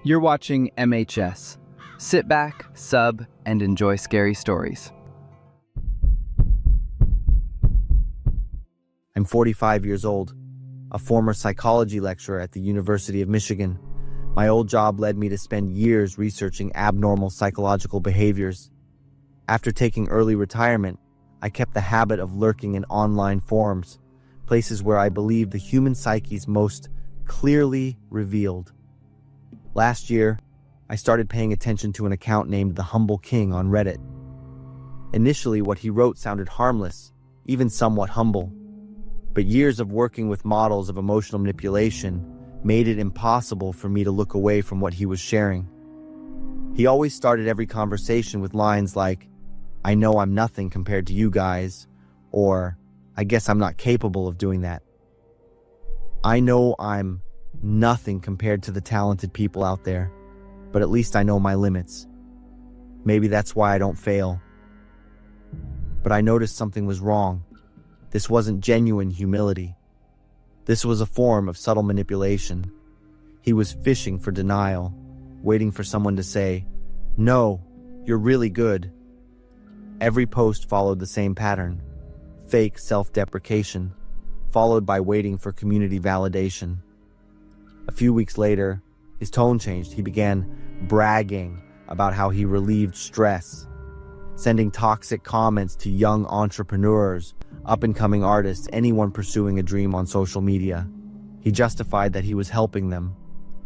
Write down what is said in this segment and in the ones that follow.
You're watching MHS. Sit back, sub, and enjoy scary stories. I'm 45 years old, a former psychology lecturer at the University of Michigan. My old job led me to spend years researching abnormal psychological behaviors. After taking early retirement, I kept the habit of lurking in online forums, places where I believed the human psyche's most clearly revealed. Last year, I started paying attention to an account named The Humble King on Reddit. Initially, what he wrote sounded harmless, even somewhat humble. But years of working with models of emotional manipulation made it impossible for me to look away from what he was sharing. He always started every conversation with lines like, "I know I'm nothing compared to you guys," or, "I guess I'm not capable of doing that." I know I'm nothing compared to the talented people out there, but at least I know my limits. Maybe that's why I don't fail. But I noticed something was wrong. This wasn't genuine humility. This was a form of subtle manipulation. He was fishing for denial, waiting for someone to say, "No, you're really good." Every post followed the same pattern: fake self-deprecation, followed by waiting for community validation. A few weeks later, his tone changed. He began bragging about how he relieved stress, sending toxic comments to young entrepreneurs, up-and-coming artists, anyone pursuing a dream on social media. He justified that he was helping them,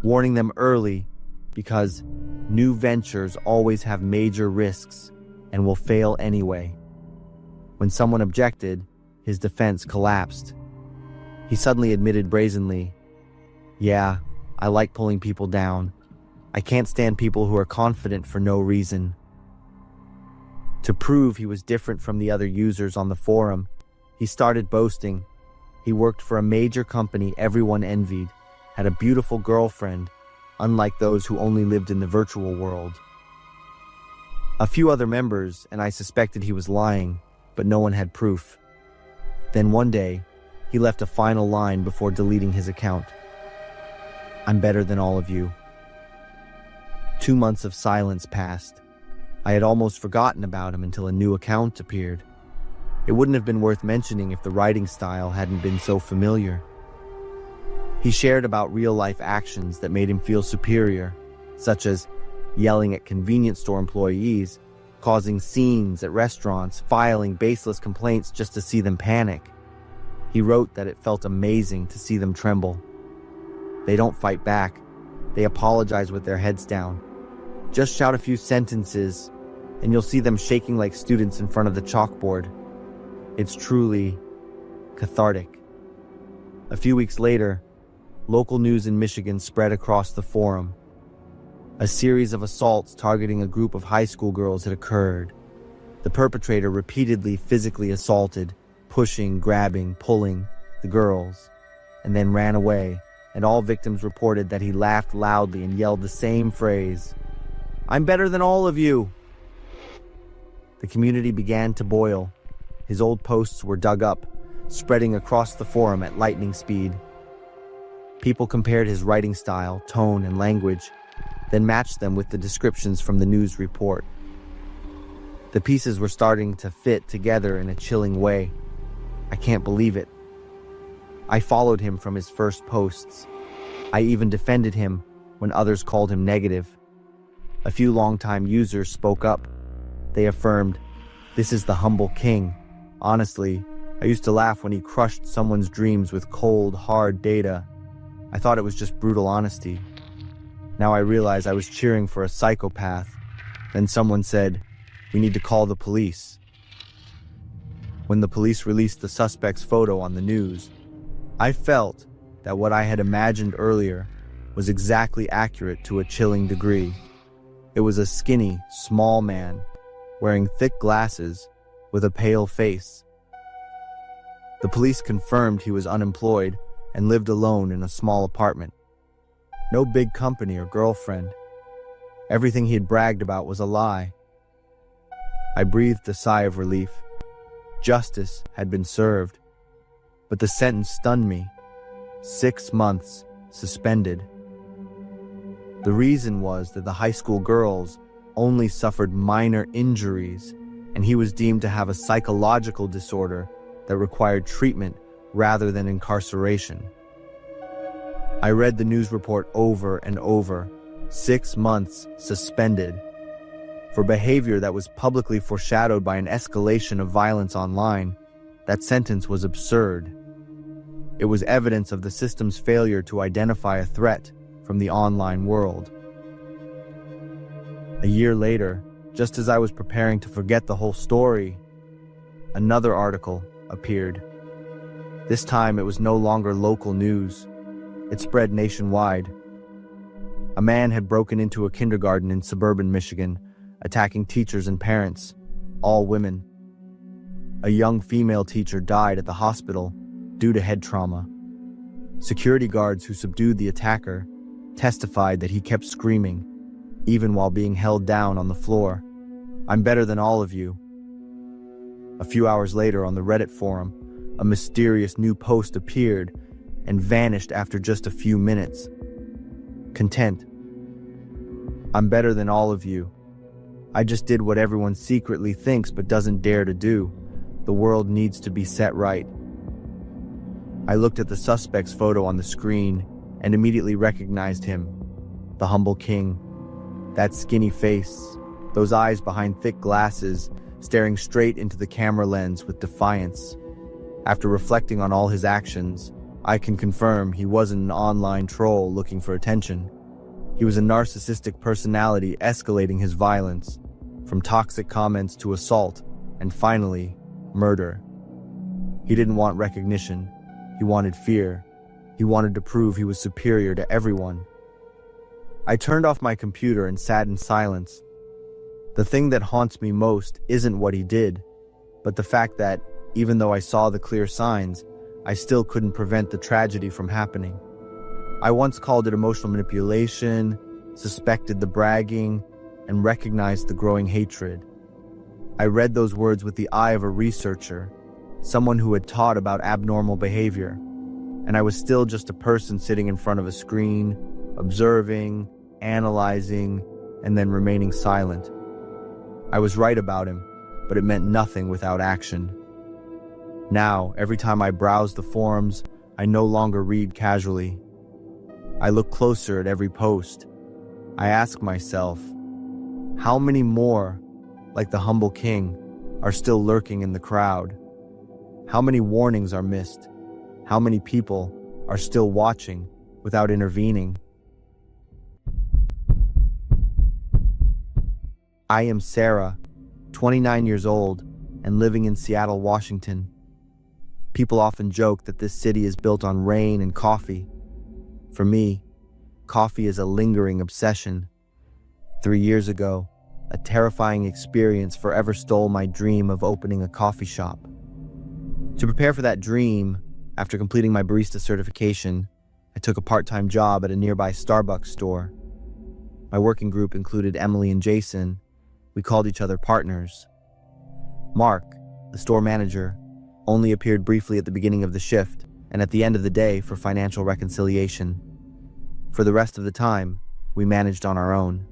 warning them early because new ventures always have major risks and will fail anyway. When someone objected, his defense collapsed. He suddenly admitted brazenly, "Yeah, I like pulling people down. I can't stand people who are confident for no reason." To prove he was different from the other users on the forum, he started boasting. He worked for a major company everyone envied, had a beautiful girlfriend, unlike those who only lived in the virtual world. A few other members, and I suspected he was lying, but no one had proof. Then one day, he left a final line before deleting his account. "I'm better than all of you." 2 months of silence passed. I had almost forgotten about him until a new account appeared. It wouldn't have been worth mentioning if the writing style hadn't been so familiar. He shared about real-life actions that made him feel superior, such as yelling at convenience store employees, causing scenes at restaurants, filing baseless complaints just to see them panic. He wrote that it felt amazing to see them tremble. They don't fight back. They apologize with their heads down. Just shout a few sentences, and you'll see them shaking like students in front of the chalkboard. It's truly cathartic. A few weeks later, local news in Michigan spread across the forum. A series of assaults targeting a group of high school girls had occurred. The perpetrator repeatedly physically assaulted, pushing, grabbing, pulling the girls, and then ran away, and all victims reported that he laughed loudly and yelled the same phrase, "I'm better than all of you." The community began to boil. His old posts were dug up, spreading across the forum at lightning speed. People compared his writing style, tone, and language, then matched them with the descriptions from the news report. The pieces were starting to fit together in a chilling way. I can't believe it. I followed him from his first posts. I even defended him when others called him negative. A few longtime users spoke up. They affirmed, "This is the humble king. Honestly, I used to laugh when he crushed someone's dreams with cold, hard data. I thought it was just brutal honesty. Now I realize I was cheering for a psychopath." Then someone said, "We need to call the police." When the police released the suspect's photo on the news, I felt that what I had imagined earlier was exactly accurate to a chilling degree. It was a skinny, small man, wearing thick glasses, with a pale face. The police confirmed he was unemployed and lived alone in a small apartment. No big company or girlfriend. Everything he had bragged about was a lie. I breathed a sigh of relief. Justice had been served. But the sentence stunned me. 6 months suspended. The reason was that the high school girls only suffered minor injuries, and he was deemed to have a psychological disorder that required treatment rather than incarceration. I read the news report over and over. 6 months suspended for behavior that was publicly foreshadowed by an escalation of violence online. That sentence was absurd. It was evidence of the system's failure to identify a threat from the online world. A year later, just as I was preparing to forget the whole story, another article appeared. This time it was no longer local news. It spread nationwide. A man had broken into a kindergarten in suburban Michigan, attacking teachers and parents, all women. A young female teacher died at the hospital due to head trauma. Security guards who subdued the attacker testified that he kept screaming, even while being held down on the floor. "I'm better than all of you." A few hours later on the Reddit forum, a mysterious new post appeared and vanished after just a few minutes. Content. "I'm better than all of you. I just did what everyone secretly thinks but doesn't dare to do. The world needs to be set right." I looked at the suspect's photo on the screen and immediately recognized him, the humble king. That skinny face, those eyes behind thick glasses, staring straight into the camera lens with defiance. After reflecting on all his actions, I can confirm he wasn't an online troll looking for attention. He was a narcissistic personality escalating his violence, from toxic comments to assault, and finally, murder. He didn't want recognition. He wanted fear. He wanted to prove he was superior to everyone. I turned off my computer and sat in silence. The thing that haunts me most isn't what he did, but the fact that, even though I saw the clear signs, I still couldn't prevent the tragedy from happening. I once called it emotional manipulation, suspected the bragging, and recognized the growing hatred. I read those words with the eye of a researcher, someone who had taught about abnormal behavior, and I was still just a person sitting in front of a screen, observing, analyzing, and then remaining silent. I was right about him, but it meant nothing without action. Now, every time I browse the forums, I no longer read casually. I look closer at every post. I ask myself, how many more, like the humble king, are still lurking in the crowd? How many warnings are missed? How many people are still watching without intervening? I am Sarah, 29 years old, and living in Seattle, Washington. People often joke that this city is built on rain and coffee. For me, coffee is a lingering obsession. 3 years ago, a terrifying experience forever stole my dream of opening a coffee shop. To prepare for that dream, after completing my barista certification, I took a part-time job at a nearby Starbucks store. My working group included Emily and Jason. We called each other partners. Mark, the store manager, only appeared briefly at the beginning of the shift and at the end of the day for financial reconciliation. For the rest of the time, we managed on our own.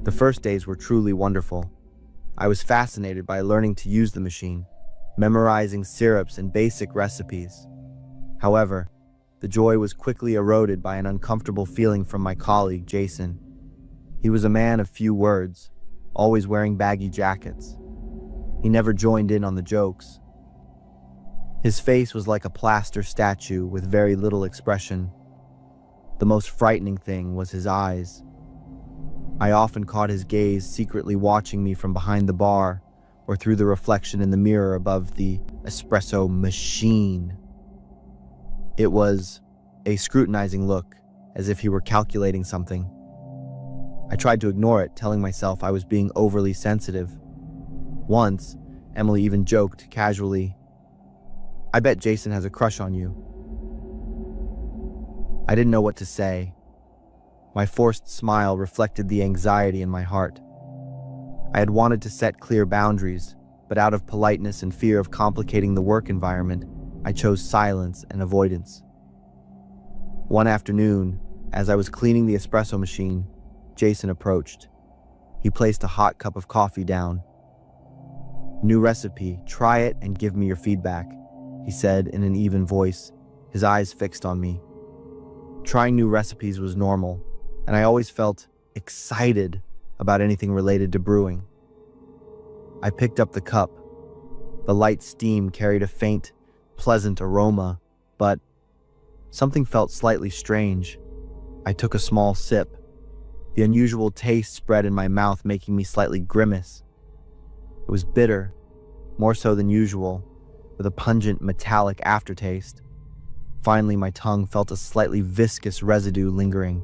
The first days were truly wonderful. I was fascinated by learning to use the machine, memorizing syrups and basic recipes. However, the joy was quickly eroded by an uncomfortable feeling from my colleague, Jason. He was a man of few words, always wearing baggy jackets. He never joined in on the jokes. His face was like a plaster statue with very little expression. The most frightening thing was his eyes. I often caught his gaze secretly watching me from behind the bar or through the reflection in the mirror above the espresso machine. It was a scrutinizing look, as if he were calculating something. I tried to ignore it, telling myself I was being overly sensitive. Once, Emily even joked casually, "I bet Jason has a crush on you." I didn't know what to say. My forced smile reflected the anxiety in my heart. I had wanted to set clear boundaries, but out of politeness and fear of complicating the work environment, I chose silence and avoidance. One afternoon, As I was cleaning the espresso machine, Jason approached. He placed a hot cup of coffee down. "New recipe, try it and give me your feedback," he said in an even voice, his eyes fixed on me. Trying new recipes was normal, and I always felt excited about anything related to brewing. I picked up the cup. The light steam carried a faint, pleasant aroma, but something felt slightly strange. I took a small sip. The unusual taste spread in my mouth, making me slightly grimace. It was bitter, more so than usual, with a pungent metallic aftertaste. Finally, my tongue felt a slightly viscous residue lingering.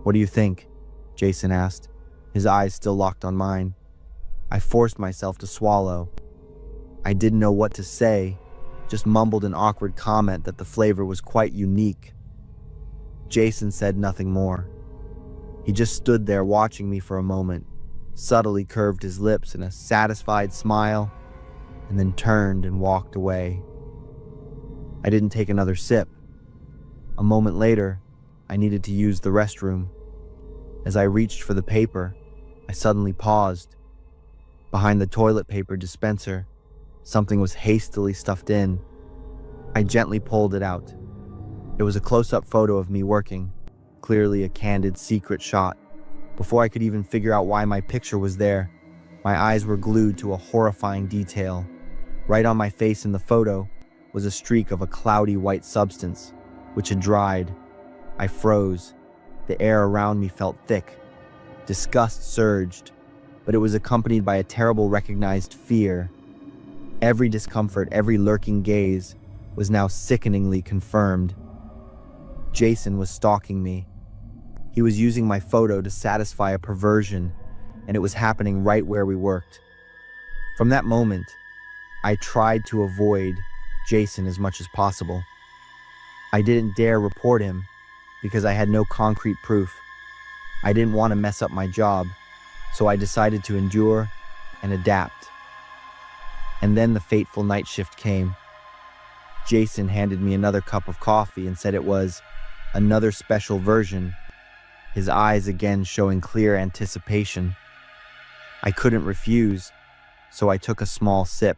"What do you think?" Jason asked, his eyes still locked on mine. I forced myself to swallow. I didn't know what to say, just mumbled an awkward comment that the flavor was quite unique. Jason said nothing more. He just stood there watching me for a moment, subtly curved his lips in a satisfied smile, and then turned and walked away. I didn't take another sip. A moment later, I needed to use the restroom. As I reached for the paper, I suddenly paused. Behind the toilet paper dispenser, something was hastily stuffed in. I gently pulled it out. It was a close-up photo of me working, clearly a candid secret shot. Before I could even figure out why my picture was there, my eyes were glued to a horrifying detail. Right on my face in the photo was a streak of a cloudy white substance, which had dried. I froze. The air around me felt thick. Disgust surged, but it was accompanied by a terrible recognized fear. Every discomfort, every lurking gaze was now sickeningly confirmed. Jason was stalking me. He was using my photo to satisfy a perversion, and it was happening right where we worked. From that moment, I tried to avoid Jason as much as possible. I didn't dare report him because I had no concrete proof. I didn't want to mess up my job, so I decided to endure and adapt. And then the fateful night shift came. Jason handed me another cup of coffee and said it was another special version, his eyes again showing clear anticipation. I couldn't refuse, so I took a small sip.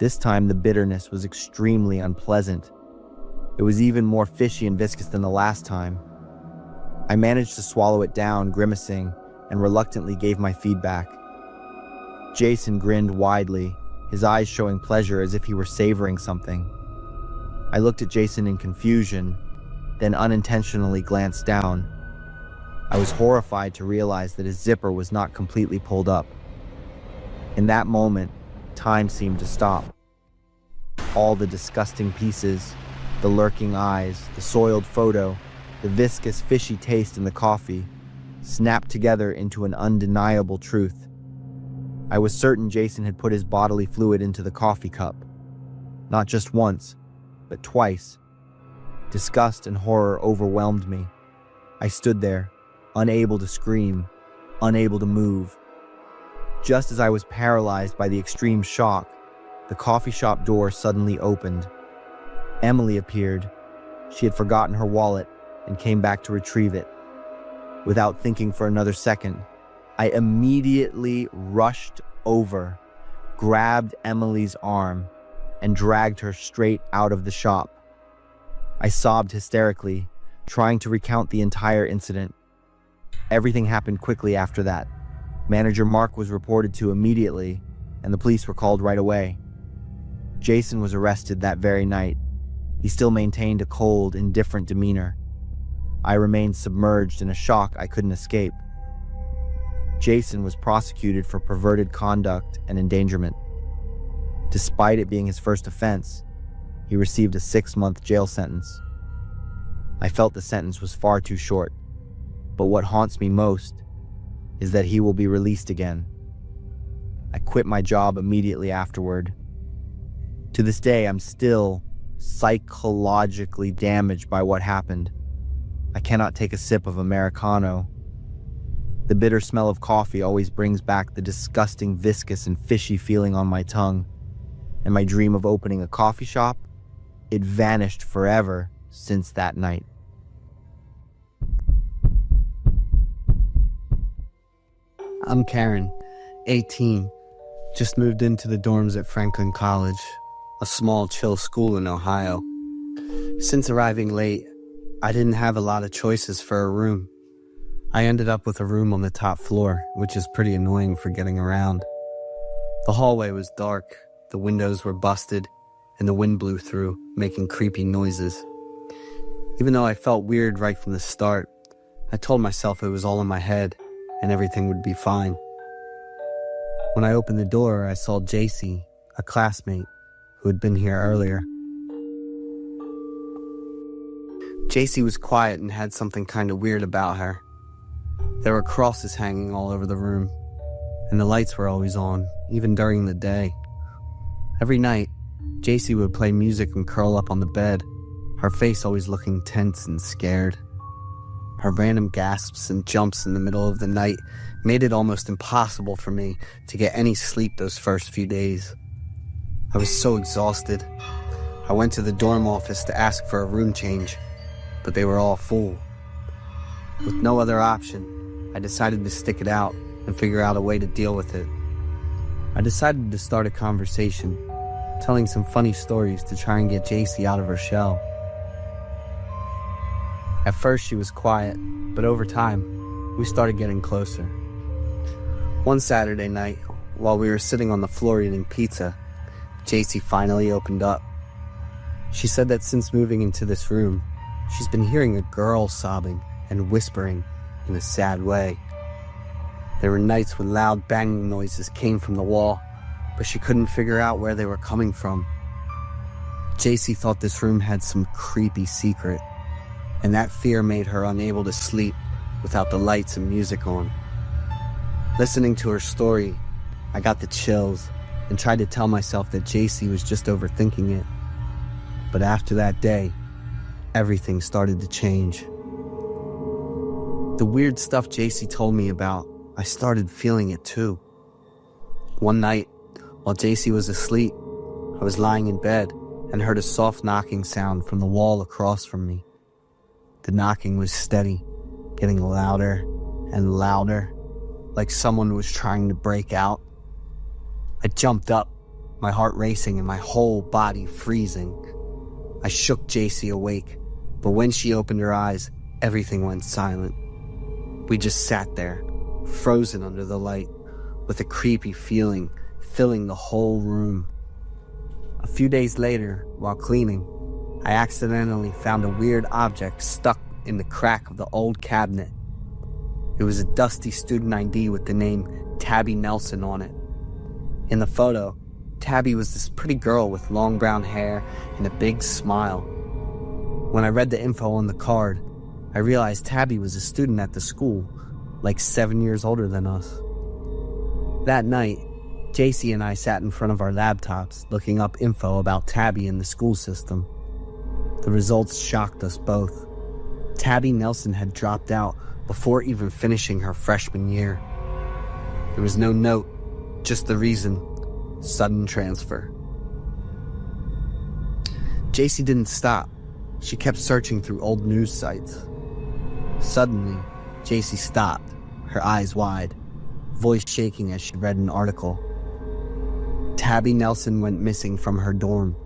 This time the bitterness was extremely unpleasant. It was even more fishy and viscous than the last time. I managed to swallow it down, grimacing, and reluctantly gave my feedback. Jason grinned widely, his eyes showing pleasure as if he were savoring something. I looked at Jason in confusion, then unintentionally glanced down. I was horrified to realize that his zipper was not completely pulled up. In that moment, time seemed to stop. All the disgusting pieces, the lurking eyes, the soiled photo, the viscous, fishy taste in the coffee, snapped together into an undeniable truth. I was certain Jason had put his bodily fluid into the coffee cup. Not just once, but twice. Disgust and horror overwhelmed me. I stood there, unable to scream, unable to move. Just as I was paralyzed by the extreme shock, the coffee shop door suddenly opened. Emily appeared. She had forgotten her wallet and came back to retrieve it. Without thinking for another second, I immediately rushed over, grabbed Emily's arm, and dragged her straight out of the shop. I sobbed hysterically, trying to recount the entire incident. Everything happened quickly after that. Manager Mark was reported to immediately, and the police were called right away. Jason was arrested that very night. He still maintained a cold, indifferent demeanor. I remained submerged in a shock I couldn't escape. Jason was prosecuted for perverted conduct and endangerment. Despite it being his first offense, he received a 6-month jail sentence. I felt the sentence was far too short, but what haunts me most is that he will be released again. I quit my job immediately afterward. To this day, I'm still psychologically damaged by what happened. I cannot take a sip of Americano. The bitter smell of coffee always brings back the disgusting, viscous, and fishy feeling on my tongue. And my dream of opening a coffee shop, it vanished forever since that night. I'm Karen, 18. Just moved into the dorms at Franklin College, a small, chill school in Ohio. Since arriving late, I didn't have a lot of choices for a room. I ended up with a room on the top floor, which is pretty annoying for getting around. The hallway was dark, the windows were busted, and the wind blew through, making creepy noises. Even though I felt weird right from the start, I told myself it was all in my head and everything would be fine. When I opened the door, I saw JC, a classmate who had been here earlier. JC was quiet and had something kind of weird about her. There were crosses hanging all over the room, and the lights were always on, even during the day. Every night, JC would play music and curl up on the bed, her face always looking tense and scared. Her random gasps and jumps in the middle of the night made it almost impossible for me to get any sleep those first few days. I was so exhausted. I went to the dorm office to ask for a room change, but they were all full. With no other option, I decided to stick it out and figure out a way to deal with it. I decided to start a conversation, telling some funny stories to try and get JC out of her shell. At first she was quiet, but over time, we started getting closer. One Saturday night, while we were sitting on the floor eating pizza, JC finally opened up. She said that since moving into this room, she's been hearing a girl sobbing and whispering in a sad way. There were nights when loud banging noises came from the wall, but she couldn't figure out where they were coming from. JC thought this room had some creepy secret, and that fear made her unable to sleep without the lights and music on. Listening to her story, I got the chills and tried to tell myself that JC was just overthinking it. But after that day, everything started to change. The weird stuff JC told me about, I started feeling it too. One night, while JC was asleep, I was lying in bed and heard a soft knocking sound from the wall across from me. The knocking was steady, getting louder and louder, like someone was trying to break out. I jumped up, my heart racing and my whole body freezing. I shook JC awake, but when she opened her eyes, everything went silent. We just sat there, frozen under the light, with a creepy feeling filling the whole room. A few days later, while cleaning, I accidentally found a weird object stuck in the crack of the old cabinet. It was a dusty student ID with the name Tabby Nelson on it. In the photo, Tabby was this pretty girl with long brown hair and a big smile. When I read the info on the card, I realized Tabby was a student at the school, like 7 years older than us. That night, JC and I sat in front of our laptops looking up info about Tabby in the school system. The results shocked us both. Tabby Nelson had dropped out before even finishing her freshman year. There was no note, just the reason: sudden transfer. JC didn't stop. She kept searching through old news sites. Suddenly, JC stopped, her eyes wide, voice shaking as she read an article. Tabby Nelson went missing from her dorm.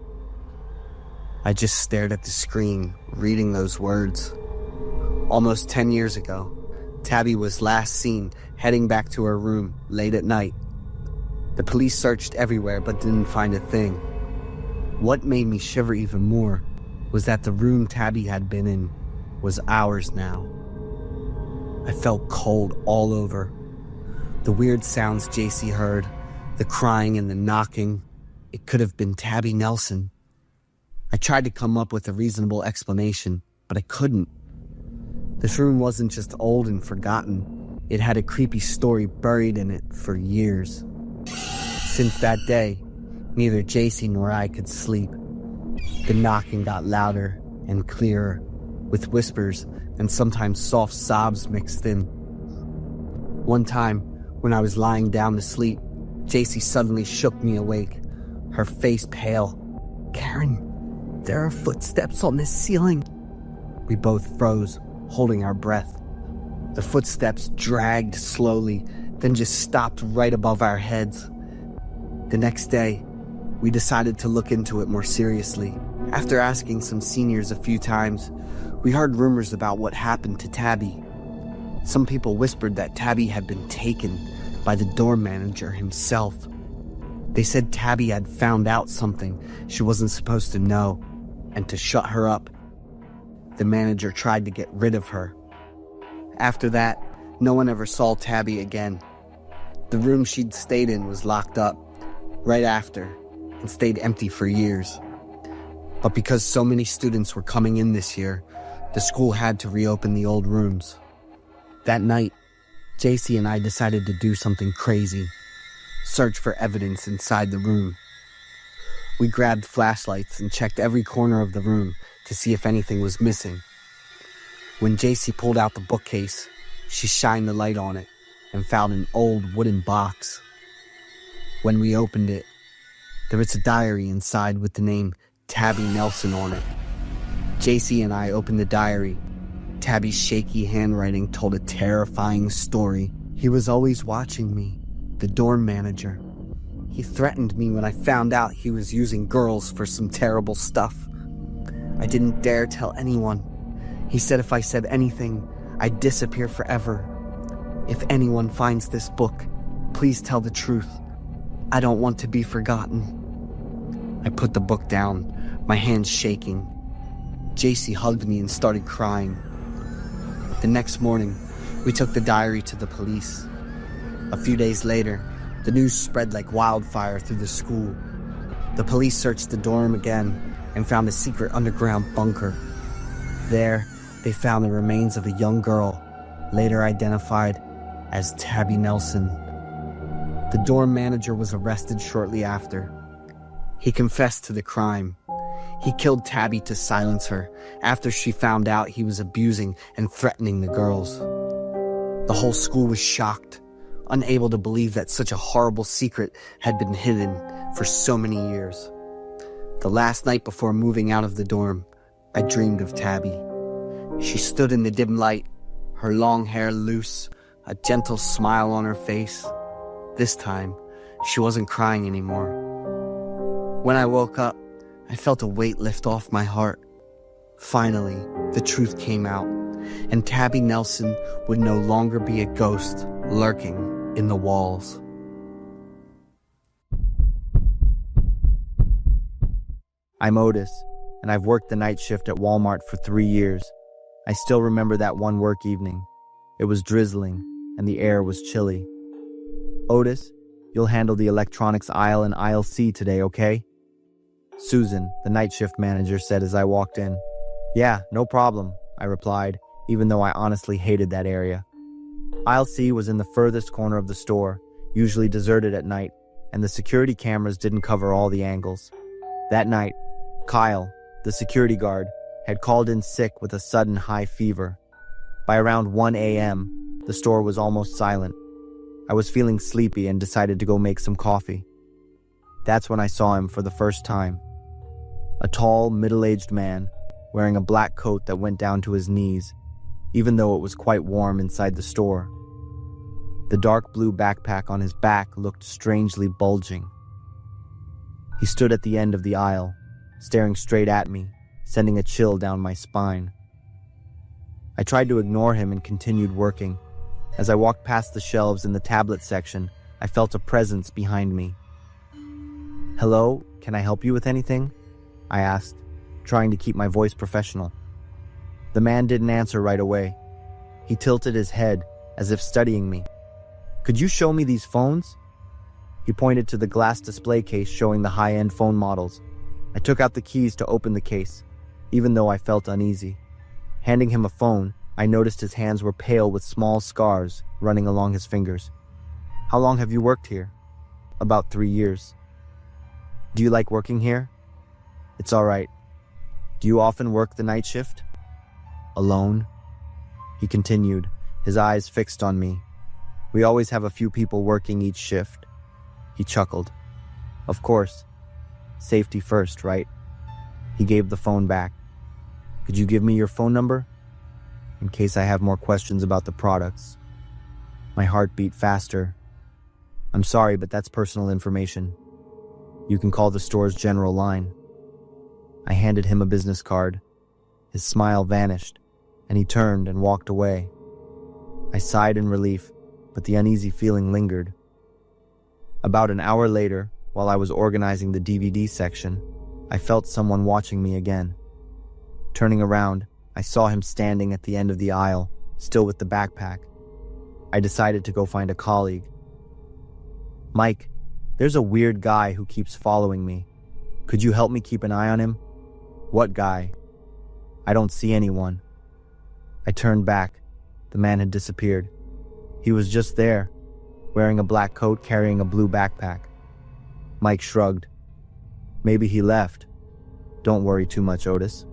I just stared at the screen, reading those words. Almost 10 years ago, Tabby was last seen heading back to her room late at night. The police searched everywhere but didn't find a thing. What made me shiver even more was that the room Tabby had been in was ours now. I felt cold all over. The weird sounds JC heard, the crying and the knocking, it could have been Tabby Nelson. I tried to come up with a reasonable explanation, but I couldn't. This room wasn't just old and forgotten. It had a creepy story buried in it for years. Since that day, neither JC nor I could sleep. The knocking got louder and clearer, with whispers and sometimes soft sobs mixed in. One time, when I was lying down to sleep, JC suddenly shook me awake, her face pale. "Karen, there are footsteps on the ceiling." We both froze, holding our breath. The footsteps dragged slowly, then just stopped right above our heads. The next day, we decided to look into it more seriously. After asking some seniors a few times, we heard rumors about what happened to Tabby. Some people whispered that Tabby had been taken by the dorm manager himself. They said Tabby had found out something she wasn't supposed to know, and to shut her up, the manager tried to get rid of her. After that, no one ever saw Tabby again. The room she'd stayed in was locked up right after and stayed empty for years. But because so many students were coming in this year, the school had to reopen the old rooms. That night, JC and I decided to do something crazy. Search for evidence inside the room. We grabbed flashlights and checked every corner of the room to see if anything was missing. When JC pulled out the bookcase, she shined the light on it and found an old wooden box. When we opened it, there was a diary inside with the name Tabby Nelson on it. JC and I opened the diary. Tabby's shaky handwriting told a terrifying story. He was always watching me, the dorm manager. He threatened me when I found out he was using girls for some terrible stuff. I didn't dare tell anyone. He said if I said anything, I'd disappear forever. If anyone finds this book, please tell the truth. I don't want to be forgotten. I put the book down, my hands shaking. JC hugged me and started crying. The next morning, we took the diary to the police. A few days later, the news spread like wildfire through the school. The police searched the dorm again and found a secret underground bunker. There, they found the remains of a young girl, later identified as Tabby Nelson. The dorm manager was arrested shortly after. He confessed to the crime. He killed Tabby to silence her after she found out he was abusing and threatening the girls. The whole school was shocked, unable to believe that such a horrible secret had been hidden for so many years. The last night before moving out of the dorm, I dreamed of Tabby. She stood in the dim light, her long hair loose, a gentle smile on her face. This time, she wasn't crying anymore. When I woke up, I felt a weight lift off my heart. Finally, the truth came out, and Tabby Nelson would no longer be a ghost lurking in the walls. I'm Otis, and I've worked the night shift at Walmart for 3 years. I still remember that one work evening. It was drizzling, and the air was chilly. Otis, you'll handle the electronics aisle in aisle C today, okay? Susan, the night shift manager, said as I walked in. Yeah, no problem, I replied, even though I honestly hated that area. Aisle C was in the furthest corner of the store, usually deserted at night, and the security cameras didn't cover all the angles. That night, Kyle, the security guard, had called in sick with a sudden high fever. By around 1 a.m., the store was almost silent. I was feeling sleepy and decided to go make some coffee. That's when I saw him for the first time. A tall, middle-aged man, wearing a black coat that went down to his knees, even though it was quite warm inside the store. The dark blue backpack on his back looked strangely bulging. He stood at the end of the aisle, staring straight at me, sending a chill down my spine. I tried to ignore him and continued working. As I walked past the shelves in the tablet section, I felt a presence behind me. "Hello, can I help you with anything?" I asked, trying to keep my voice professional. The man didn't answer right away. He tilted his head, as if studying me. "Could you show me these phones?" He pointed to the glass display case showing the high-end phone models. I took out the keys to open the case, even though I felt uneasy. Handing him a phone, I noticed his hands were pale with small scars running along his fingers. "How long have you worked here?" "About 3 years." "Do you like working here?" "It's all right." "Do you often work the night shift?" "Alone?" He continued, his eyes fixed on me. "We always have a few people working each shift." He chuckled. "Of course. Safety first, right?" He gave the phone back. "Could you give me your phone number? In case I have more questions about the products." My heart beat faster. I'm sorry, but that's personal information. You can call the store's general line. I handed him a business card. His smile vanished, and he turned and walked away. I sighed in relief, but the uneasy feeling lingered. About an hour later, while I was organizing the DVD section, I felt someone watching me again. Turning around, I saw him standing at the end of the aisle, still with the backpack. I decided to go find a colleague. "Mike, there's a weird guy who keeps following me. Could you help me keep an eye on him?" "What guy?" "I don't see anyone." I turned back. The man had disappeared. He was just there, wearing a black coat, carrying a blue backpack. Mike shrugged. "Maybe he left. Don't worry too much, Otis."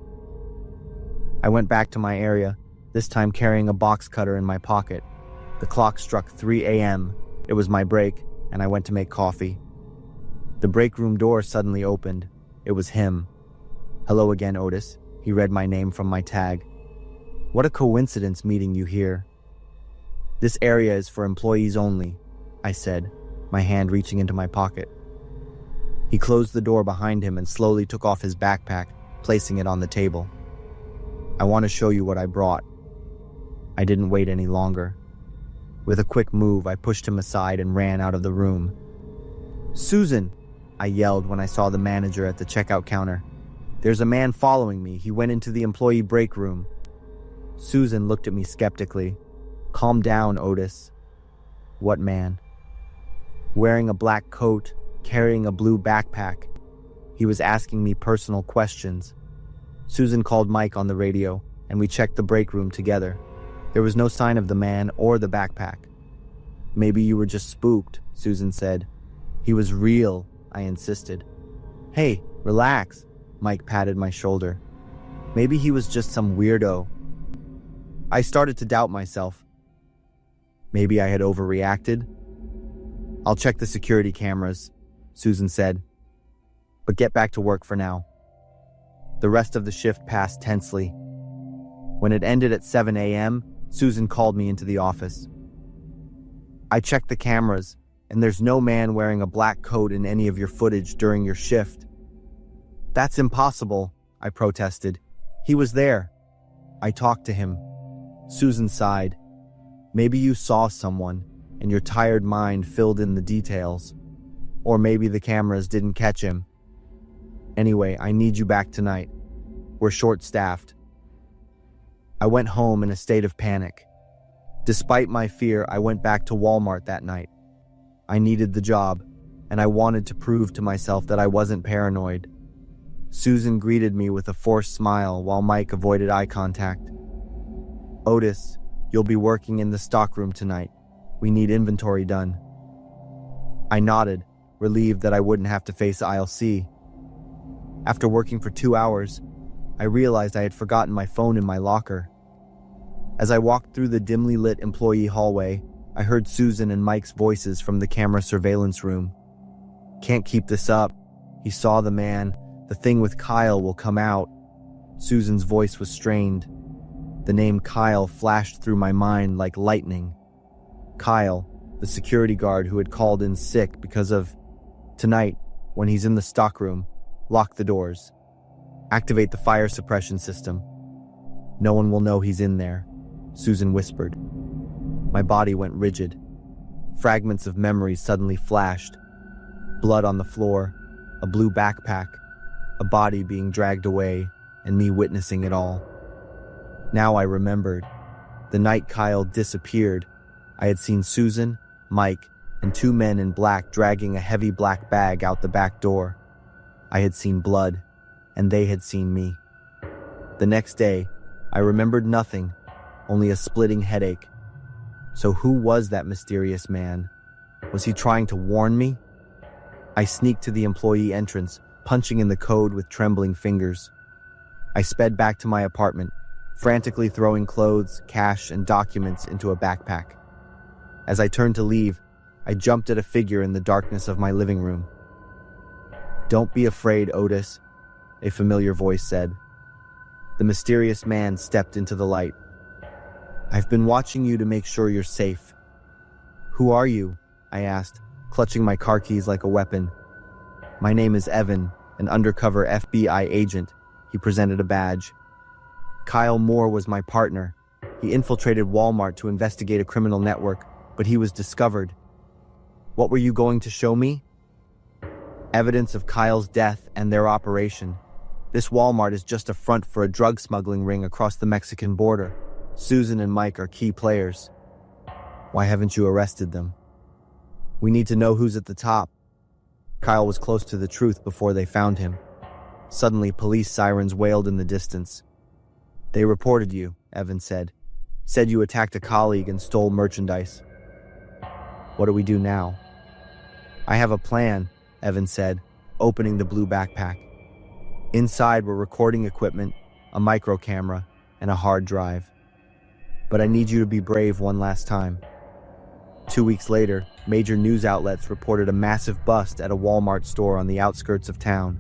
I went back to my area, this time carrying a box cutter in my pocket. The clock struck 3 a.m. It was my break, and I went to make coffee. The break room door suddenly opened. It was him. "Hello again, Otis." He read my name from my tag. "What a coincidence meeting you here." "This area is for employees only," I said, my hand reaching into my pocket. He closed the door behind him and slowly took off his backpack, placing it on the table. "I want to show you what I brought." I didn't wait any longer. With a quick move, I pushed him aside and ran out of the room. "Susan!" I yelled when I saw the manager at the checkout counter. "There's a man following me. He went into the employee break room." Susan looked at me skeptically. "Calm down, Otis." "What man?" "Wearing a black coat, carrying a blue backpack. He was asking me personal questions." Susan called Mike on the radio, and we checked the break room together. There was no sign of the man or the backpack. "Maybe you were just spooked," Susan said. "He was real," I insisted. "Hey, relax," Mike patted my shoulder. "Maybe he was just some weirdo." I started to doubt myself. Maybe I had overreacted. "I'll check the security cameras," Susan said. "But get back to work for now." The rest of the shift passed tensely. When it ended at 7 a.m., Susan called me into the office. "I checked the cameras, and there's no man wearing a black coat in any of your footage during your shift." "That's impossible," I protested. "He was there. I talked to him." Susan sighed. "Maybe you saw someone, and your tired mind filled in the details. Or maybe the cameras didn't catch him. Anyway, I need you back tonight. We're short-staffed." I went home in a state of panic. Despite my fear, I went back to Walmart that night. I needed the job, and I wanted to prove to myself that I wasn't paranoid. Susan greeted me with a forced smile while Mike avoided eye contact. "Otis, you'll be working in the stockroom tonight. We need inventory done." I nodded, relieved that I wouldn't have to face aisle C. After working for 2 hours, I realized I had forgotten my phone in my locker. As I walked through the dimly lit employee hallway, I heard Susan and Mike's voices from the camera surveillance room. "Can't keep this up. He saw the man. The thing with Kyle will come out." Susan's voice was strained. The name Kyle flashed through my mind like lightning. Kyle, the security guard who had called in sick because of... Tonight, when he's in the stockroom, lock the doors. Activate the fire suppression system. No one will know he's in there, Susan whispered. My body went rigid. Fragments of memory suddenly flashed. Blood on the floor, a blue backpack, a body being dragged away, and me witnessing it all. Now I remembered. The night Kyle disappeared, I had seen Susan, Mike, and 2 men in black dragging a heavy black bag out the back door. I had seen blood, and they had seen me. The next day, I remembered nothing, only a splitting headache. So who was that mysterious man? Was he trying to warn me? I sneaked to the employee entrance, punching in the code with trembling fingers. I sped back to my apartment, frantically throwing clothes, cash, and documents into a backpack. As I turned to leave, I jumped at a figure in the darkness of my living room. "Don't be afraid, Otis," a familiar voice said. The mysterious man stepped into the light. "I've been watching you to make sure you're safe. "Who are you?" I asked, clutching my car keys like a weapon. "My name is Evan, an undercover FBI agent." He presented a badge. "Kyle Moore was my partner. He infiltrated Walmart to investigate a criminal network, but he was discovered." "What were you going to show me?" "Evidence of Kyle's death and their operation. This Walmart is just a front for a drug smuggling ring across the Mexican border. Susan and Mike are key players." "Why haven't you arrested them?" "We need to know who's at the top." Kyle was close to the truth before they found him. Suddenly, police sirens wailed in the distance. "They reported you," Evan said. "Said you attacked a colleague and stole merchandise." "What do we do now?" "I have a plan," Evan said, opening the blue backpack. Inside were recording equipment, a micro camera, and a hard drive. "But I need you to be brave one last time." 2 weeks later, major news outlets reported a massive bust at a Walmart store on the outskirts of town.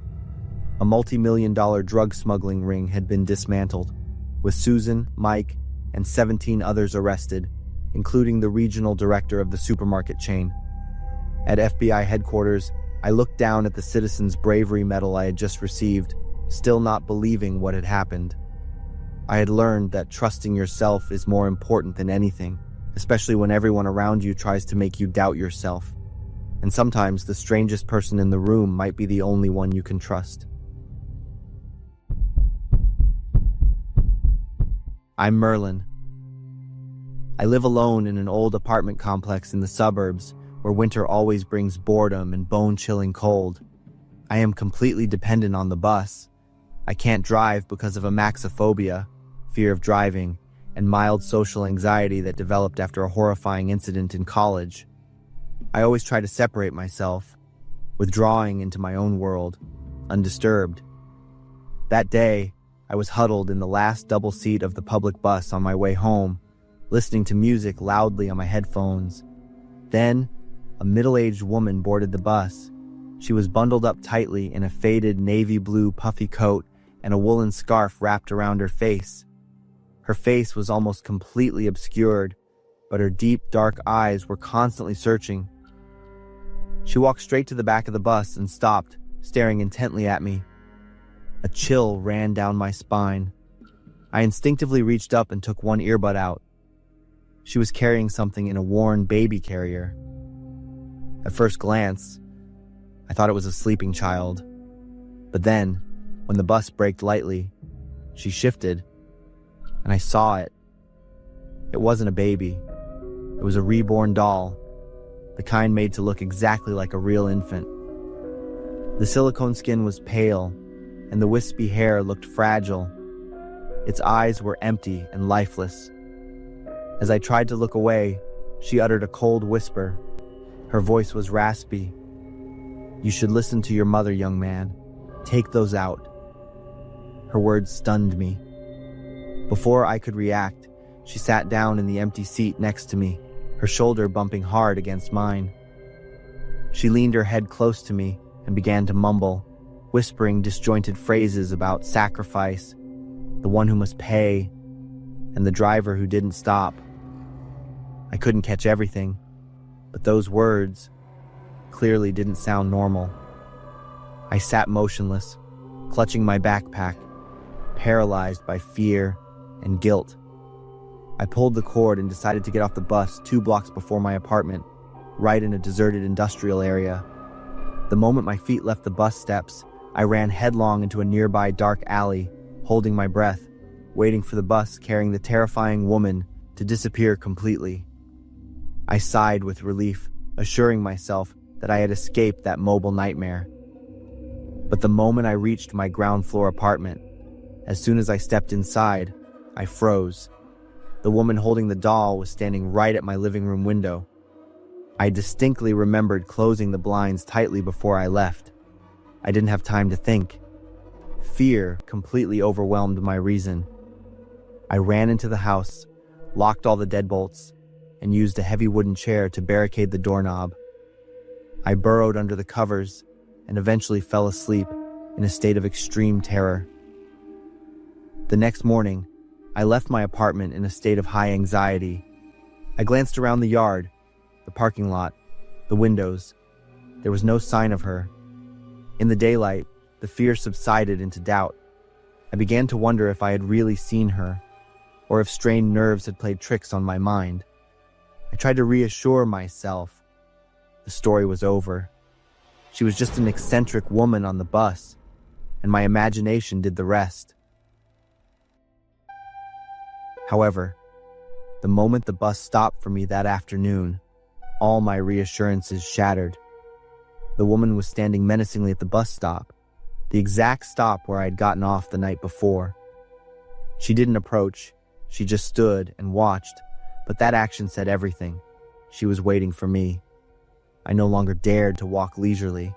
A multi-million-dollar drug smuggling ring had been dismantled, with Susan, Mike, and 17 others arrested, including the regional director of the supermarket chain. At FBI headquarters, I looked down at the Citizen's Bravery Medal I had just received, still not believing what had happened. I had learned that trusting yourself is more important than anything, especially when everyone around you tries to make you doubt yourself. And sometimes the strangest person in the room might be the only one you can trust. I'm Merlin. I live alone in an old apartment complex in the suburbs where winter always brings boredom and bone-chilling cold. I am completely dependent on the bus. I can't drive because of amaxophobia, fear of driving, and mild social anxiety that developed after a horrifying incident in college. I always try to separate myself, withdrawing into my own world, undisturbed. That day, I was huddled in the last double seat of the public bus on my way home, listening to music loudly on my headphones. Then, a middle-aged woman boarded the bus. She was bundled up tightly in a faded navy blue puffy coat and a woolen scarf wrapped around her face. Her face was almost completely obscured, but her deep, dark eyes were constantly searching. She walked straight to the back of the bus and stopped, staring intently at me. A chill ran down my spine. I instinctively reached up and took one earbud out. She was carrying something in a worn baby carrier. At first glance, I thought it was a sleeping child. But then, when the bus braked lightly, she shifted, and I saw it. It wasn't a baby. It was a reborn doll, the kind made to look exactly like a real infant. The silicone skin was pale, and the wispy hair looked fragile. Its eyes were empty and lifeless. As I tried to look away, she uttered a cold whisper. Her voice was raspy. "You should listen to your mother, young man. Take those out." Her words stunned me. Before I could react, she sat down in the empty seat next to me, her shoulder bumping hard against mine. She leaned her head close to me and began to mumble, whispering disjointed phrases about sacrifice, the one who must pay, and the driver who didn't stop. I couldn't catch everything, but those words clearly didn't sound normal. I sat motionless, clutching my backpack, paralyzed by fear and guilt. I pulled the cord and decided to get off the bus 2 blocks before my apartment, right in a deserted industrial area. The moment my feet left the bus steps, I ran headlong into a nearby dark alley, holding my breath, waiting for the bus carrying the terrifying woman to disappear completely. I sighed with relief, assuring myself that I had escaped that mobile nightmare. But the moment I reached my ground floor apartment, as soon as I stepped inside, I froze. The woman holding the doll was standing right at my living room window. I distinctly remembered closing the blinds tightly before I left. I didn't have time to think. Fear completely overwhelmed my reason. I ran into the house, locked all the deadbolts, and used a heavy wooden chair to barricade the doorknob. I burrowed under the covers and eventually fell asleep in a state of extreme terror. The next morning, I left my apartment in a state of high anxiety. I glanced around the yard, the parking lot, the windows. There was no sign of her. In the daylight, the fear subsided into doubt. I began to wonder if I had really seen her, or if strained nerves had played tricks on my mind. I tried to reassure myself. The story was over. She was just an eccentric woman on the bus, and my imagination did the rest. However, the moment the bus stopped for me that afternoon, all my reassurances shattered. The woman was standing menacingly at the bus stop, the exact stop where I had gotten off the night before. She didn't approach, she just stood and watched, but that action said everything. She was waiting for me. I no longer dared to walk leisurely.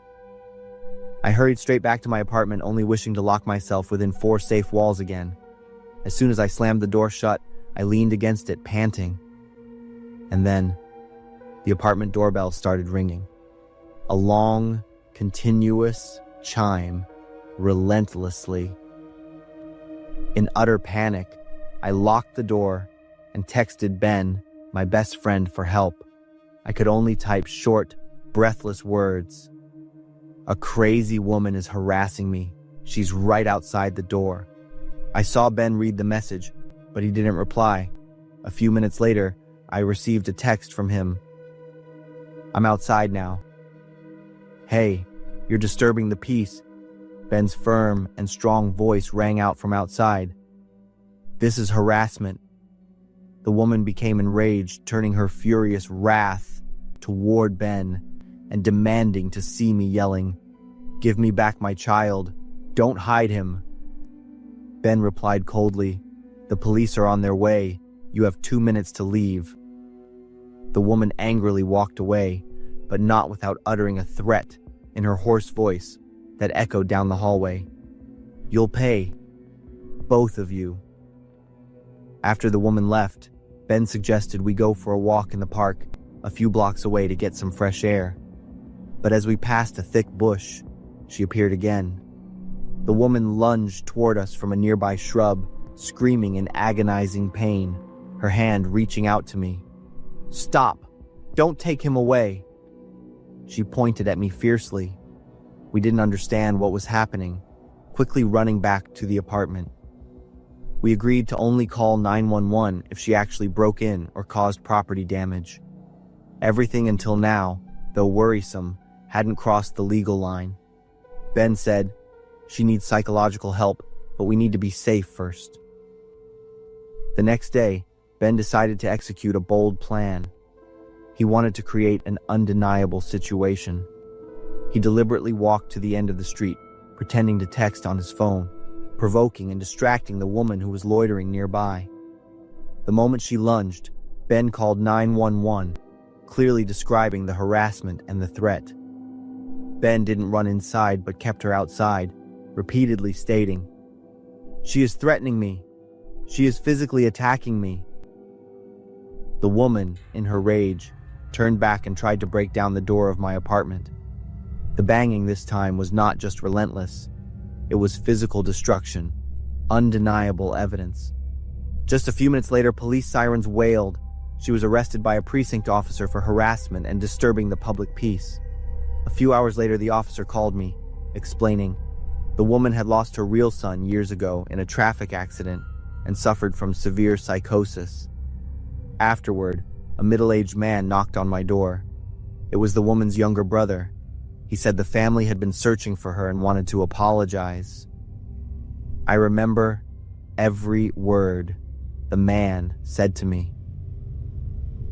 I hurried straight back to my apartment, only wishing to lock myself within 4 safe walls again. As soon as I slammed the door shut, I leaned against it, panting. And then, the apartment doorbell started ringing. A long, continuous chime, relentlessly. In utter panic, I locked the door and texted Ben, my best friend, for help. I could only type short, breathless words. "A crazy woman is harassing me. She's right outside the door." I saw Ben read the message, but he didn't reply. A few minutes later, I received a text from him. "I'm outside now." "Hey, you're disturbing the peace." Ben's firm and strong voice rang out from outside. "This is harassment." The woman became enraged, turning her furious wrath toward Ben and demanding to see me, yelling, "Give me back my child. Don't hide him." Ben replied coldly, "The police are on their way. You have 2 minutes to leave." The woman angrily walked away, but not without uttering a threat in her hoarse voice that echoed down the hallway. "You'll pay. Both of you." After the woman left, Ben suggested we go for a walk in the park a few blocks away to get some fresh air. But as we passed a thick bush, she appeared again. The woman lunged toward us from a nearby shrub, screaming in agonizing pain, her hand reaching out to me. "Stop! Don't take him away!" She pointed at me fiercely. We didn't understand what was happening, quickly running back to the apartment. We agreed to only call 911 if she actually broke in or caused property damage. Everything until now, though worrisome, hadn't crossed the legal line. Ben said, "She needs psychological help, but we need to be safe first." The next day, Ben decided to execute a bold plan. He wanted to create an undeniable situation. He deliberately walked to the end of the street, pretending to text on his phone, provoking and distracting the woman who was loitering nearby. The moment she lunged, Ben called 911, clearly describing the harassment and the threat. Ben didn't run inside but kept her outside, repeatedly stating, "She is threatening me. She is physically attacking me." The woman, in her rage, turned back and tried to break down the door of my apartment. The banging this time was not just relentless. It was physical destruction, undeniable evidence. Just a few minutes later, police sirens wailed. She was arrested by a precinct officer for harassment and disturbing the public peace. A few hours later, the officer called me, explaining the woman had lost her real son years ago in a traffic accident and suffered from severe psychosis. Afterward, a middle-aged man knocked on my door. It was the woman's younger brother. He said the family had been searching for her and wanted to apologize. I remember every word the man said to me.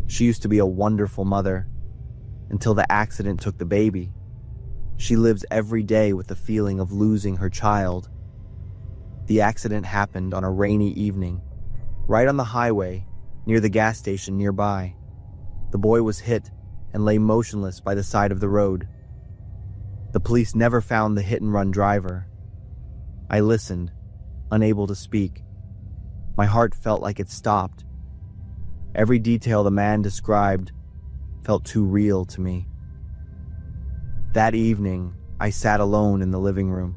She used to be a wonderful mother until the accident took the baby. She lives every day with the feeling of losing her child. The accident happened on a rainy evening, right on the highway near the gas station nearby. The boy was hit and lay motionless by the side of the road. The police never found the hit-and-run driver. I listened, unable to speak. My heart felt like it stopped. Every detail the man described felt too real to me. That evening, I sat alone in the living room.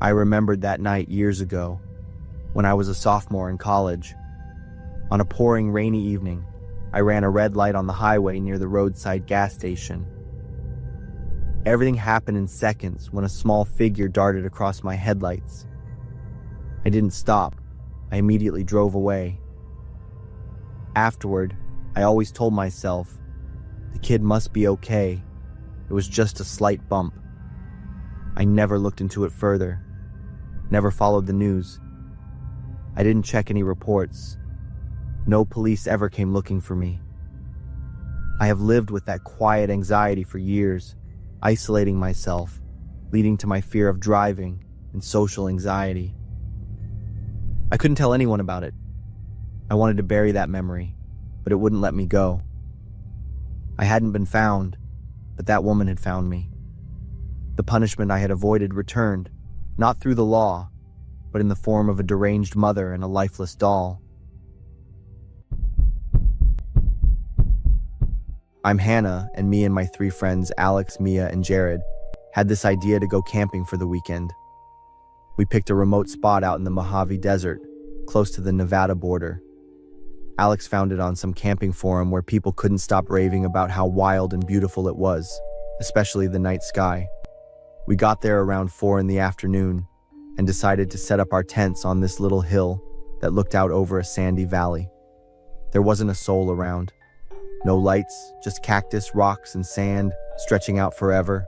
I remembered that night years ago, when I was a sophomore in college. On a pouring rainy evening, I ran a red light on the highway near the roadside gas station. Everything happened in seconds when a small figure darted across my headlights. I didn't stop. I immediately drove away. Afterward, I always told myself, the kid must be okay. It was just a slight bump. I never looked into it further. Never followed the news. I didn't check any reports. No police ever came looking for me. I have lived with that quiet anxiety for years, isolating myself, leading to my fear of driving and social anxiety. I couldn't tell anyone about it. I wanted to bury that memory, but it wouldn't let me go. I hadn't been found, but that woman had found me. The punishment I had avoided returned, not through the law, but in the form of a deranged mother and a lifeless doll. I'm Hannah, and me and my 3 friends, Alex, Mia, and Jared, had this idea to go camping for the weekend. We picked a remote spot out in the Mojave Desert, close to the Nevada border. Alex found it on some camping forum where people couldn't stop raving about how wild and beautiful it was, especially the night sky. We got there around 4 in the afternoon and decided to set up our tents on this little hill that looked out over a sandy valley. There wasn't a soul around. No lights, just cactus, rocks, and sand stretching out forever.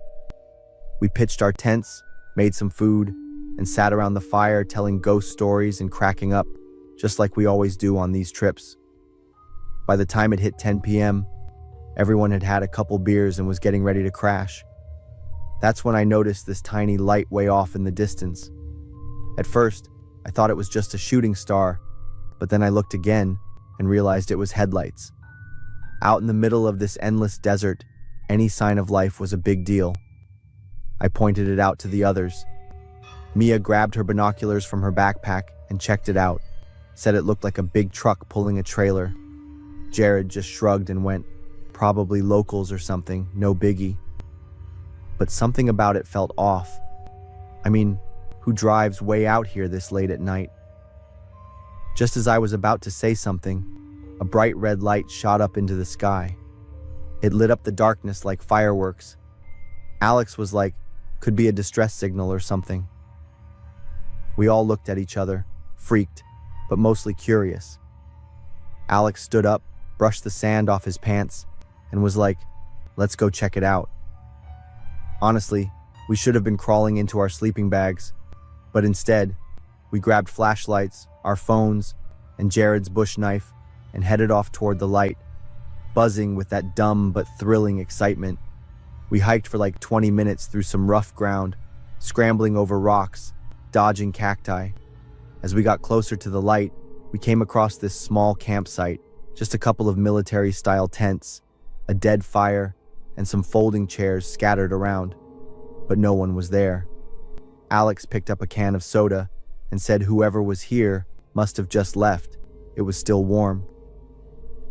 We pitched our tents, made some food, and sat around the fire telling ghost stories and cracking up, just like we always do on these trips. By the time it hit 10 p.m., everyone had had a couple beers and was getting ready to crash. That's when I noticed this tiny light way off in the distance. At first, I thought it was just a shooting star, but then I looked again and realized it was headlights. Out in the middle of this endless desert, any sign of life was a big deal. I pointed it out to the others. Mia grabbed her binoculars from her backpack and checked it out, said it looked like a big truck pulling a trailer. Jared just shrugged and went, probably locals or something, no biggie. But something about it felt off. I mean, who drives way out here this late at night? Just as I was about to say something, a bright red light shot up into the sky. It lit up the darkness like fireworks. Alex was like, could be a distress signal or something. We all looked at each other, freaked, but mostly curious. Alex stood up, brushed the sand off his pants, and was like, let's go check it out. Honestly, we should have been crawling into our sleeping bags, but instead, we grabbed flashlights, our phones, and Jared's bush knife, and headed off toward the light, buzzing with that dumb but thrilling excitement. We hiked for like 20 minutes through some rough ground, scrambling over rocks, dodging cacti. As we got closer to the light, we came across this small campsite, just a couple of military-style tents, a dead fire, and some folding chairs scattered around. But no one was there. Alex picked up a can of soda and said whoever was here must have just left. It was still warm.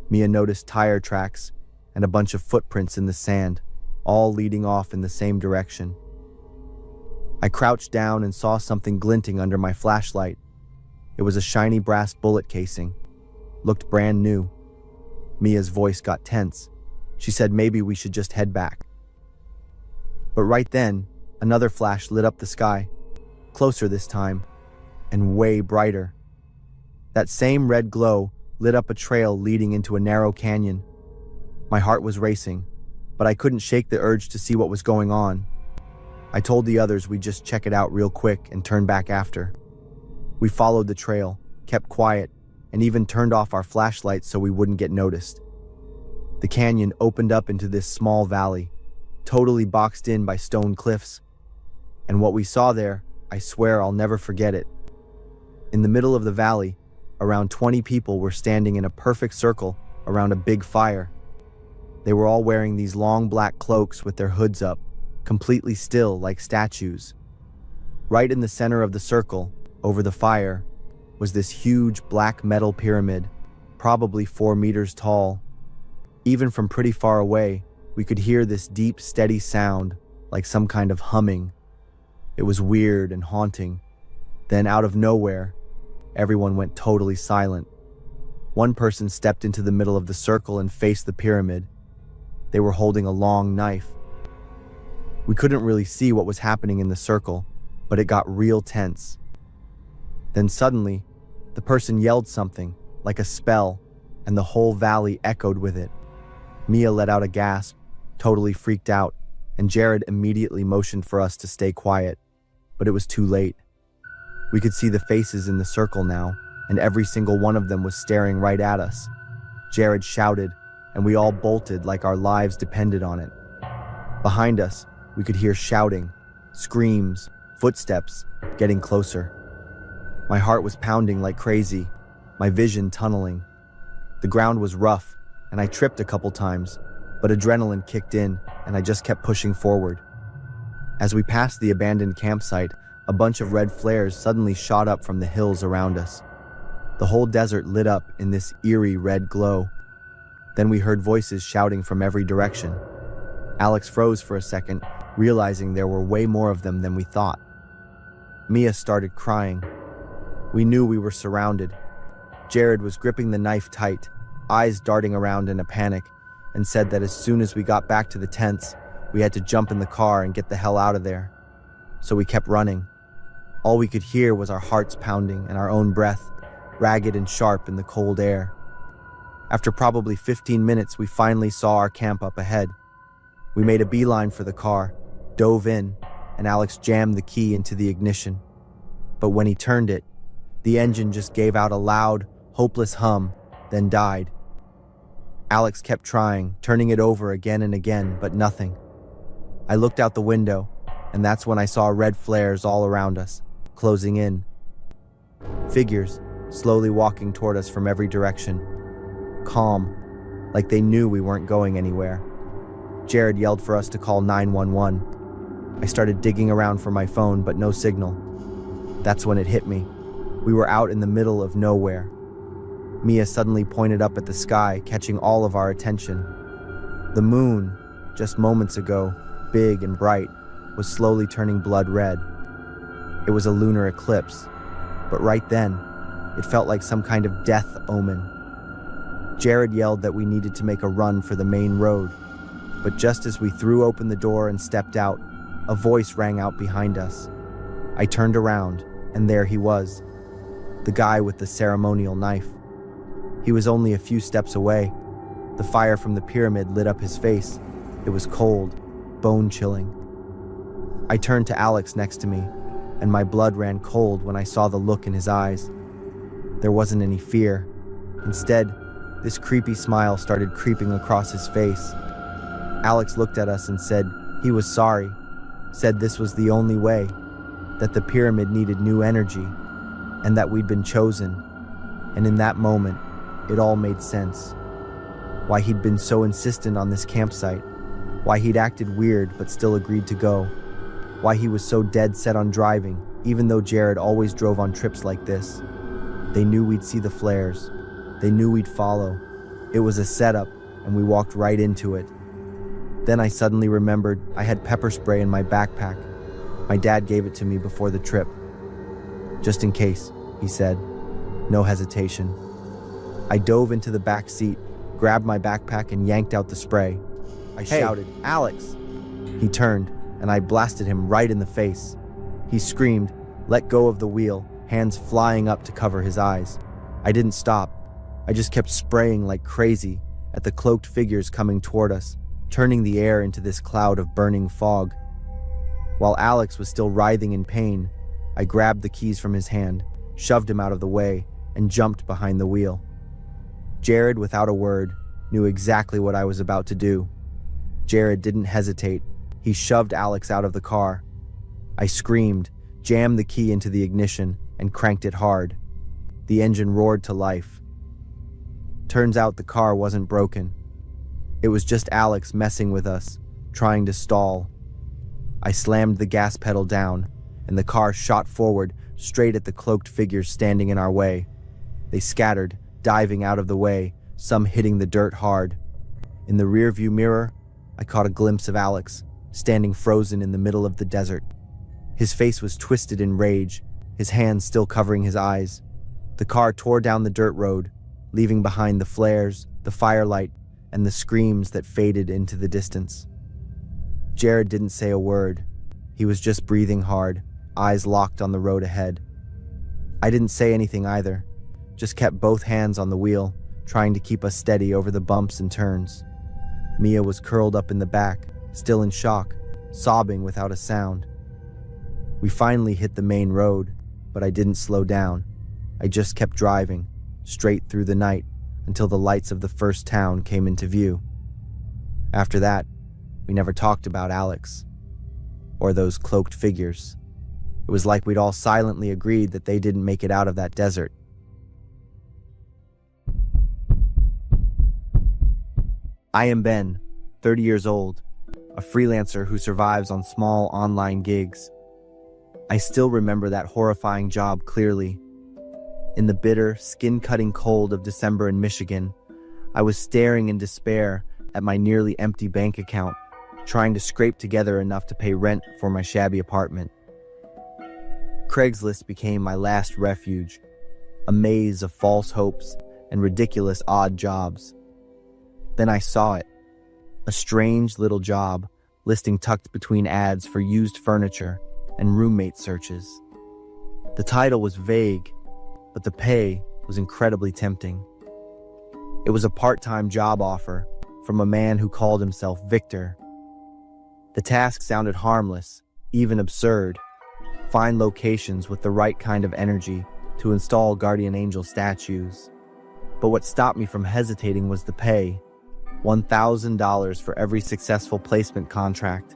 Mia noticed tire tracks and a bunch of footprints in the sand, all leading off in the same direction. I crouched down and saw something glinting under my flashlight. It was a shiny brass bullet casing. Looked brand new. Mia's voice got tense. She said maybe we should just head back. But right then, another flash lit up the sky, closer this time, and way brighter. That same red glow lit up a trail leading into a narrow canyon. My heart was racing, but I couldn't shake the urge to see what was going on. I told the others we'd just check it out real quick and turn back after. We followed the trail, kept quiet, and even turned off our flashlights so we wouldn't get noticed. The canyon opened up into this small valley, totally boxed in by stone cliffs. And what we saw there, I swear I'll never forget it. In the middle of the valley, around 20 people were standing in a perfect circle around a big fire. They were all wearing these long black cloaks with their hoods up, completely still like statues. Right in the center of the circle, over the fire, was this huge black metal pyramid, probably 4 meters tall. Even from pretty far away, we could hear this deep, steady sound, like some kind of humming. It was weird and haunting. Then out of nowhere, everyone went totally silent. One person stepped into the middle of the circle and faced the pyramid. They were holding a long knife. We couldn't really see what was happening in the circle, but it got real tense. Then suddenly, the person yelled something, like a spell, and the whole valley echoed with it. Mia let out a gasp, totally freaked out, and Jared immediately motioned for us to stay quiet, but it was too late. We could see the faces in the circle now, and every single one of them was staring right at us. Jared shouted, and we all bolted like our lives depended on it. Behind us, we could hear shouting, screams, footsteps, getting closer. My heart was pounding like crazy, my vision tunneling. The ground was rough, and I tripped a couple times, but adrenaline kicked in, and I just kept pushing forward. As we passed the abandoned campsite, a bunch of red flares suddenly shot up from the hills around us. The whole desert lit up in this eerie red glow. Then we heard voices shouting from every direction. Alex froze for a second, realizing there were way more of them than we thought. Mia started crying. We knew we were surrounded. Jared was gripping the knife tight, eyes darting around in a panic, and said that as soon as we got back to the tents, we had to jump in the car and get the hell out of there. So we kept running. All we could hear was our hearts pounding and our own breath, ragged and sharp in the cold air. After probably 15 minutes, we finally saw our camp up ahead. We made a beeline for the car, dove in, and Alex jammed the key into the ignition. But when he turned it, the engine just gave out a loud, hopeless hum, then died. Alex kept trying, turning it over again and again, but nothing. I looked out the window, and that's when I saw red flares all around us, closing in. Figures, slowly walking toward us from every direction. Calm, like they knew we weren't going anywhere. Jared yelled for us to call 911. I started digging around for my phone, but no signal. That's when it hit me. We were out in the middle of nowhere. Mia suddenly pointed up at the sky, catching all of our attention. The moon, just moments ago, big and bright, was slowly turning blood red. It was a lunar eclipse, but right then, it felt like some kind of death omen. Jared yelled that we needed to make a run for the main road, but just as we threw open the door and stepped out, a voice rang out behind us. I turned around, and there he was, the guy with the ceremonial knife. He was only a few steps away. The fire from the pyramid lit up his face. It was cold, bone-chilling. I turned to Alex next to me, and my blood ran cold when I saw the look in his eyes. There wasn't any fear. Instead, this creepy smile started creeping across his face. Alex looked at us and said he was sorry, said this was the only way, that the pyramid needed new energy, and that we'd been chosen. And in that moment, it all made sense. Why he'd been so insistent on this campsite, why he'd acted weird but still agreed to go, why he was so dead set on driving, even though Jared always drove on trips like this. They knew we'd see the flares. They knew we'd follow. It was a setup, and we walked right into it. Then I suddenly remembered I had pepper spray in my backpack. My dad gave it to me before the trip. Just in case, he said. No hesitation. I dove into the back seat, grabbed my backpack, and yanked out the spray. I shouted, "Alex!" He turned, and I blasted him right in the face. He screamed, let go of the wheel, hands flying up to cover his eyes. I didn't stop. I just kept spraying like crazy at the cloaked figures coming toward us, turning the air into this cloud of burning fog. While Alex was still writhing in pain, I grabbed the keys from his hand, shoved him out of the way, and jumped behind the wheel. Jared, without a word, knew exactly what I was about to do. Jared didn't hesitate. He shoved Alex out of the car. I screamed, jammed the key into the ignition, and cranked it hard. The engine roared to life. Turns out the car wasn't broken. It was just Alex messing with us, trying to stall. I slammed the gas pedal down, and the car shot forward, straight at the cloaked figures standing in our way. They scattered, diving out of the way, some hitting the dirt hard. In the rearview mirror, I caught a glimpse of Alex, standing frozen in the middle of the desert. His face was twisted in rage, his hands still covering his eyes. The car tore down the dirt road, leaving behind the flares, the firelight, and the screams that faded into the distance. Jared didn't say a word. He was just breathing hard, eyes locked on the road ahead. I didn't say anything either, just kept both hands on the wheel, trying to keep us steady over the bumps and turns. Mia was curled up in the back, still in shock, sobbing without a sound. We finally hit the main road, but I didn't slow down. I just kept driving, straight through the night, until the lights of the first town came into view. After that, we never talked about Alex, or those cloaked figures. It was like we'd all silently agreed that they didn't make it out of that desert. I am Ben, 30 years old, a freelancer who survives on small online gigs. I still remember that horrifying job clearly. In the bitter, skin-cutting cold of December in Michigan, I was staring in despair at my nearly empty bank account, trying to scrape together enough to pay rent for my shabby apartment. Craigslist became my last refuge, a maze of false hopes and ridiculous odd jobs. Then I saw it, a strange little job listing tucked between ads for used furniture and roommate searches. The title was vague, but the pay was incredibly tempting. It was a part-time job offer from a man who called himself Victor. The task sounded harmless, even absurd. Find locations with the right kind of energy to install guardian angel statues. But what stopped me from hesitating was the pay. $1,000 for every successful placement contract,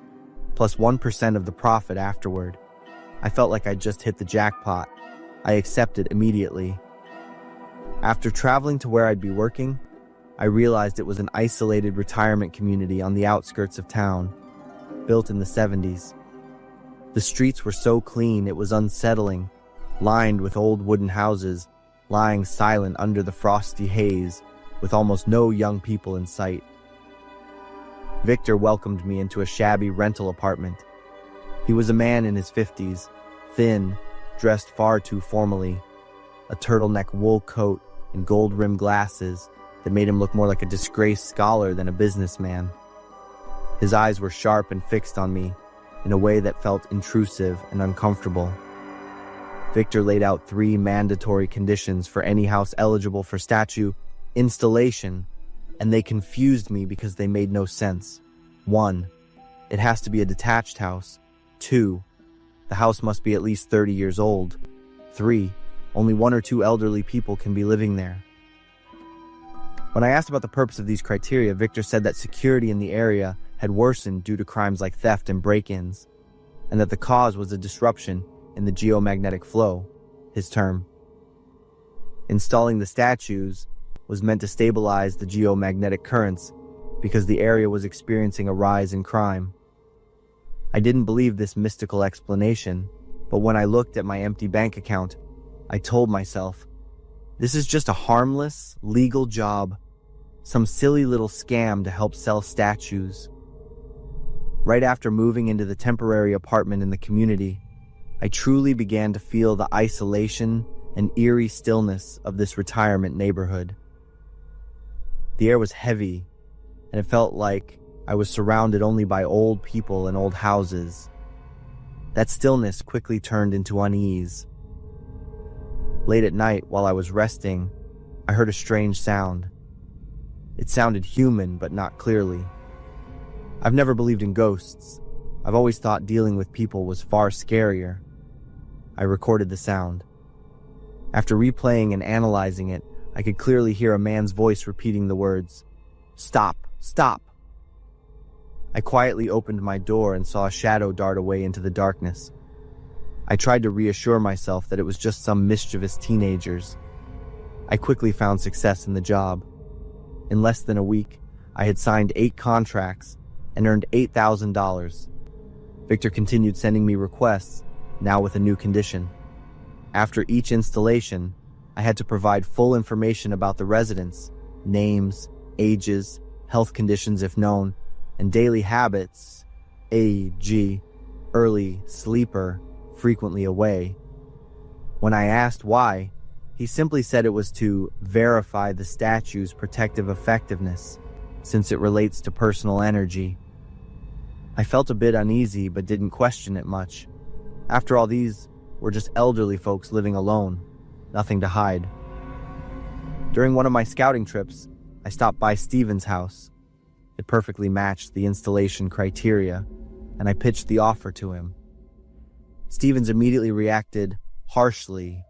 plus 1% of the profit afterward. I felt like I'd just hit the jackpot. I accepted immediately. After traveling to where I'd be working, I realized it was an isolated retirement community on the outskirts of town, built in the 70s. The streets were so clean it was unsettling, lined with old wooden houses, lying silent under the frosty haze, with almost no young people in sight. Victor welcomed me into a shabby rental apartment. He was a man in his 50s, thin, dressed far too formally, a turtleneck wool coat and gold-rimmed glasses that made him look more like a disgraced scholar than a businessman. His eyes were sharp and fixed on me in a way that felt intrusive and uncomfortable. Victor laid out 3 mandatory conditions for any house eligible for statue installation, and they confused me because they made no sense. 1. It has to be a detached house. 2. The house must be at least 30 years old. 3. Only 1 or 2 elderly people can be living there. When I asked about the purpose of these criteria, Victor said that security in the area had worsened due to crimes like theft and break-ins, and that the cause was a disruption in the geomagnetic flow, his term. Installing the statues was meant to stabilize the geomagnetic currents because the area was experiencing a rise in crime. I didn't believe this mystical explanation, but when I looked at my empty bank account, I told myself, this is just a harmless, legal job, some silly little scam to help sell statues. Right after moving into the temporary apartment in the community, I truly began to feel the isolation and eerie stillness of this retirement neighborhood. The air was heavy, and it felt like I was surrounded only by old people and old houses. That stillness quickly turned into unease. Late at night, while I was resting, I heard a strange sound. It sounded human, but not clearly. I've never believed in ghosts. I've always thought dealing with people was far scarier. I recorded the sound. After replaying and analyzing it, I could clearly hear a man's voice repeating the words, "Stop, stop." I quietly opened my door and saw a shadow dart away into the darkness. I tried to reassure myself that it was just some mischievous teenagers. I quickly found success in the job. In less than a week, I had signed 8 contracts and earned $8,000. Victor continued sending me requests, now with a new condition. After each installation, I had to provide full information about the residents, names, ages, health conditions if known, and daily habits, e.g., early sleeper, frequently away. When I asked why, He simply said it was to verify the statue's protective effectiveness, since it relates to personal energy. I felt a bit uneasy, but didn't question it much. After all, these were just elderly folks living alone, nothing to hide. During one of my scouting trips, I stopped by Steven's house. It perfectly matched the installation criteria, and I pitched the offer to him. Stevens immediately reacted harshly,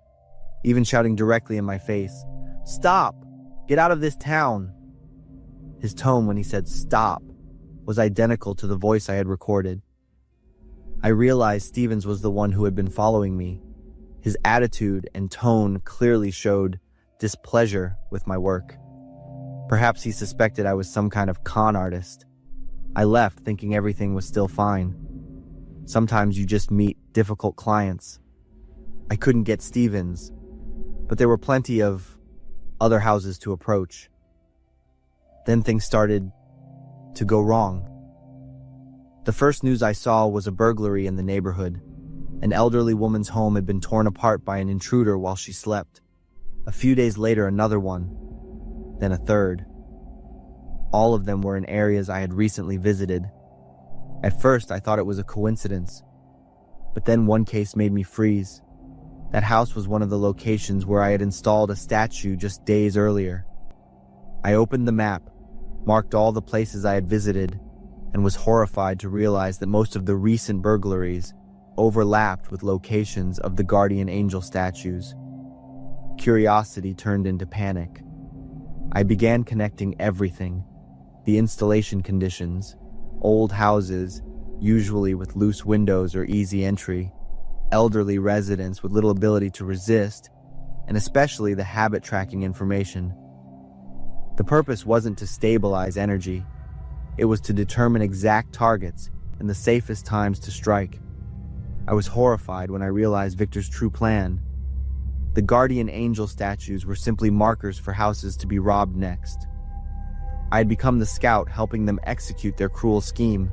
even shouting directly in my face, "Stop! Get out of this town!" His tone when he said "stop" was identical to the voice I had recorded. I realized Stevens was the one who had been following me. His attitude and tone clearly showed displeasure with my work. Perhaps he suspected I was some kind of con artist. I left thinking everything was still fine. Sometimes you just meet difficult clients. I couldn't get Stevens, but there were plenty of other houses to approach. Then things started to go wrong. The first news I saw was a burglary in the neighborhood. An elderly woman's home had been torn apart by an intruder while she slept. A few days later, another one, then a third. All of them were in areas I had recently visited. At first, I thought it was a coincidence, but then one case made me freeze. That house was one of the locations where I had installed a statue just days earlier. I opened the map, marked all the places I had visited, and was horrified to realize that most of the recent burglaries overlapped with locations of the guardian angel statues. Curiosity turned into panic. I began connecting everything: the installation conditions, old houses, usually with loose windows or easy entry, elderly residents with little ability to resist, and especially the habit tracking information. The purpose wasn't to stabilize energy. It was to determine exact targets and the safest times to strike. I was horrified when I realized Victor's true plan. The guardian angel statues were simply markers for houses to be robbed next. I had become the scout helping them execute their cruel scheme.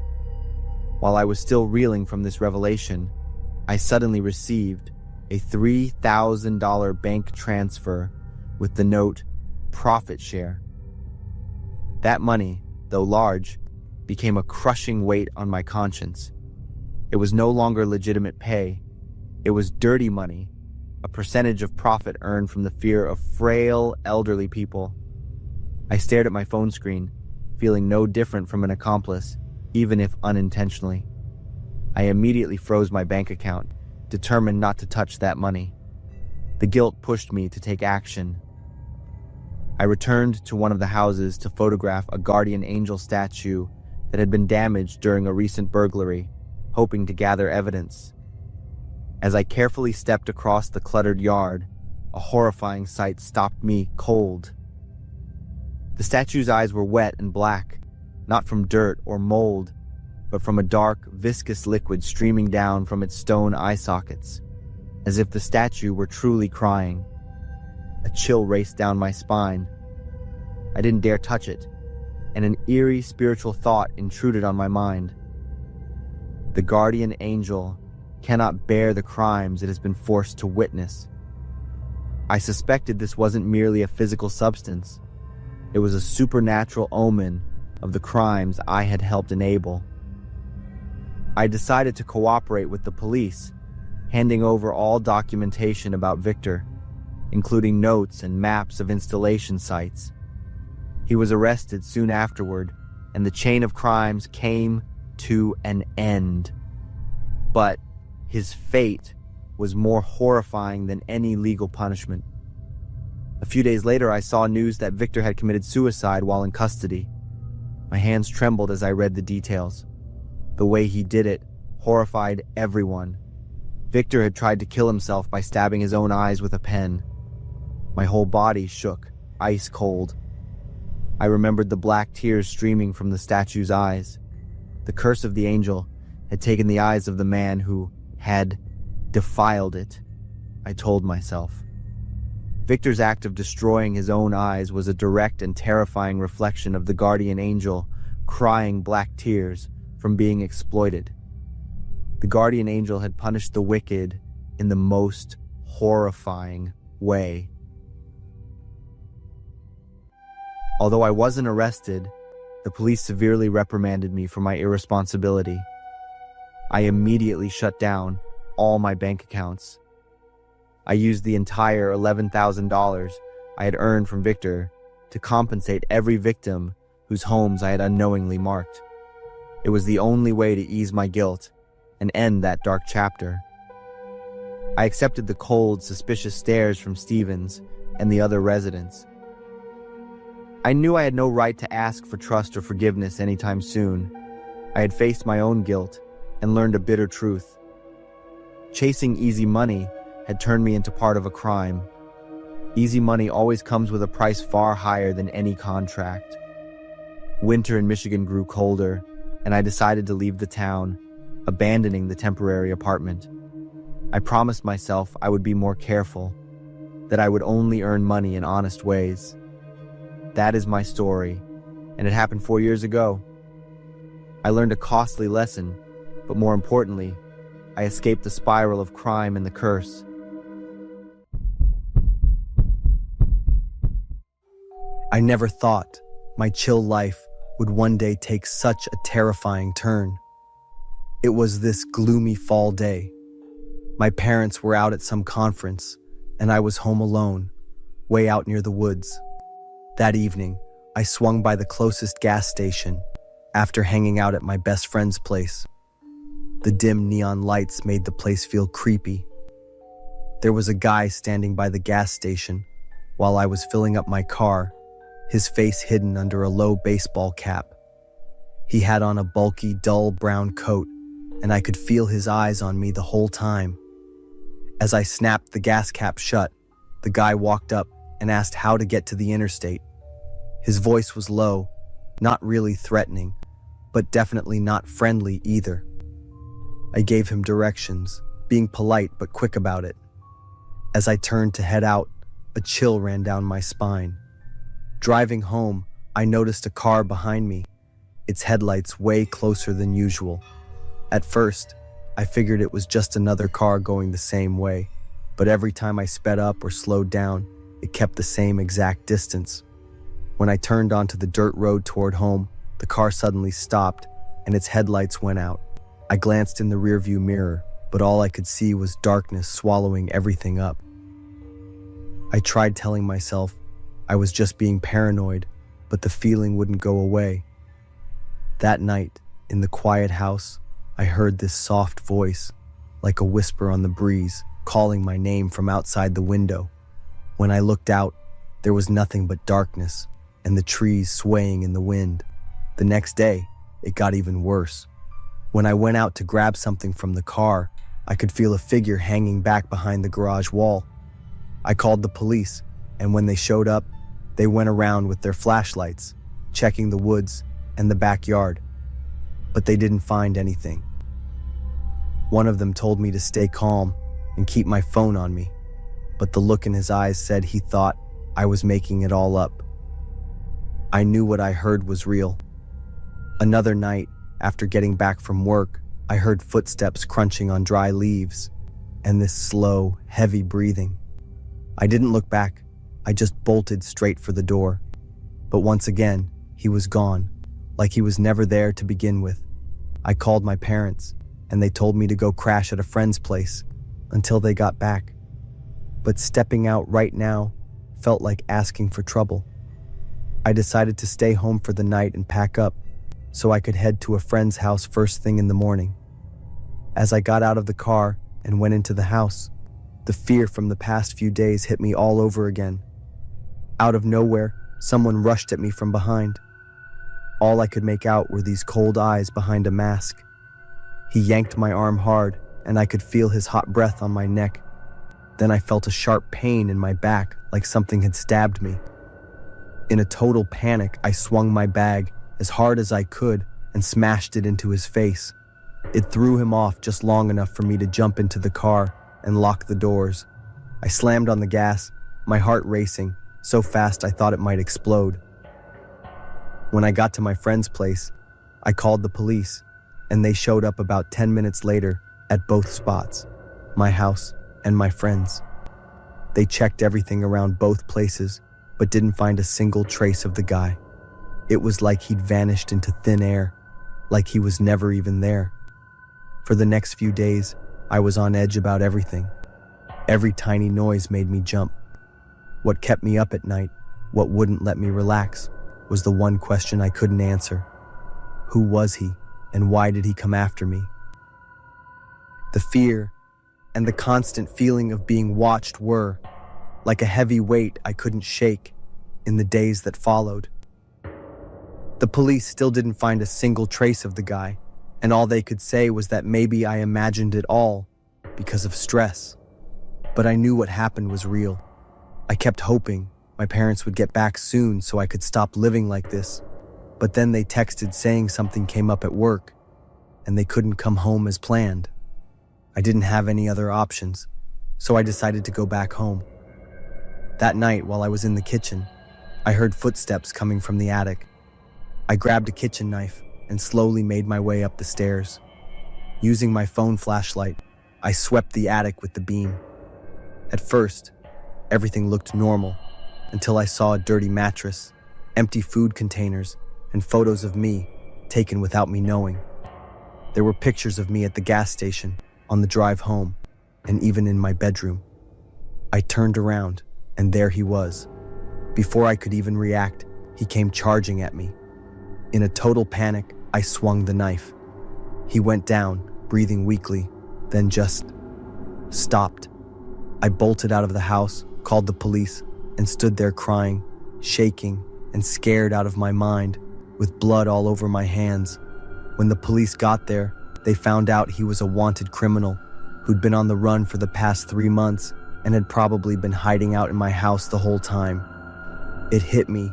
While I was still reeling from this revelation, I suddenly received a $3,000 bank transfer with the note "Profit Share." That money, though large, became a crushing weight on my conscience. It was no longer legitimate pay. It was dirty money, a percentage of profit earned from the fear of frail, elderly people. I stared at my phone screen, feeling no different from an accomplice, even if unintentionally. I immediately froze my bank account, determined not to touch that money. The guilt pushed me to take action. I returned to one of the houses to photograph a guardian angel statue that had been damaged during a recent burglary, hoping to gather evidence. As I carefully stepped across the cluttered yard, a horrifying sight stopped me cold. The statue's eyes were wet and black, not from dirt or mold, but from a dark, viscous liquid streaming down from its stone eye sockets, as if the statue were truly crying. A chill raced down my spine. I didn't dare touch it, and an eerie spiritual thought intruded on my mind. The guardian angel cannot bear the crimes it has been forced to witness. I suspected this wasn't merely a physical substance. It was a supernatural omen of the crimes I had helped enable. I decided to cooperate with the police, handing over all documentation about Victor, including notes and maps of installation sites. He was arrested soon afterward, and the chain of crimes came to an end. But his fate was more horrifying than any legal punishment. A few days later, I saw news that Victor had committed suicide while in custody. My hands trembled as I read the details. The way he did it horrified everyone. Victor had tried to kill himself by stabbing his own eyes with a pen. My whole body shook, ice cold. I remembered the black tears streaming from the statue's eyes. The curse of the angel had taken the eyes of the man who had defiled it, I told myself. Victor's act of destroying his own eyes was a direct and terrifying reflection of the guardian angel crying black tears from being exploited. The guardian angel had punished the wicked in the most horrifying way. Although I wasn't arrested, the police severely reprimanded me for my irresponsibility. I immediately shut down all my bank accounts. I used the entire $11,000 I had earned from Victor to compensate every victim whose homes I had unknowingly marked. It was the only way to ease my guilt and end that dark chapter. I accepted the cold, suspicious stares from Stevens and the other residents. I knew I had no right to ask for trust or forgiveness anytime soon. I had faced my own guilt and learned a bitter truth. Chasing easy money had turned me into part of a crime. Easy money always comes with a price far higher than any contract. Winter in Michigan grew colder, and I decided to leave the town, abandoning the temporary apartment. I promised myself I would be more careful, that I would only earn money in honest ways. That is my story, and it happened 4 years ago. I learned a costly lesson, but more importantly, I escaped the spiral of crime and the curse. I never thought my chill life would one day take such a terrifying turn. It was this gloomy fall day. My parents were out at some conference, and I was home alone, way out near the woods. That evening, I swung by the closest gas station after hanging out at my best friend's place. The dim neon lights made the place feel creepy. There was a guy standing by the gas station while I was filling up my car, his face hidden under a low baseball cap. He had on a bulky, dull brown coat, and I could feel his eyes on me the whole time. As I snapped the gas cap shut, the guy walked up and asked how to get to the interstate. His voice was low, not really threatening, but definitely not friendly either. I gave him directions, being polite but quick about it. As I turned to head out, a chill ran down my spine. Driving home, I noticed a car behind me, its headlights way closer than usual. At first, I figured it was just another car going the same way, but every time I sped up or slowed down, it kept the same exact distance. When I turned onto the dirt road toward home, the car suddenly stopped and its headlights went out. I glanced in the rearview mirror, but all I could see was darkness swallowing everything up. I tried telling myself I was just being paranoid, but the feeling wouldn't go away. That night, in the quiet house, I heard this soft voice, like a whisper on the breeze, calling my name from outside the window. When I looked out, there was nothing but darkness and the trees swaying in the wind. The next day, it got even worse. When I went out to grab something from the car, I could feel a figure hanging back behind the garage wall. I called the police, and when they showed up, they went around with their flashlights, checking the woods and the backyard, but they didn't find anything. One of them told me to stay calm and keep my phone on me, but the look in his eyes said he thought I was making it all up. I knew what I heard was real. Another night, after getting back from work, I heard footsteps crunching on dry leaves and this slow, heavy breathing. I didn't look back. I just bolted straight for the door. But once again, he was gone, like he was never there to begin with. I called my parents, and they told me to go crash at a friend's place until they got back. But stepping out right now felt like asking for trouble. I decided to stay home for the night and pack up so I could head to a friend's house first thing in the morning. As I got out of the car and went into the house, the fear from the past few days hit me all over again. Out of nowhere, someone rushed at me from behind. All I could make out were these cold eyes behind a mask. He yanked my arm hard, and I could feel his hot breath on my neck. Then I felt a sharp pain in my back, like something had stabbed me. In a total panic, I swung my bag as hard as I could and smashed it into his face. It threw him off just long enough for me to jump into the car and lock the doors. I slammed on the gas, my heart racing, so fast I thought it might explode. When I got to my friend's place, I called the police, and they showed up about 10 minutes later at both spots, my house and my friend's. They checked everything around both places, but didn't find a single trace of the guy. It was like he'd vanished into thin air, like he was never even there. For the next few days, I was on edge about everything. Every tiny noise made me jump. What kept me up at night, what wouldn't let me relax, was the one question I couldn't answer. Who was he, and why did he come after me? The fear and the constant feeling of being watched were like a heavy weight I couldn't shake in the days that followed. The police still didn't find a single trace of the guy, and all they could say was that maybe I imagined it all because of stress. But I knew what happened was real. I kept hoping my parents would get back soon so I could stop living like this. But then they texted saying something came up at work, and they couldn't come home as planned. I didn't have any other options, so I decided to go back home. That night, while I was in the kitchen, I heard footsteps coming from the attic. I grabbed a kitchen knife and slowly made my way up the stairs. Using my phone flashlight, I swept the attic with the beam. At first, everything looked normal until I saw a dirty mattress, empty food containers, and photos of me taken without me knowing. There were pictures of me at the gas station, on the drive home, and even in my bedroom. I turned around, and there he was. Before I could even react, he came charging at me. In a total panic, I swung the knife. He went down, breathing weakly, then just stopped. I bolted out of the house, called the police, and stood there crying, shaking, and scared out of my mind, with blood all over my hands. When the police got there, they found out he was a wanted criminal who'd been on the run for the past 3 months and had probably been hiding out in my house the whole time. It hit me.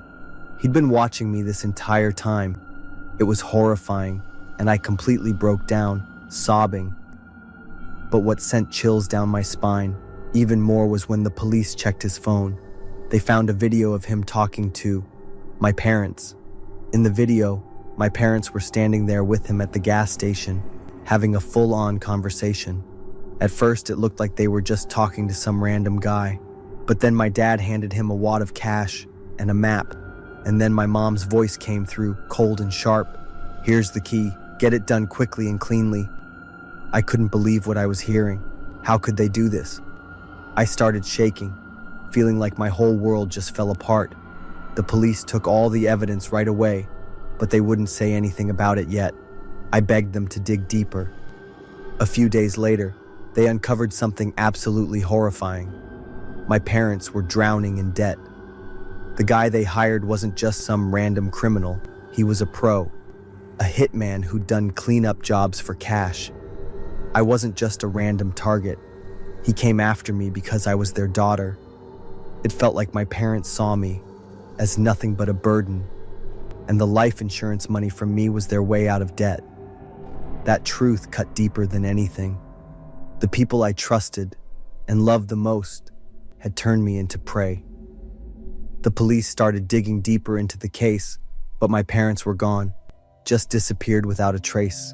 He'd been watching me this entire time. It was horrifying, and I completely broke down, sobbing. But what sent chills down my spine even more was when the police checked his phone. They found a video of him talking to my parents. In the video, my parents were standing there with him at the gas station, having a full-on conversation. At first, it looked like they were just talking to some random guy, but then my dad handed him a wad of cash and a map, and then my mom's voice came through, cold and sharp. "Here's the key. Get it done quickly and cleanly." I couldn't believe what I was hearing. How could they do this? I started shaking, feeling like my whole world just fell apart. The police took all the evidence right away, but they wouldn't say anything about it yet. I begged them to dig deeper. A few days later, they uncovered something absolutely horrifying. My parents were drowning in debt. The guy they hired wasn't just some random criminal. He was a pro, a hitman who'd done cleanup jobs for cash. I wasn't just a random target. He came after me because I was their daughter. It felt like my parents saw me as nothing but a burden, and the life insurance money from me was their way out of debt. That truth cut deeper than anything. The people I trusted and loved the most had turned me into prey. The police started digging deeper into the case, but my parents were gone, just disappeared without a trace.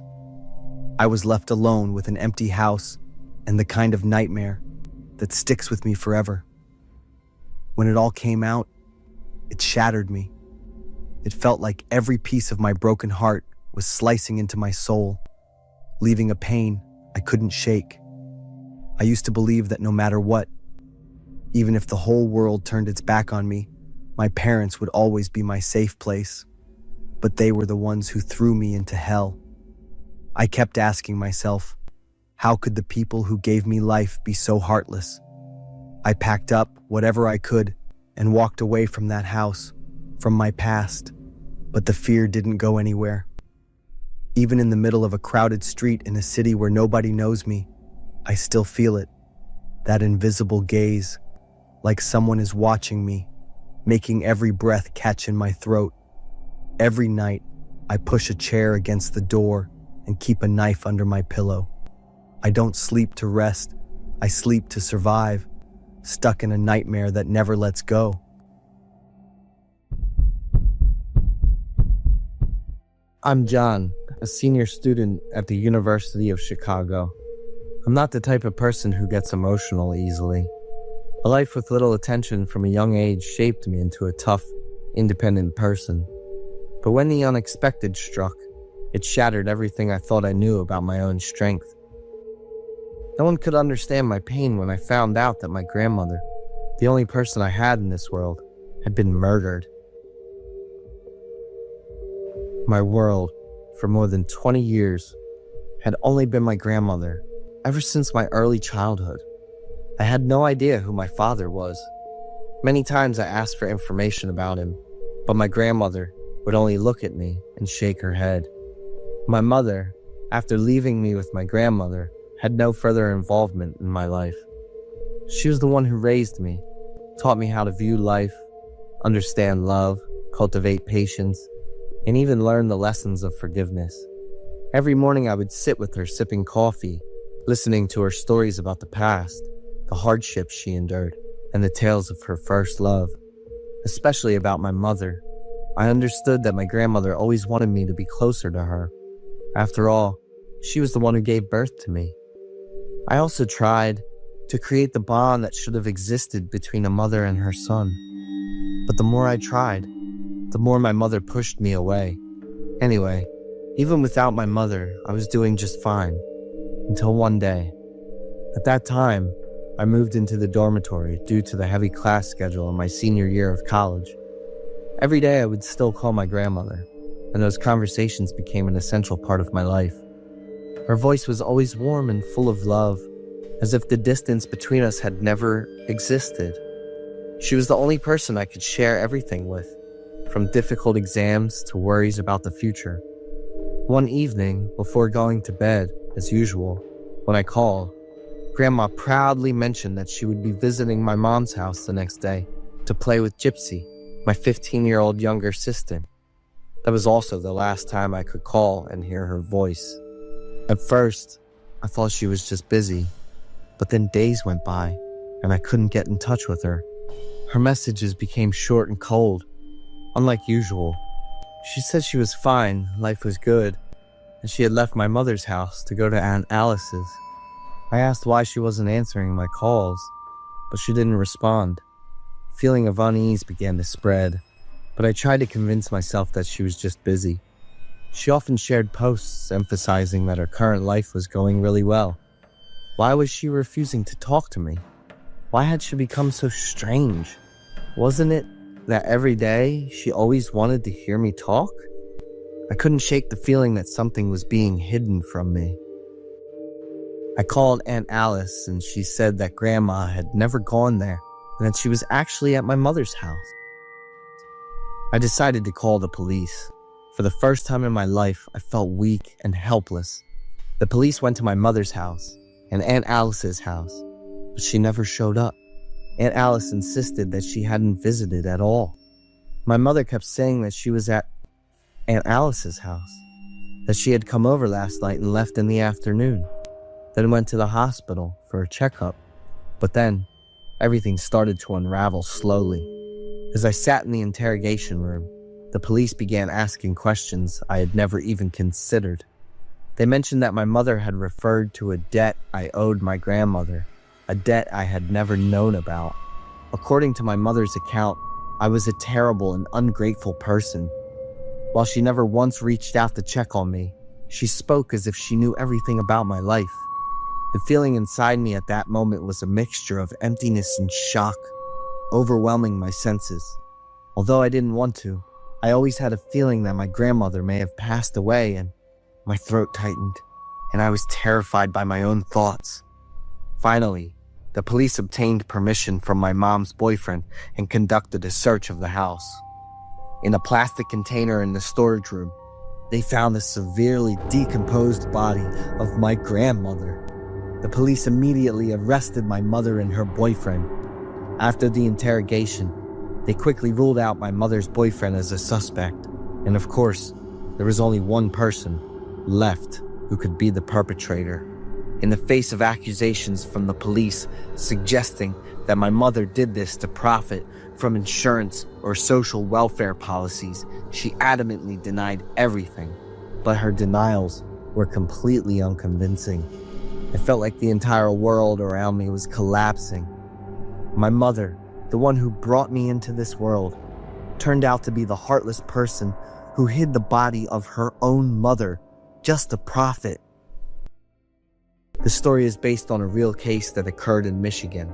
I was left alone with an empty house and the kind of nightmare that sticks with me forever. When it all came out, it shattered me. It felt like every piece of my broken heart was slicing into my soul, leaving a pain I couldn't shake. I used to believe that no matter what, even if the whole world turned its back on me, my parents would always be my safe place. But they were the ones who threw me into hell. I kept asking myself, how could the people who gave me life be so heartless? I packed up whatever I could and walked away from that house, from my past. But the fear didn't go anywhere. Even in the middle of a crowded street in a city where nobody knows me, I still feel it. That invisible gaze, like someone is watching me, making every breath catch in my throat. Every night, I push a chair against the door and keep a knife under my pillow. I don't sleep to rest. I sleep to survive, stuck in a nightmare that never lets go. I'm John, a senior student at the University of Chicago. I'm not the type of person who gets emotional easily. A life with little attention from a young age shaped me into a tough, independent person. But when the unexpected struck, it shattered everything I thought I knew about my own strength. No one could understand my pain when I found out that my grandmother, the only person I had in this world, had been murdered. My world, for more than 20 years, had only been my grandmother ever since my early childhood. I had no idea who my father was. Many times I asked for information about him, but my grandmother would only look at me and shake her head. My mother, after leaving me with my grandmother, had no further involvement in my life. She was the one who raised me, taught me how to view life, understand love, cultivate patience, and even learn the lessons of forgiveness. Every morning I would sit with her sipping coffee, listening to her stories about the past, the hardships she endured, and the tales of her first love. Especially about my mother. I understood that my grandmother always wanted me to be closer to her. After all, she was the one who gave birth to me. I also tried to create the bond that should have existed between a mother and her son. But the more I tried, the more my mother pushed me away. Anyway, even without my mother, I was doing just fine. Until one day. At that time, I moved into the dormitory due to the heavy class schedule in my senior year of college. Every day I would still call my grandmother, and those conversations became an essential part of my life. Her voice was always warm and full of love, as if the distance between us had never existed. She was the only person I could share everything with, from difficult exams to worries about the future. One evening, before going to bed, as usual, when I called, Grandma proudly mentioned that she would be visiting my mom's house the next day to play with Gypsy, my 15-year-old younger sister. That was also the last time I could call and hear her voice. At first, I thought she was just busy, but then days went by and I couldn't get in touch with her. Her messages became short and cold, unlike usual. She said she was fine, life was good, and she had left my mother's house to go to Aunt Alice's. I asked why she wasn't answering my calls, but she didn't respond. A feeling of unease began to spread, but I tried to convince myself that she was just busy. She often shared posts emphasizing that her current life was going really well. Why was she refusing to talk to me? Why had she become so strange? Wasn't it that every day she always wanted to hear me talk? I couldn't shake the feeling that something was being hidden from me. I called Aunt Alice and she said that Grandma had never gone there and that she was actually at my mother's house. I decided to call the police. For the first time in my life, I felt weak and helpless. The police went to my mother's house and Aunt Alice's house, but she never showed up. Aunt Alice insisted that she hadn't visited at all. My mother kept saying that she was at Aunt Alice's house, that she had come over last night and left in the afternoon, then went to the hospital for a checkup. But then, everything started to unravel slowly. As I sat in the interrogation room, the police began asking questions I had never even considered. They mentioned that my mother had referred to a debt I owed my grandmother, a debt I had never known about. According to my mother's account, I was a terrible and ungrateful person. While she never once reached out to check on me, she spoke as if she knew everything about my life. The feeling inside me at that moment was a mixture of emptiness and shock, overwhelming my senses. Although I didn't want to, I always had a feeling that my grandmother may have passed away, and my throat tightened, and I was terrified by my own thoughts. Finally, the police obtained permission from my mom's boyfriend and conducted a search of the house. In a plastic container in the storage room, they found the severely decomposed body of my grandmother. The police immediately arrested my mother and her boyfriend. After the interrogation, they quickly ruled out my mother's boyfriend as a suspect. And of course, there was only one person left who could be the perpetrator. In the face of accusations from the police suggesting that my mother did this to profit from insurance or social welfare policies, she adamantly denied everything. But her denials were completely unconvincing. I felt like the entire world around me was collapsing. My mother, the one who brought me into this world, turned out to be the heartless person who hid the body of her own mother just to profit. The story is based on a real case that occurred in Michigan.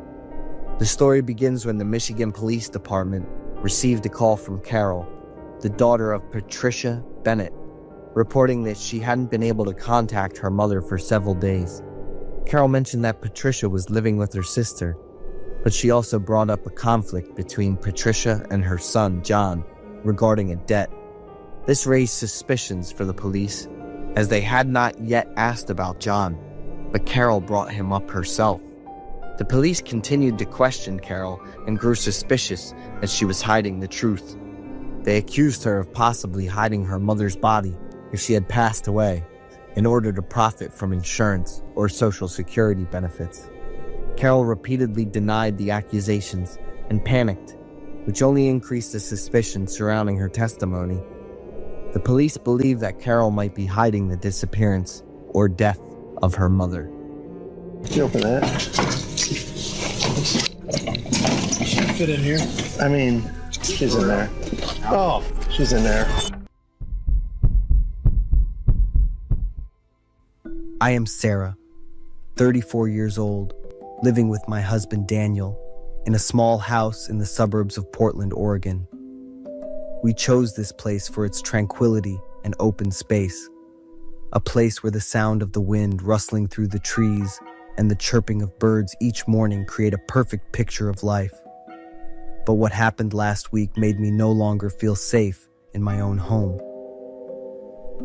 The story begins when the Michigan Police Department received a call from Carol, the daughter of Patricia Bennett, reporting that she hadn't been able to contact her mother for several days. Carol mentioned that Patricia was living with her sister, but she also brought up a conflict between Patricia and her son, John, regarding a debt. This raised suspicions for the police, as they had not yet asked about John, but Carol brought him up herself. The police continued to question Carol and grew suspicious that she was hiding the truth. They accused her of possibly hiding her mother's body if she had passed away in order to profit from insurance or Social Security benefits. Carol repeatedly denied the accusations and panicked, which only increased the suspicion surrounding her testimony. The police believe that Carol might be hiding the disappearance or death of her mother. Can you open that? She fit in here. I mean, she's in there. Oh, she's in there. I am Sarah, 34 years old, living with my husband Daniel in a small house in the suburbs of Portland, Oregon. We chose this place for its tranquility and open space, a place where the sound of the wind rustling through the trees and the chirping of birds each morning create a perfect picture of life. But what happened last week made me no longer feel safe in my own home.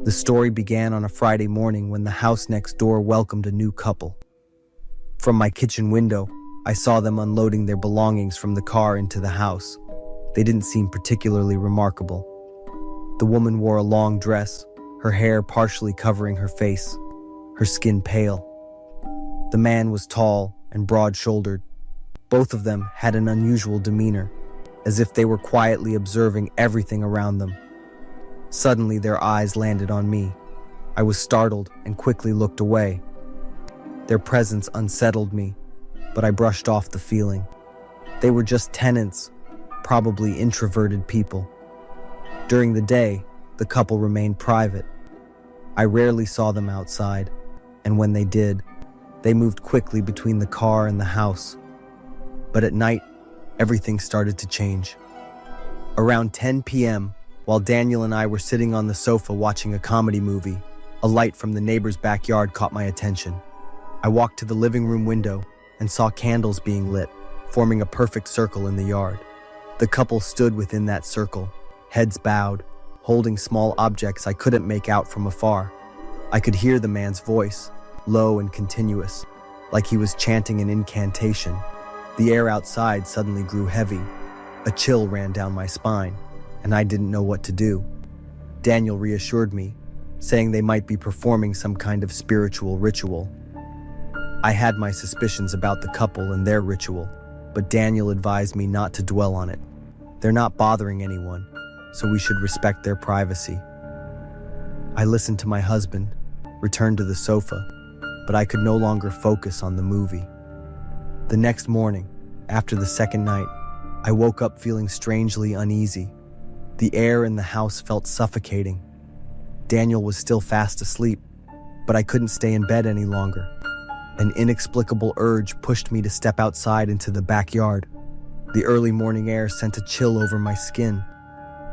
The story began on a Friday morning when the house next door welcomed a new couple. From my kitchen window, I saw them unloading their belongings from the car into the house. They didn't seem particularly remarkable. The woman wore a long dress, her hair partially covering her face, her skin pale. The man was tall and broad-shouldered. Both of them had an unusual demeanor, as if they were quietly observing everything around them. Suddenly, their eyes landed on me. I was startled and quickly looked away. Their presence unsettled me, but I brushed off the feeling. They were just tenants, probably introverted people. During the day, the couple remained private. I rarely saw them outside, and when they did, they moved quickly between the car and the house. But at night, everything started to change. Around 10 p.m., while Daniel and I were sitting on the sofa watching a comedy movie, a light from the neighbor's backyard caught my attention. I walked to the living room window and saw candles being lit, forming a perfect circle in the yard. The couple stood within that circle, heads bowed, holding small objects I couldn't make out from afar. I could hear the man's voice, low and continuous, like he was chanting an incantation. The air outside suddenly grew heavy. A chill ran down my spine, and I didn't know what to do. Daniel reassured me, saying they might be performing some kind of spiritual ritual. I had my suspicions about the couple and their ritual, but Daniel advised me not to dwell on it. They're not bothering anyone, so we should respect their privacy. I listened to my husband, returned to the sofa, but I could no longer focus on the movie. The next morning, after the second night, I woke up feeling strangely uneasy. The air in the house felt suffocating. Daniel was still fast asleep, but I couldn't stay in bed any longer. An inexplicable urge pushed me to step outside into the backyard. The early morning air sent a chill over my skin.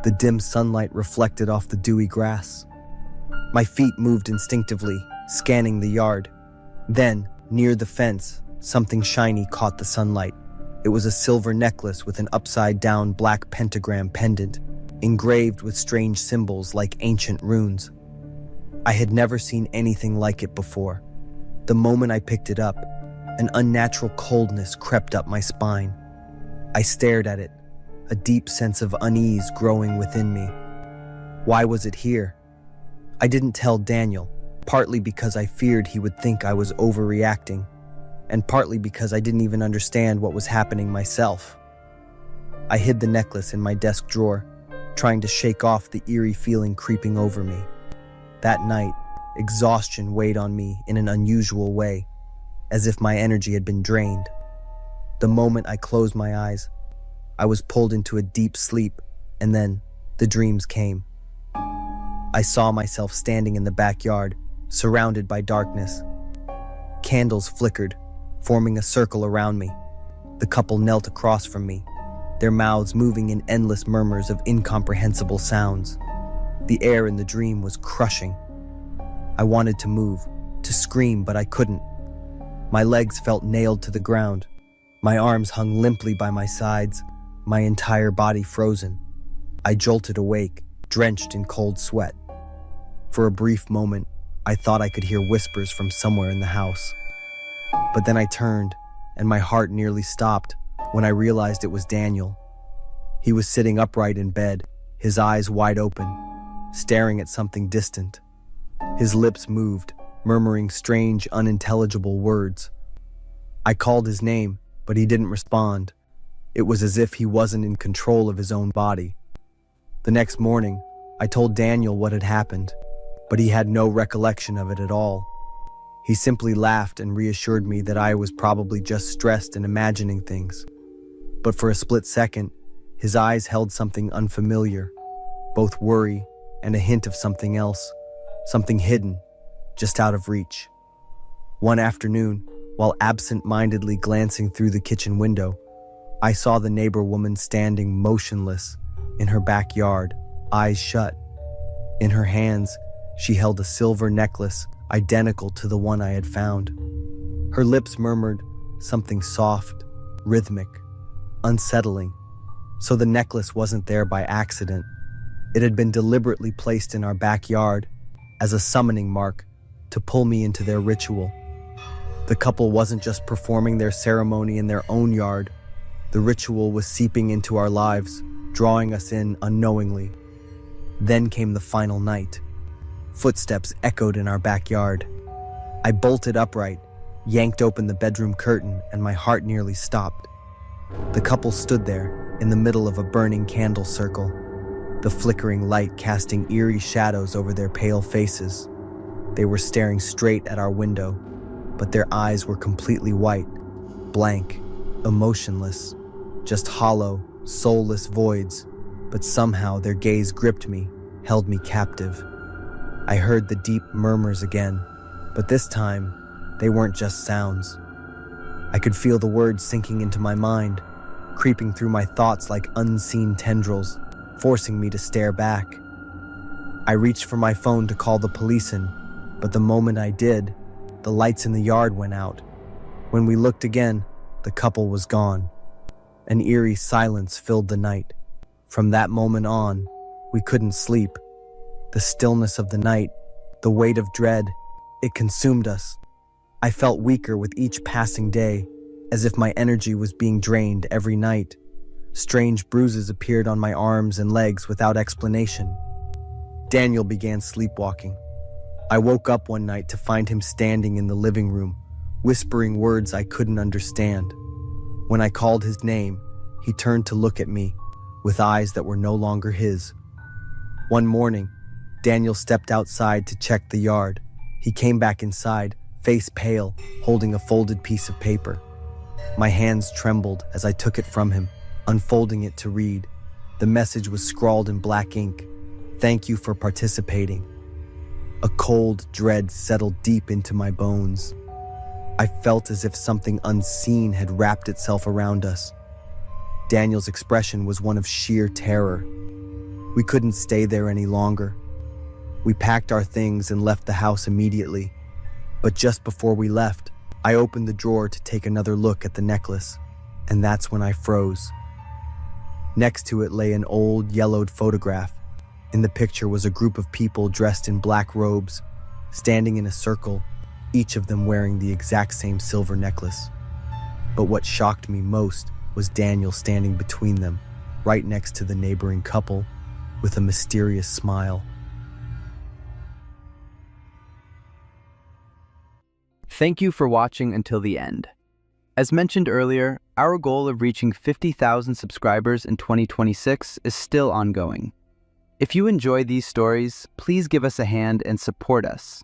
The dim sunlight reflected off the dewy grass. My feet moved instinctively, scanning the yard. Then, near the fence, something shiny caught the sunlight. It was a silver necklace with an upside-down black pentagram pendant, engraved with strange symbols like ancient runes. I had never seen anything like it before. The moment I picked it up, an unnatural coldness crept up my spine. I stared at it, a deep sense of unease growing within me. Why was it here? I didn't tell Daniel, partly because I feared he would think I was overreacting, and partly because I didn't even understand what was happening myself. I hid the necklace in my desk drawer, trying to shake off the eerie feeling creeping over me. That night, exhaustion weighed on me in an unusual way, as if my energy had been drained. The moment I closed my eyes, I was pulled into a deep sleep, and then the dreams came. I saw myself standing in the backyard, surrounded by darkness. Candles flickered, forming a circle around me. The couple knelt across from me, their mouths moving in endless murmurs of incomprehensible sounds. The air in the dream was crushing. I wanted to move, to scream, but I couldn't. My legs felt nailed to the ground. My arms hung limply by my sides, my entire body frozen. I jolted awake, drenched in cold sweat. For a brief moment, I thought I could hear whispers from somewhere in the house. But then I turned, and my heart nearly stopped when I realized it was Daniel. He was sitting upright in bed, his eyes wide open, staring at something distant. His lips moved, murmuring strange, unintelligible words. I called his name, but he didn't respond. It was as if he wasn't in control of his own body. The next morning, I told Daniel what had happened, but he had no recollection of it at all. He simply laughed and reassured me that I was probably just stressed and imagining things. But for a split second, his eyes held something unfamiliar, both worry and a hint of something else, something hidden, just out of reach. One afternoon, while absent-mindedly glancing through the kitchen window, I saw the neighbor woman standing motionless in her backyard, eyes shut. In her hands, she held a silver necklace identical to the one I had found. Her lips murmured something soft, rhythmic, unsettling. So the necklace wasn't there by accident. It had been deliberately placed in our backyard as a summoning mark to pull me into their ritual. The couple wasn't just performing their ceremony in their own yard. The ritual was seeping into our lives, drawing us in unknowingly. Then came the final night. Footsteps echoed in our backyard. I bolted upright, yanked open the bedroom curtain, and my heart nearly stopped. The couple stood there, in the middle of a burning candle circle, the flickering light casting eerie shadows over their pale faces. They were staring straight at our window, but their eyes were completely white, blank, emotionless, just hollow, soulless voids, but somehow their gaze gripped me, held me captive. I heard the deep murmurs again, but this time, they weren't just sounds. I could feel the words sinking into my mind, creeping through my thoughts like unseen tendrils, forcing me to stare back. I reached for my phone to call the police in, but the moment I did, the lights in the yard went out. When we looked again, the couple was gone. An eerie silence filled the night. From that moment on, we couldn't sleep. The stillness of the night, the weight of dread, it consumed us. I felt weaker with each passing day, as if my energy was being drained every night. Strange bruises appeared on my arms and legs without explanation. Daniel began sleepwalking. I woke up one night to find him standing in the living room, whispering words I couldn't understand. When I called his name, he turned to look at me, with eyes that were no longer his. One morning, Daniel stepped outside to check the yard. He came back inside, face pale, holding a folded piece of paper. My hands trembled as I took it from him, unfolding it to read. The message was scrawled in black ink. "Thank you for participating." A cold dread settled deep into my bones. I felt as if something unseen had wrapped itself around us. Daniel's expression was one of sheer terror. We couldn't stay there any longer. We packed our things and left the house immediately. But just before we left, I opened the drawer to take another look at the necklace, and that's when I froze. Next to it lay an old, yellowed photograph. In the picture was a group of people dressed in black robes, standing in a circle, each of them wearing the exact same silver necklace. But what shocked me most was Daniel standing between them, right next to the neighboring couple, with a mysterious smile. Thank you for watching until the end. As mentioned earlier, our goal of reaching 50,000 subscribers in 2026 is still ongoing. If you enjoy these stories, please give us a hand and support us.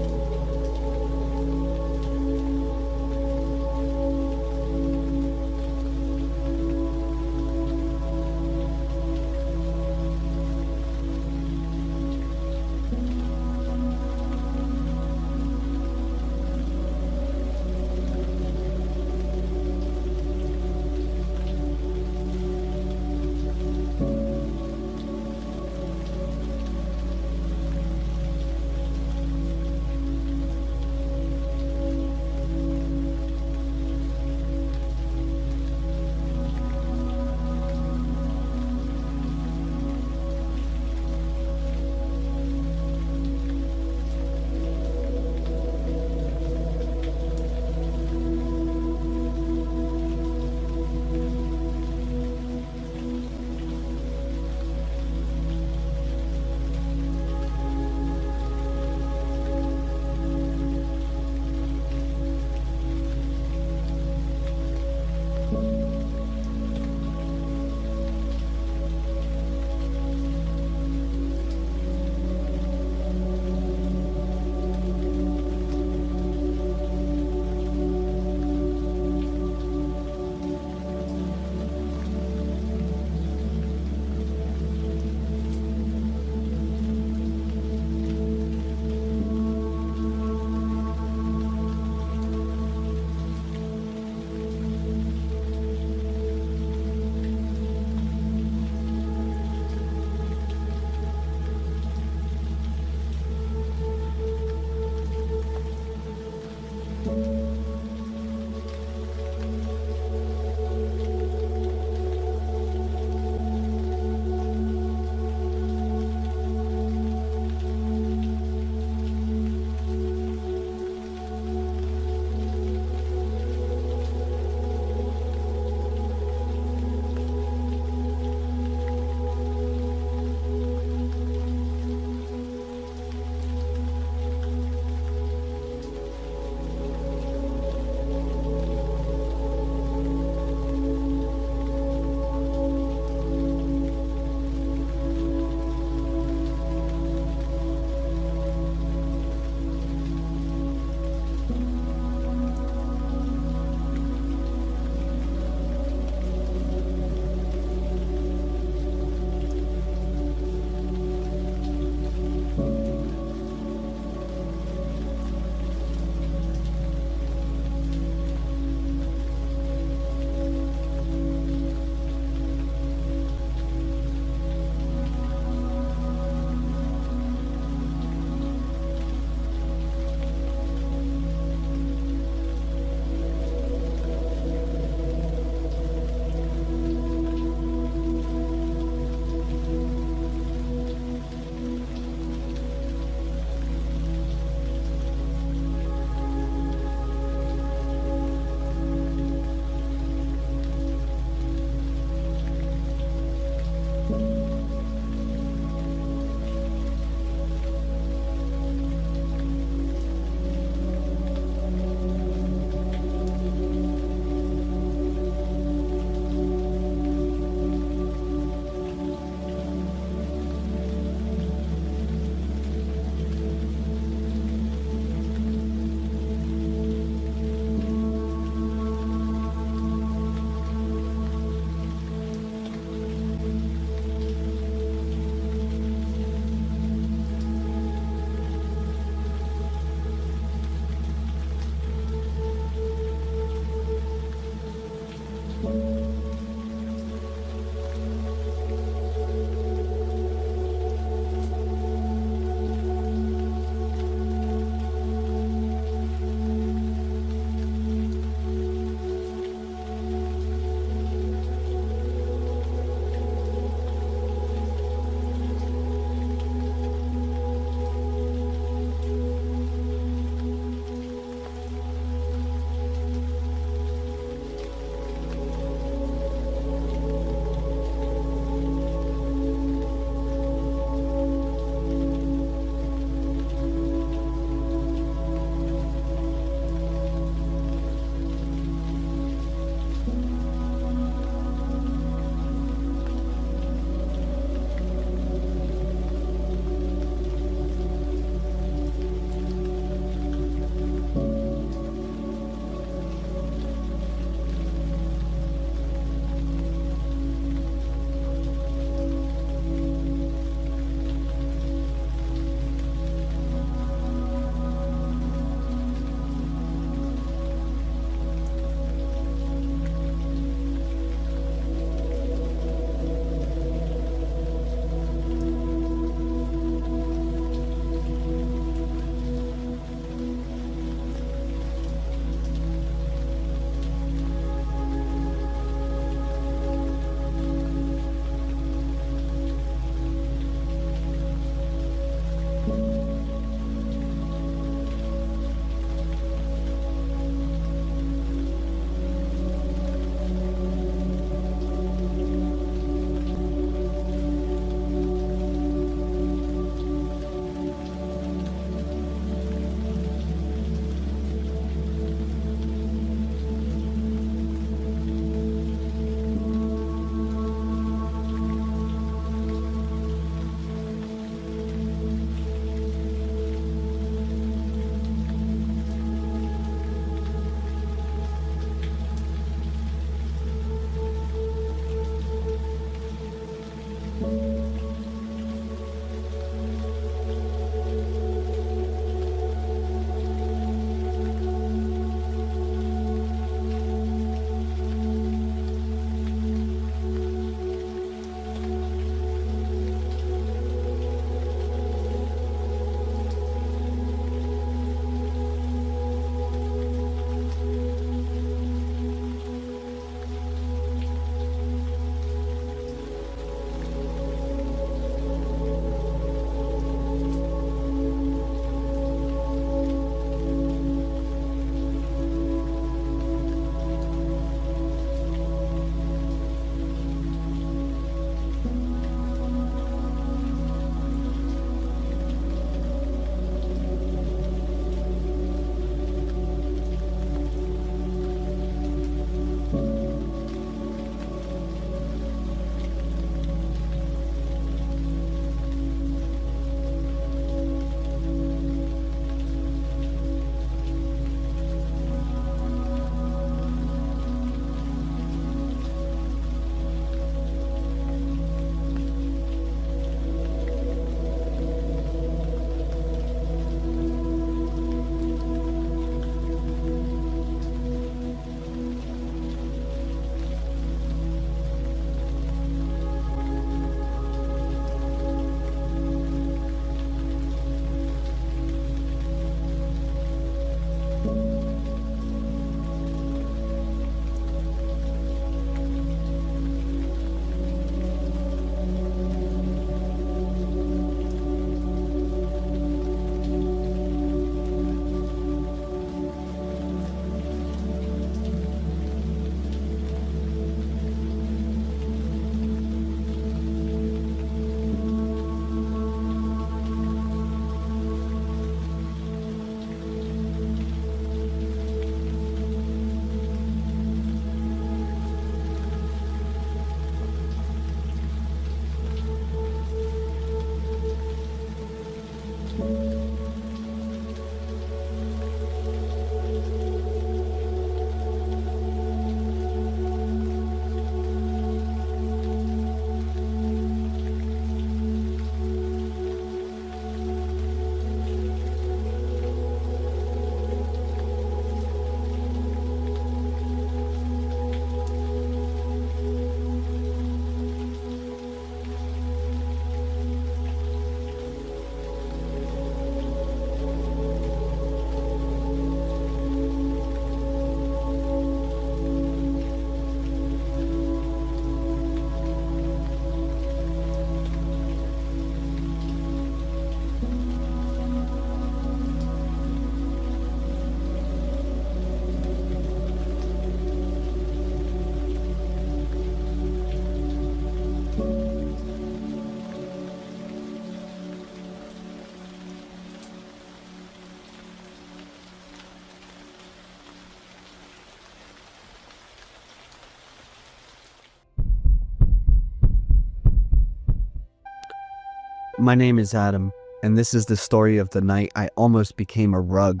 My name is Adam, and this is the story of the night I almost became a rug.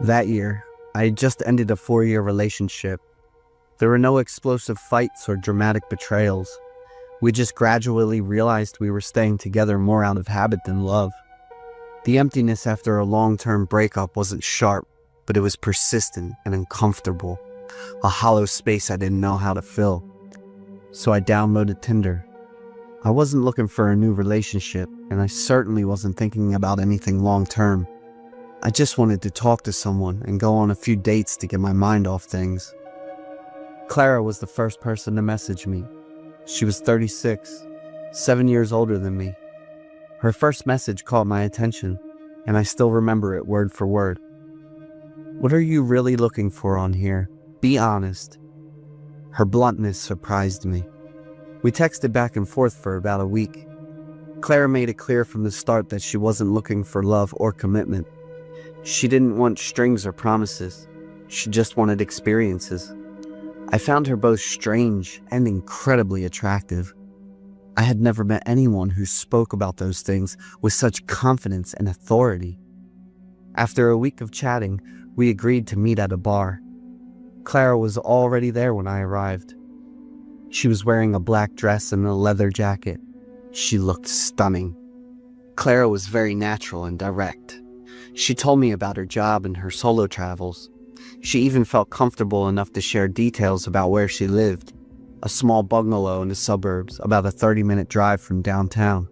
That year, I had just ended a 4-year relationship. There were no explosive fights or dramatic betrayals. We just gradually realized we were staying together more out of habit than love. The emptiness after a long-term breakup wasn't sharp, but it was persistent and uncomfortable. A hollow space I didn't know how to fill. So I downloaded Tinder. I wasn't looking for a new relationship, and I certainly wasn't thinking about anything long-term. I just wanted to talk to someone and go on a few dates to get my mind off things. Clara was the first person to message me. She was 36, 7 years older than me. Her first message caught my attention, and I still remember it word for word. "What are you really looking for on here? Be honest." Her bluntness surprised me. We texted back and forth for about a week. Clara made it clear from the start that she wasn't looking for love or commitment. She didn't want strings or promises. She just wanted experiences. I found her both strange and incredibly attractive. I had never met anyone who spoke about those things with such confidence and authority. After a week of chatting, we agreed to meet at a bar. Clara was already there when I arrived. She was wearing a black dress and a leather jacket. She looked stunning. Clara was very natural and direct. She told me about her job and her solo travels. She even felt comfortable enough to share details about where she lived, a small bungalow in the suburbs, about a 30-minute drive from downtown.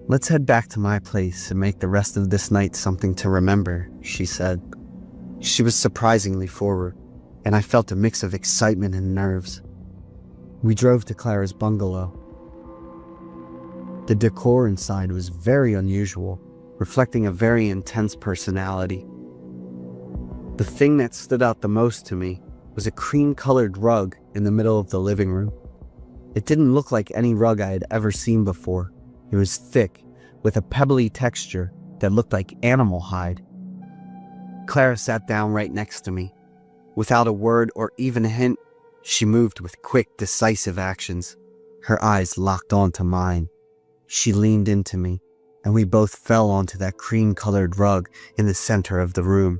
"Let's head back to my place and make the rest of this night something to remember," she said. She was surprisingly forward, and I felt a mix of excitement and nerves. We drove to Clara's bungalow. The decor inside was very unusual, reflecting a very intense personality. The thing that stood out the most to me was a cream-colored rug in the middle of the living room. It didn't look like any rug I had ever seen before. It was thick, with a pebbly texture that looked like animal hide. Clara sat down right next to me. Without a word or even a hint, she moved with quick, decisive actions. Her eyes locked onto mine. She leaned into me, and we both fell onto that cream-colored rug in the center of the room.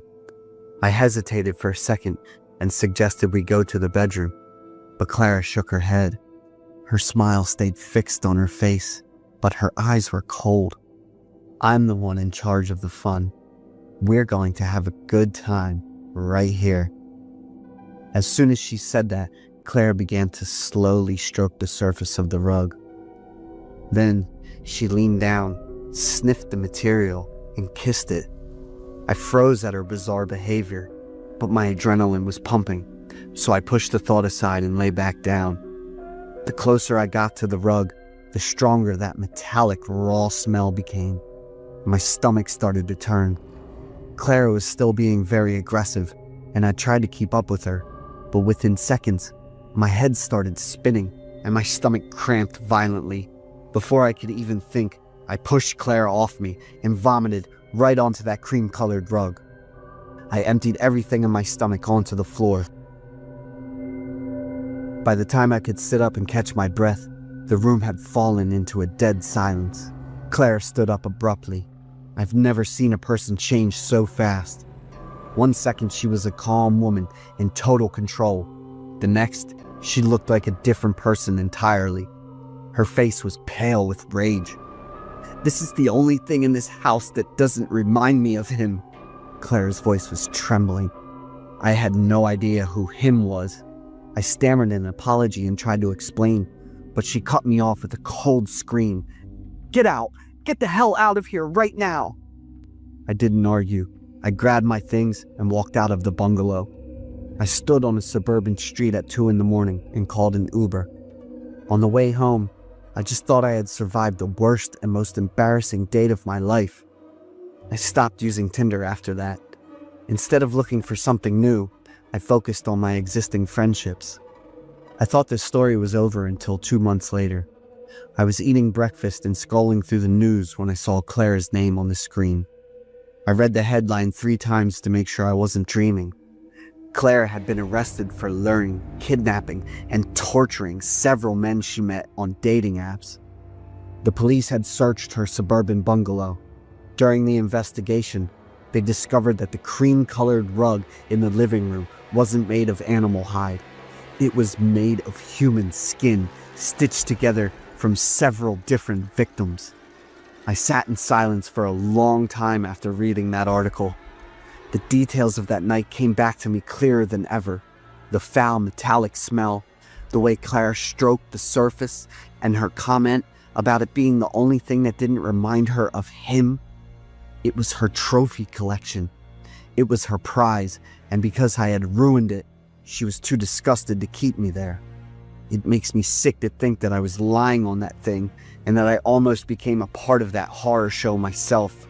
I hesitated for a second and suggested we go to the bedroom, but Clara shook her head. Her smile stayed fixed on her face, but her eyes were cold. "I'm the one in charge of the fun. We're going to have a good time right here." As soon as she said that, Clara began to slowly stroke the surface of the rug. Then she leaned down, sniffed the material, and kissed it. I froze at her bizarre behavior, but my adrenaline was pumping, so I pushed the thought aside and lay back down. The closer I got to the rug, the stronger that metallic, raw smell became. My stomach started to turn. Clara was still being very aggressive, and I tried to keep up with her, but within seconds, my head started spinning and my stomach cramped violently. Before I could even think, I pushed Clara off me and vomited right onto that cream-colored rug. I emptied everything in my stomach onto the floor. By the time I could sit up and catch my breath, the room had fallen into a dead silence. Clara stood up abruptly. I've never seen a person change so fast. One second she was a calm woman in total control. The next, she looked like a different person entirely. Her face was pale with rage. "This is the only thing in this house that doesn't remind me of him." Clara's voice was trembling. I had no idea who him was. I stammered an apology and tried to explain, but she cut me off with a cold scream. "Get out! Get the hell out of here right now!" I didn't argue. I grabbed my things and walked out of the bungalow. I stood on a suburban street at 2 a.m. and called an Uber. On the way home, I just thought I had survived the worst and most embarrassing date of my life. I stopped using Tinder after that. Instead of looking for something new, I focused on my existing friendships. I thought this story was over until 2 months later. I was eating breakfast and scrolling through the news when I saw Clara's name on the screen. I read the headline 3 times to make sure I wasn't dreaming. Clara had been arrested for luring, kidnapping, and torturing several men she met on dating apps. The police had searched her suburban bungalow. During the investigation, they discovered that the cream-colored rug in the living room wasn't made of animal hide. It was made of human skin, stitched together from several different victims. I sat in silence for a long time after reading that article. The details of that night came back to me clearer than ever. The foul metallic smell, the way Clara stroked the surface, and her comment about it being the only thing that didn't remind her of him. It was her trophy collection. It was her prize, and because I had ruined it, she was too disgusted to keep me there. It makes me sick to think that I was lying on that thing, and that I almost became a part of that horror show myself.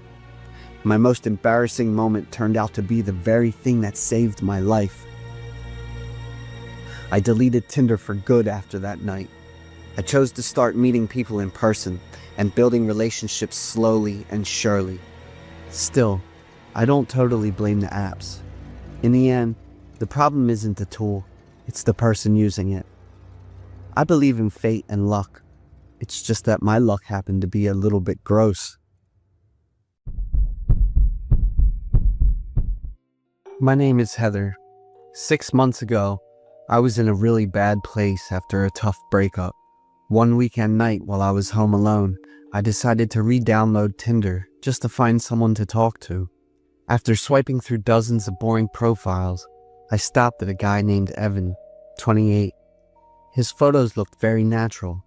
My most embarrassing moment turned out to be the very thing that saved my life. I deleted Tinder for good after that night. I chose to start meeting people in person and building relationships slowly and surely. Still, I don't totally blame the apps. In the end, the problem isn't the tool, it's the person using it. I believe in fate and luck. It's just that my luck happened to be a little bit gross. My name is Heather. 6 months ago, I was in a really bad place after a tough breakup. One weekend night while I was home alone, I decided to re-download Tinder just to find someone to talk to. After swiping through dozens of boring profiles, I stopped at a guy named Evan, 28. His photos looked very natural.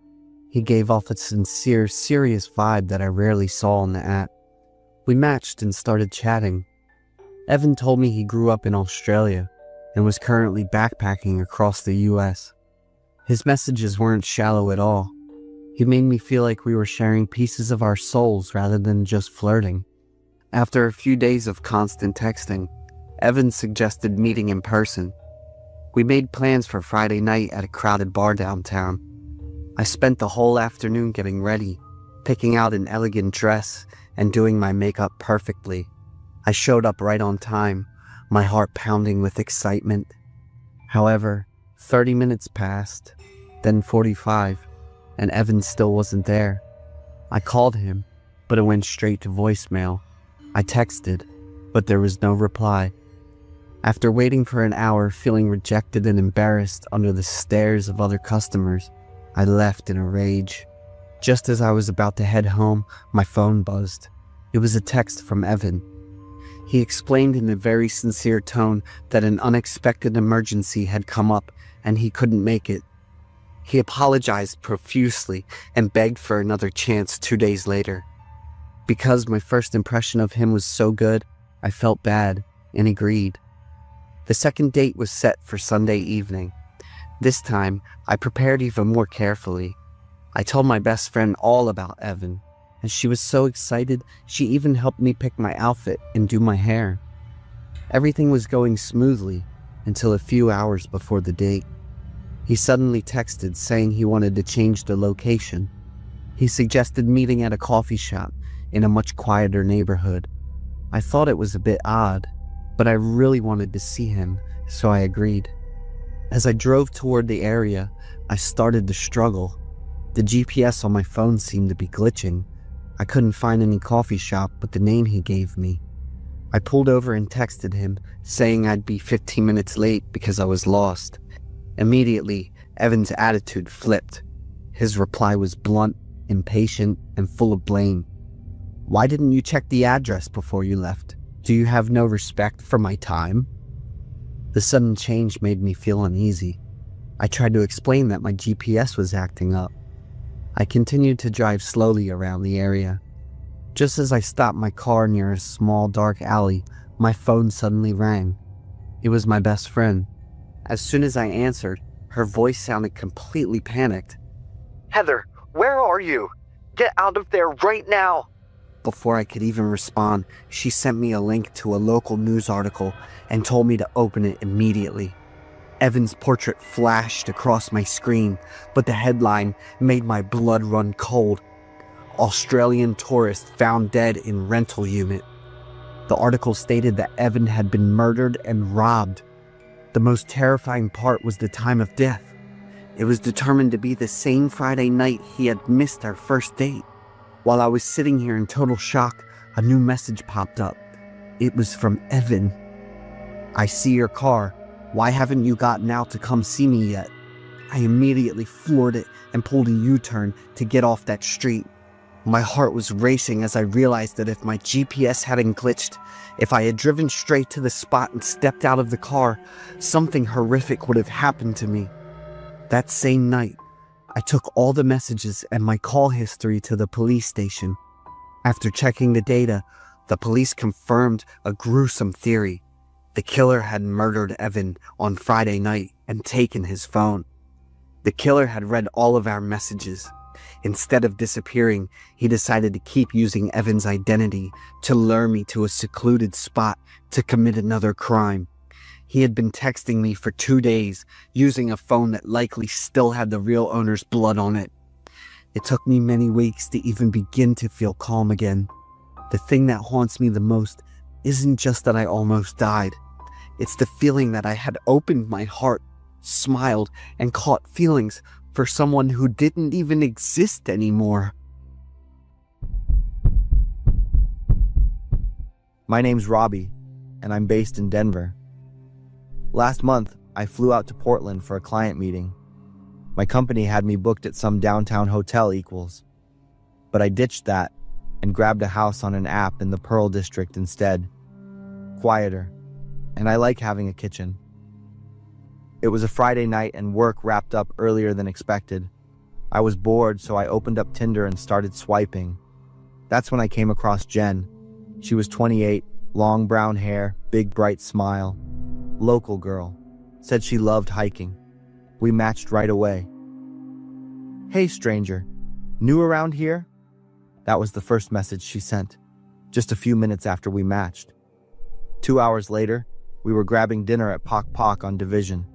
He gave off a sincere, serious vibe that I rarely saw on the app. We matched and started chatting. Evan told me he grew up in Australia and was currently backpacking across the US. His messages weren't shallow at all. He made me feel like we were sharing pieces of our souls rather than just flirting. After a few days of constant texting, Evan suggested meeting in person. We made plans for Friday night at a crowded bar downtown. I spent the whole afternoon getting ready, picking out an elegant dress and doing my makeup perfectly. I showed up right on time, my heart pounding with excitement. However, 30 minutes passed, then 45, and Evan still wasn't there. I called him, but it went straight to voicemail. I texted, but there was no reply. After waiting for an hour, feeling rejected and embarrassed under the stares of other customers, I left in a rage. Just as I was about to head home, my phone buzzed. It was a text from Evan. He explained in a very sincere tone that an unexpected emergency had come up and he couldn't make it. He apologized profusely and begged for another chance 2 days later. Because my first impression of him was so good, I felt bad and agreed. The second date was set for Sunday evening. This time, I prepared even more carefully. I told my best friend all about Evan, and she was so excited she even helped me pick my outfit and do my hair. Everything was going smoothly until a few hours before the date. He suddenly texted saying he wanted to change the location. He suggested meeting at a coffee shop in a much quieter neighborhood. I thought it was a bit odd, but I really wanted to see him, so I agreed. As I drove toward the area, I started to struggle. The GPS on my phone seemed to be glitching. I couldn't find any coffee shop with the name he gave me. I pulled over and texted him, saying I'd be 15 minutes late because I was lost. Immediately, Evan's attitude flipped. His reply was blunt, impatient, and full of blame. "Why didn't you check the address before you left? Do you have no respect for my time?" The sudden change made me feel uneasy. I tried to explain that my GPS was acting up. I continued to drive slowly around the area. Just as I stopped my car near a small dark alley, my phone suddenly rang. It was my best friend. As soon as I answered, her voice sounded completely panicked. "Heather, where are you? Get out of there right now!" Before I could even respond, she sent me a link to a local news article and told me to open it immediately. Evan's portrait flashed across my screen, but the headline made my blood run cold. "Australian tourist found dead in rental unit." The article stated that Evan had been murdered and robbed. The most terrifying part was the time of death. It was determined to be the same Friday night he had missed our first date. While I was sitting here in total shock, a new message popped up. It was from Evan. "I see your car. Why haven't you gotten out to come see me yet?" I immediately floored it and pulled a U-turn to get off that street. My heart was racing as I realized that if my GPS hadn't glitched, if I had driven straight to the spot and stepped out of the car, something horrific would have happened to me. That same night, I took all the messages and my call history to the police station. After checking the data, the police confirmed a gruesome theory. The killer had murdered Evan on Friday night and taken his phone. The killer had read all of our messages. Instead of disappearing, he decided to keep using Evan's identity to lure me to a secluded spot to commit another crime. He had been texting me for 2 days, using a phone that likely still had the real owner's blood on it. It took me many weeks to even begin to feel calm again. The thing that haunts me the most isn't just that I almost died. It's the feeling that I had opened my heart, smiled, and caught feelings for someone who didn't even exist anymore. My name's Robbie, and I'm based in Denver. Last month, I flew out to Portland for a client meeting. My company had me booked at some downtown hotel equals. But I ditched that and grabbed a house on an app in the Pearl District instead. Quieter, and I like having a kitchen. It was a Friday night and work wrapped up earlier than expected. I was bored, so I opened up Tinder and started swiping. That's when I came across Jen. She was 28, long brown hair, big bright smile. Local girl. Said she loved hiking. We matched right away. "Hey stranger, new around here?" That was the first message she sent, just a few minutes after we matched. 2 hours later, we were grabbing dinner at Pok Pok on Division.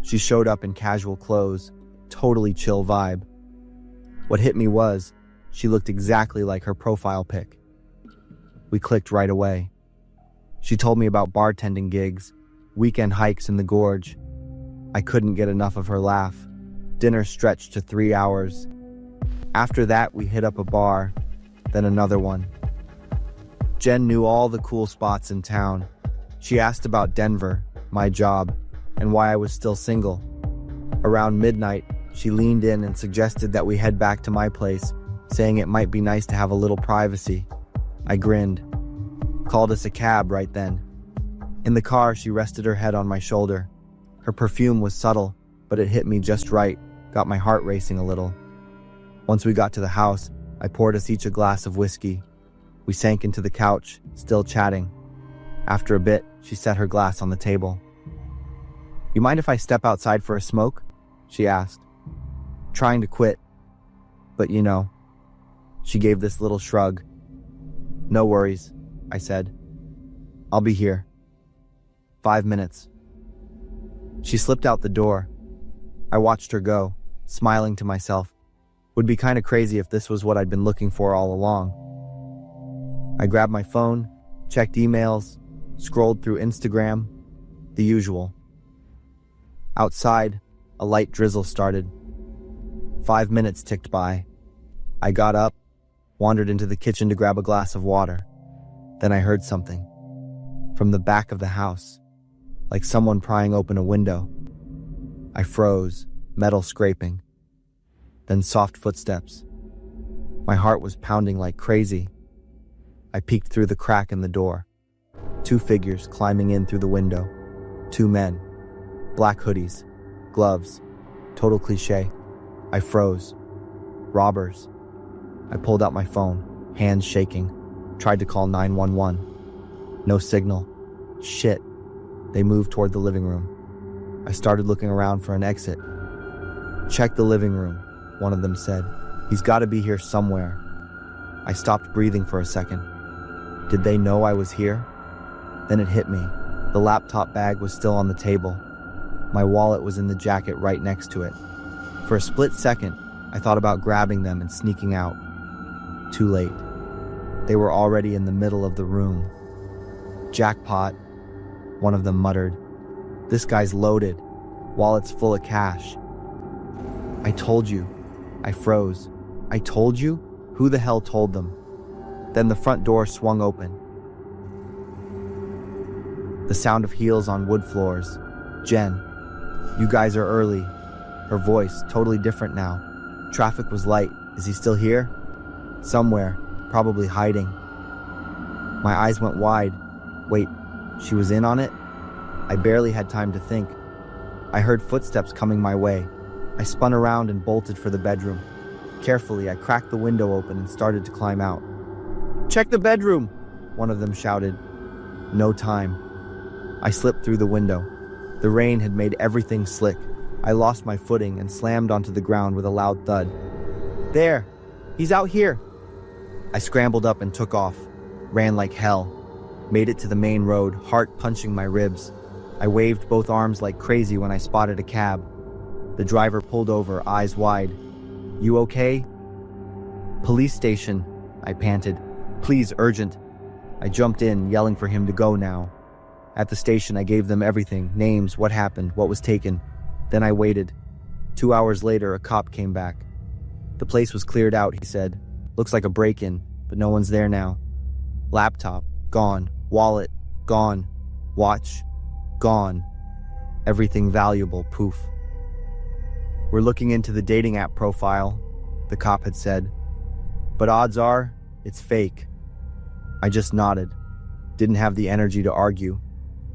She showed up in casual clothes, totally chill vibe. What hit me was, she looked exactly like her profile pic. We clicked right away. She told me about bartending gigs, weekend hikes in the gorge. I couldn't get enough of her laugh. Dinner stretched to 3 hours. After that, we hit up a bar, then another one. Jen knew all the cool spots in town. She asked about Denver, my job, and why I was still single. Around midnight, she leaned in and suggested that we head back to my place, saying it might be nice to have a little privacy. I grinned. Called us a cab right then. In the car, she rested her head on my shoulder. Her perfume was subtle, but it hit me just right, got my heart racing a little. Once we got to the house, I poured us each a glass of whiskey. We sank into the couch, still chatting. After a bit, she set her glass on the table. "You mind if I step outside for a smoke?" she asked. Trying to quit, but you know. She gave this little shrug. "No worries," I said. "I'll be here." 5 minutes. She slipped out the door. I watched her go, smiling to myself. Would be kind of crazy if this was what I'd been looking for all along. I grabbed my phone, checked emails, scrolled through Instagram, the usual. Outside, a light drizzle started. 5 minutes ticked by. I got up, wandered into the kitchen to grab a glass of water. Then I heard something. From the back of the house, like someone prying open a window. I froze, metal scraping. Then soft footsteps. My heart was pounding like crazy. I peeked through the crack in the door. 2 figures climbing in through the window. 2 men. Black hoodies. Gloves. Total cliche. I froze. Robbers. I pulled out my phone, hands shaking. Tried to call 911. No signal. Shit. They moved toward the living room. I started looking around for an exit. "Check the living room," one of them said. "He's got to be here somewhere." I stopped breathing for a second. Did they know I was here? Then it hit me. The laptop bag was still on the table. My wallet was in the jacket right next to it. For a split second, I thought about grabbing them and sneaking out. Too late. They were already in the middle of the room. "Jackpot," one of them muttered. "This guy's loaded. Wallet's full of cash." "I told you." I froze. "I told you?" Who the hell told them? Then the front door swung open. The sound of heels on wood floors. "Jen, you guys are early." Her voice, totally different now. "Traffic was light. Is he still here?" "Somewhere, probably hiding." My eyes went wide. Wait, she was in on it? I barely had time to think. I heard footsteps coming my way. I spun around and bolted for the bedroom. Carefully, I cracked the window open and started to climb out. "Check the bedroom," one of them shouted. No time. I slipped through the window. The rain had made everything slick. I lost my footing and slammed onto the ground with a loud thud. "There! He's out here!" I scrambled up and took off. Ran like hell. Made it to the main road, heart punching my ribs. I waved both arms like crazy when I spotted a cab. The driver pulled over, eyes wide. "You okay?" "Police station," I panted. "Please, urgent." I jumped in, yelling for him to go now. At the station, I gave them everything, names, what happened, what was taken. Then I waited. 2 hours later, a cop came back. "The place was cleared out," he said. "Looks like a break-in, but no one's there now. Laptop, gone. Wallet, gone. Watch, gone." Everything valuable, poof. We're looking into the dating app profile, the cop had said. But odds are, it's fake. I just nodded. Didn't have the energy to argue.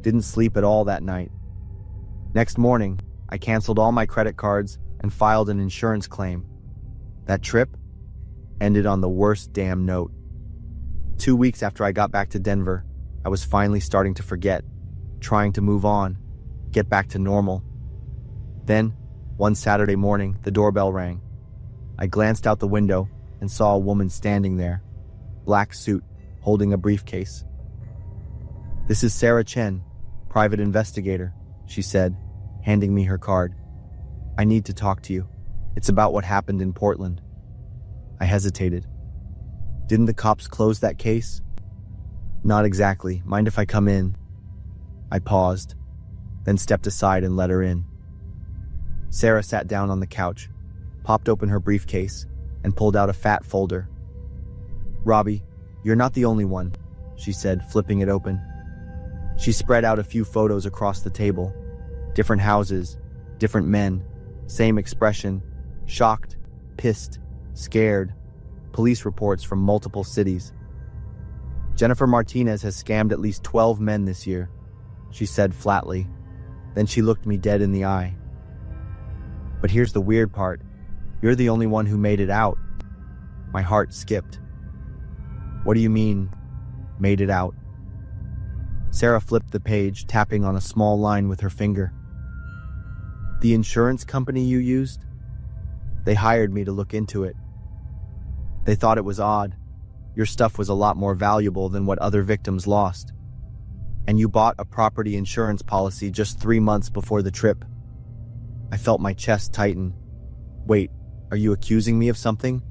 Didn't sleep at all that night. Next morning, I canceled all my credit cards and filed an insurance claim. That trip ended on the worst damn note. 2 weeks after I got back to Denver, I was finally starting to forget, trying to move on, get back to normal. Then, one Saturday morning, the doorbell rang. I glanced out the window and saw a woman standing there, black suit, holding a briefcase. "This is Sarah Chen, private investigator," she said, handing me her card. "I need to talk to you. It's about what happened in Portland." I hesitated. "Didn't the cops close that case?" "Not exactly. Mind if I come in?" I paused, then stepped aside and let her in. Sarah sat down on the couch, popped open her briefcase, and pulled out a fat folder. "Robbie, you're not the only one," she said, flipping it open. She spread out a few photos across the table. Different houses, different men, same expression, shocked, pissed, scared, police reports from multiple cities. "Jennifer Martinez has scammed at least 12 men this year," she said flatly. Then she looked me dead in the eye. "But here's the weird part. You're the only one who made it out." My heart skipped. "What do you mean, made it out?" Sarah flipped the page, tapping on a small line with her finger. "The insurance company you used? They hired me to look into it. They thought it was odd. Your stuff was a lot more valuable than what other victims lost. And you bought a property insurance policy just 3 months before the trip." I felt my chest tighten. "Wait, are you accusing me of something?"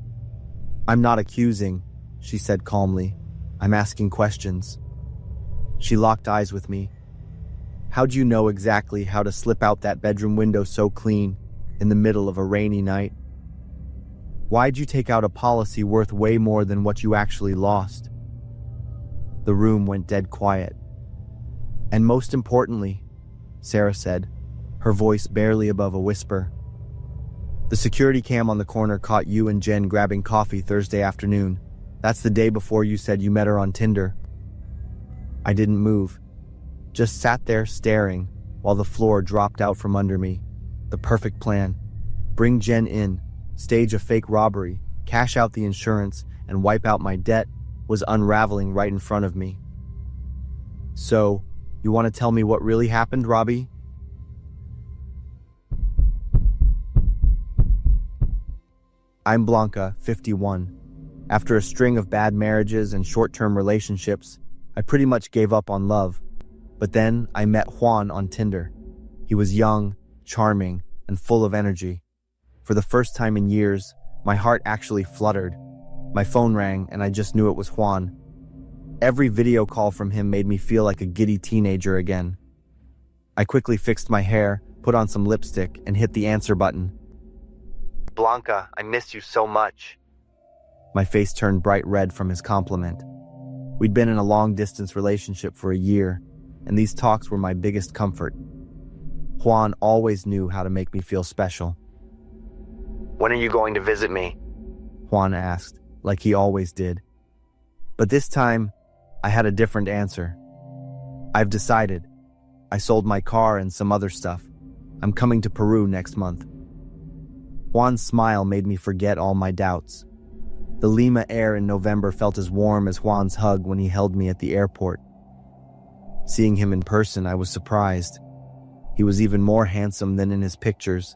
"I'm not accusing," she said calmly. "I'm asking questions." She locked eyes with me. "How'd you know exactly how to slip out that bedroom window so clean in the middle of a rainy night? Why'd you take out a policy worth way more than what you actually lost?" The room went dead quiet. "And most importantly," Sarah said, her voice barely above a whisper, "the security cam on the corner caught you and Jen grabbing coffee Thursday afternoon. That's the day before you said you met her on Tinder." I didn't move, just sat there staring while the floor dropped out from under me. The perfect plan. Bring Jen in, stage a fake robbery, cash out the insurance, and wipe out my debt was unraveling right in front of me. "So, you want to tell me what really happened, Robbie?" I'm Blanca, 51. After a string of bad marriages and short-term relationships, I pretty much gave up on love. But then I met Juan on Tinder. He was young, charming, and full of energy. For the first time in years, my heart actually fluttered. My phone rang and I just knew it was Juan. Every video call from him made me feel like a giddy teenager again. I quickly fixed my hair, put on some lipstick, and hit the answer button. "Blanca, I miss you so much." My face turned bright red from his compliment. We'd been in a long-distance relationship for a year, and these talks were my biggest comfort. Juan always knew how to make me feel special. "When are you going to visit me?" Juan asked, like he always did. But this time, I had a different answer. "I've decided. I sold my car and some other stuff. I'm coming to Peru next month." Juan's smile made me forget all my doubts. The Lima air in November felt as warm as Juan's hug when he held me at the airport. Seeing him in person, I was surprised. He was even more handsome than in his pictures.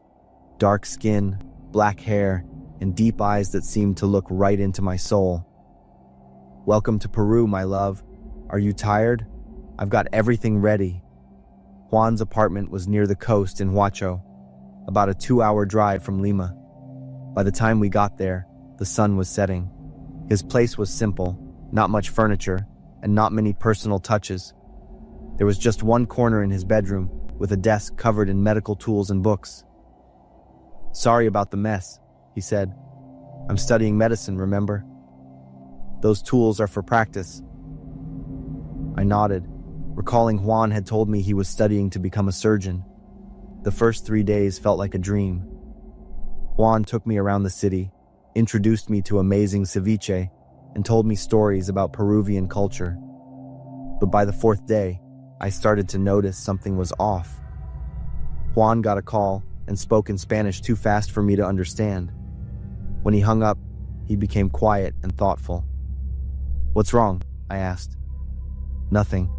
Dark skin, black hair, and deep eyes that seemed to look right into my soul. "Welcome to Peru, my love. Are you tired? I've got everything ready." Juan's apartment was near the coast in Huacho, about a 2-hour drive from Lima. By the time we got there, the sun was setting. His place was simple, not much furniture, and not many personal touches. There was just one corner in his bedroom, with a desk covered in medical tools and books. "Sorry about the mess," he said. "I'm studying medicine, remember? Those tools are for practice." I nodded, recalling Juan had told me he was studying to become a surgeon. The first 3 days felt like a dream. Juan took me around the city, introduced me to amazing ceviche, and told me stories about Peruvian culture. But by the 4th day, I started to notice something was off. Juan got a call and spoke in Spanish too fast for me to understand. When he hung up, he became quiet and thoughtful. "What's wrong?" I asked. "Nothing.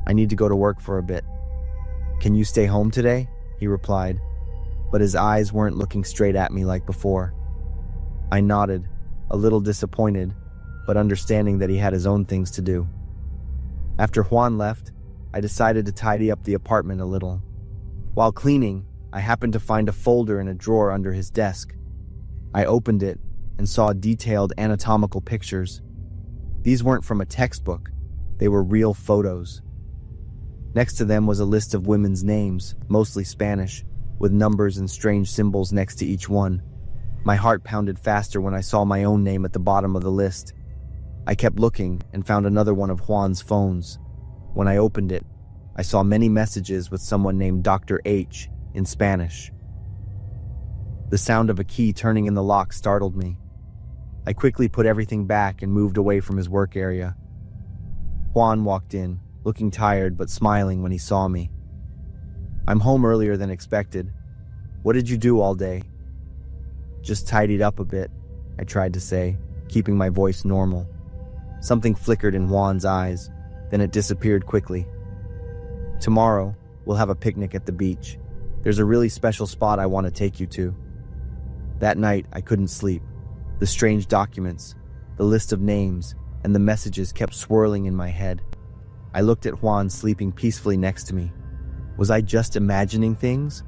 I need to go to work for a bit." "Can you stay home today?" he replied, but his eyes weren't looking straight at me like before. I nodded, a little disappointed, but understanding that he had his own things to do. After Juan left, I decided to tidy up the apartment a little. While cleaning, I happened to find a folder in a drawer under his desk. I opened it and saw detailed anatomical pictures. These weren't from a textbook, they were real photos. Next to them was a list of women's names, mostly Spanish, with numbers and strange symbols next to each one. My heart pounded faster when I saw my own name at the bottom of the list. I kept looking and found another one of Juan's phones. When I opened it, I saw many messages with someone named Dr. H in Spanish. The sound of a key turning in the lock startled me. I quickly put everything back and moved away from his work area. Juan walked in, looking tired but smiling when he saw me. "I'm home earlier than expected. What did you do all day?" "Just tidied up a bit," I tried to say, keeping my voice normal. Something flickered in Juan's eyes, then it disappeared quickly. "Tomorrow, we'll have a picnic at the beach. There's a really special spot I want to take you to." That night, I couldn't sleep. The strange documents, the list of names, and the messages kept swirling in my head. I looked at Juan sleeping peacefully next to me. Was I just imagining things?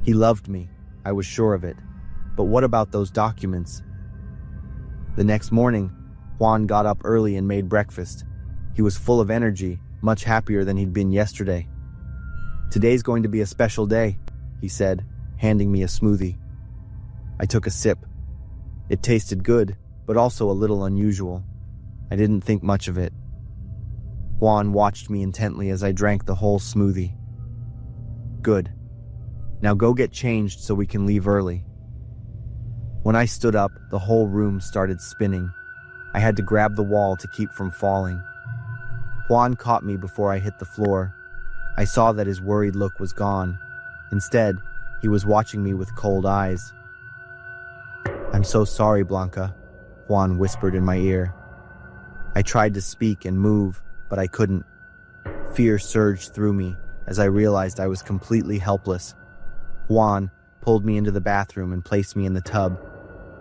He loved me, I was sure of it. But what about those documents? The next morning, Juan got up early and made breakfast. He was full of energy, much happier than he'd been yesterday. "Today's going to be a special day," he said, handing me a smoothie. I took a sip. It tasted good, but also a little unusual. I didn't think much of it. Juan watched me intently as I drank the whole smoothie. "Good. Now go get changed so we can leave early." When I stood up, the whole room started spinning. I had to grab the wall to keep from falling. Juan caught me before I hit the floor. I saw that his worried look was gone. Instead, he was watching me with cold eyes. "I'm so sorry, Blanca," Juan whispered in my ear. I tried to speak and move, but I couldn't. Fear surged through me as I realized I was completely helpless. Juan pulled me into the bathroom and placed me in the tub.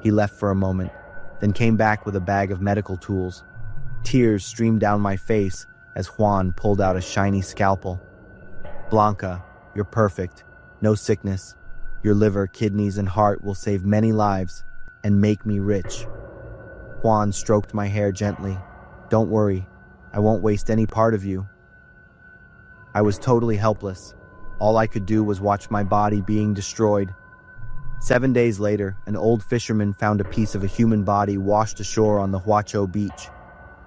He left for a moment, then came back with a bag of medical tools. Tears streamed down my face as Juan pulled out a shiny scalpel. "Blanca, you're perfect. No sickness. Your liver, kidneys, and heart will save many lives and make me rich." Juan stroked my hair gently. "Don't worry, I won't waste any part of you." I was totally helpless. All I could do was watch my body being destroyed. 7 days later, an old fisherman found a piece of a human body washed ashore on the Huacho beach.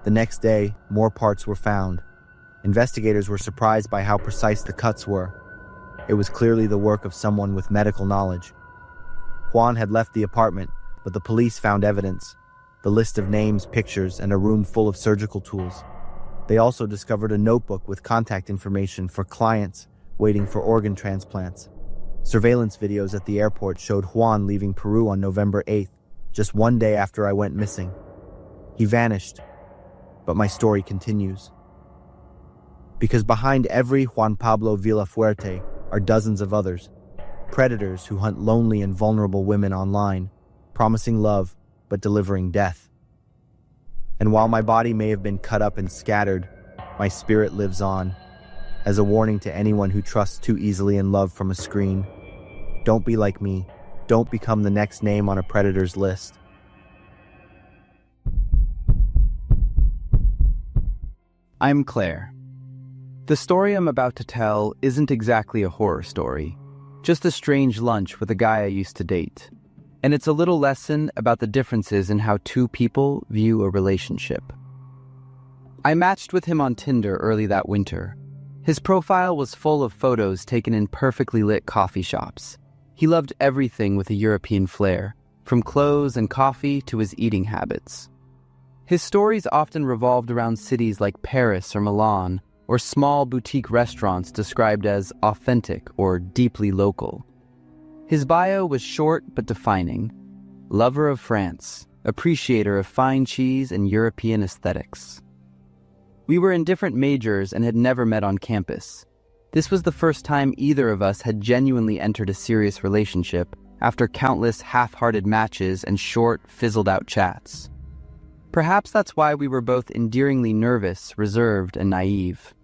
The next day, more parts were found. Investigators were surprised by how precise the cuts were. It was clearly the work of someone with medical knowledge. Juan had left the apartment, but the police found evidence: the list of names, pictures, and a room full of surgical tools. They also discovered a notebook with contact information for clients waiting for organ transplants. Surveillance videos at the airport showed Juan leaving Peru on November 8th, just 1 day after I went missing. He vanished, but my story continues. Because behind every Juan Pablo Villafuerte are dozens of others, predators who hunt lonely and vulnerable women online, promising love but delivering death. And while my body may have been cut up and scattered, my spirit lives on. As a warning to anyone who trusts too easily in love from a screen, don't be like me. Don't become the next name on a predator's list. I'm Claire. The story I'm about to tell isn't exactly a horror story, just a strange lunch with a guy I used to date. And it's a little lesson about the differences in how two people view a relationship. I matched with him on Tinder early that winter. His profile was full of photos taken in perfectly lit coffee shops. He loved everything with a European flair, from clothes and coffee to his eating habits. His stories often revolved around cities like Paris or Milan, or small boutique restaurants described as authentic or deeply local. His bio was short but defining. Lover of France, appreciator of fine cheese and European aesthetics. We were in different majors and had never met on campus. This was the first time either of us had genuinely entered a serious relationship after countless half-hearted matches and short, fizzled-out chats. Perhaps that's why we were both endearingly nervous, reserved, and naive.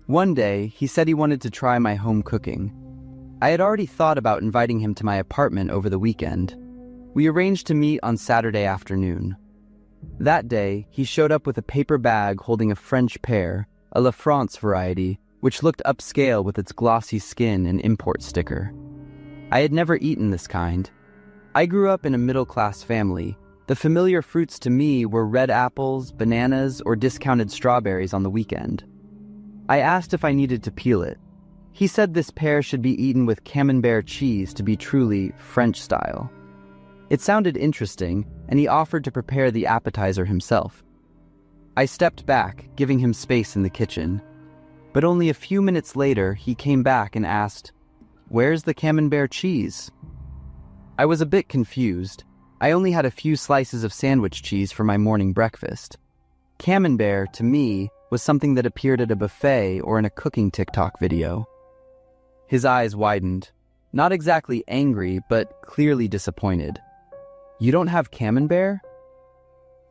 One day, he said he wanted to try my home cooking. I had already thought about inviting him to my apartment over the weekend. We arranged to meet on Saturday afternoon. That day, he showed up with a paper bag holding a French pear, a La France variety, which looked upscale with its glossy skin and import sticker. I had never eaten this kind. I grew up in a middle-class family. The familiar fruits to me were red apples, bananas, or discounted strawberries on the weekend. I asked if I needed to peel it. He said this pear should be eaten with camembert cheese to be truly French style. It sounded interesting, and he offered to prepare the appetizer himself. I stepped back, giving him space in the kitchen. But only a few minutes later, he came back and asked, "Where's the camembert cheese?" I was a bit confused. I only had a few slices of sandwich cheese for my morning breakfast. Camembert, to me, was something that appeared at a buffet or in a cooking TikTok video. His eyes widened, not exactly angry, but clearly disappointed. "You don't have camembert?"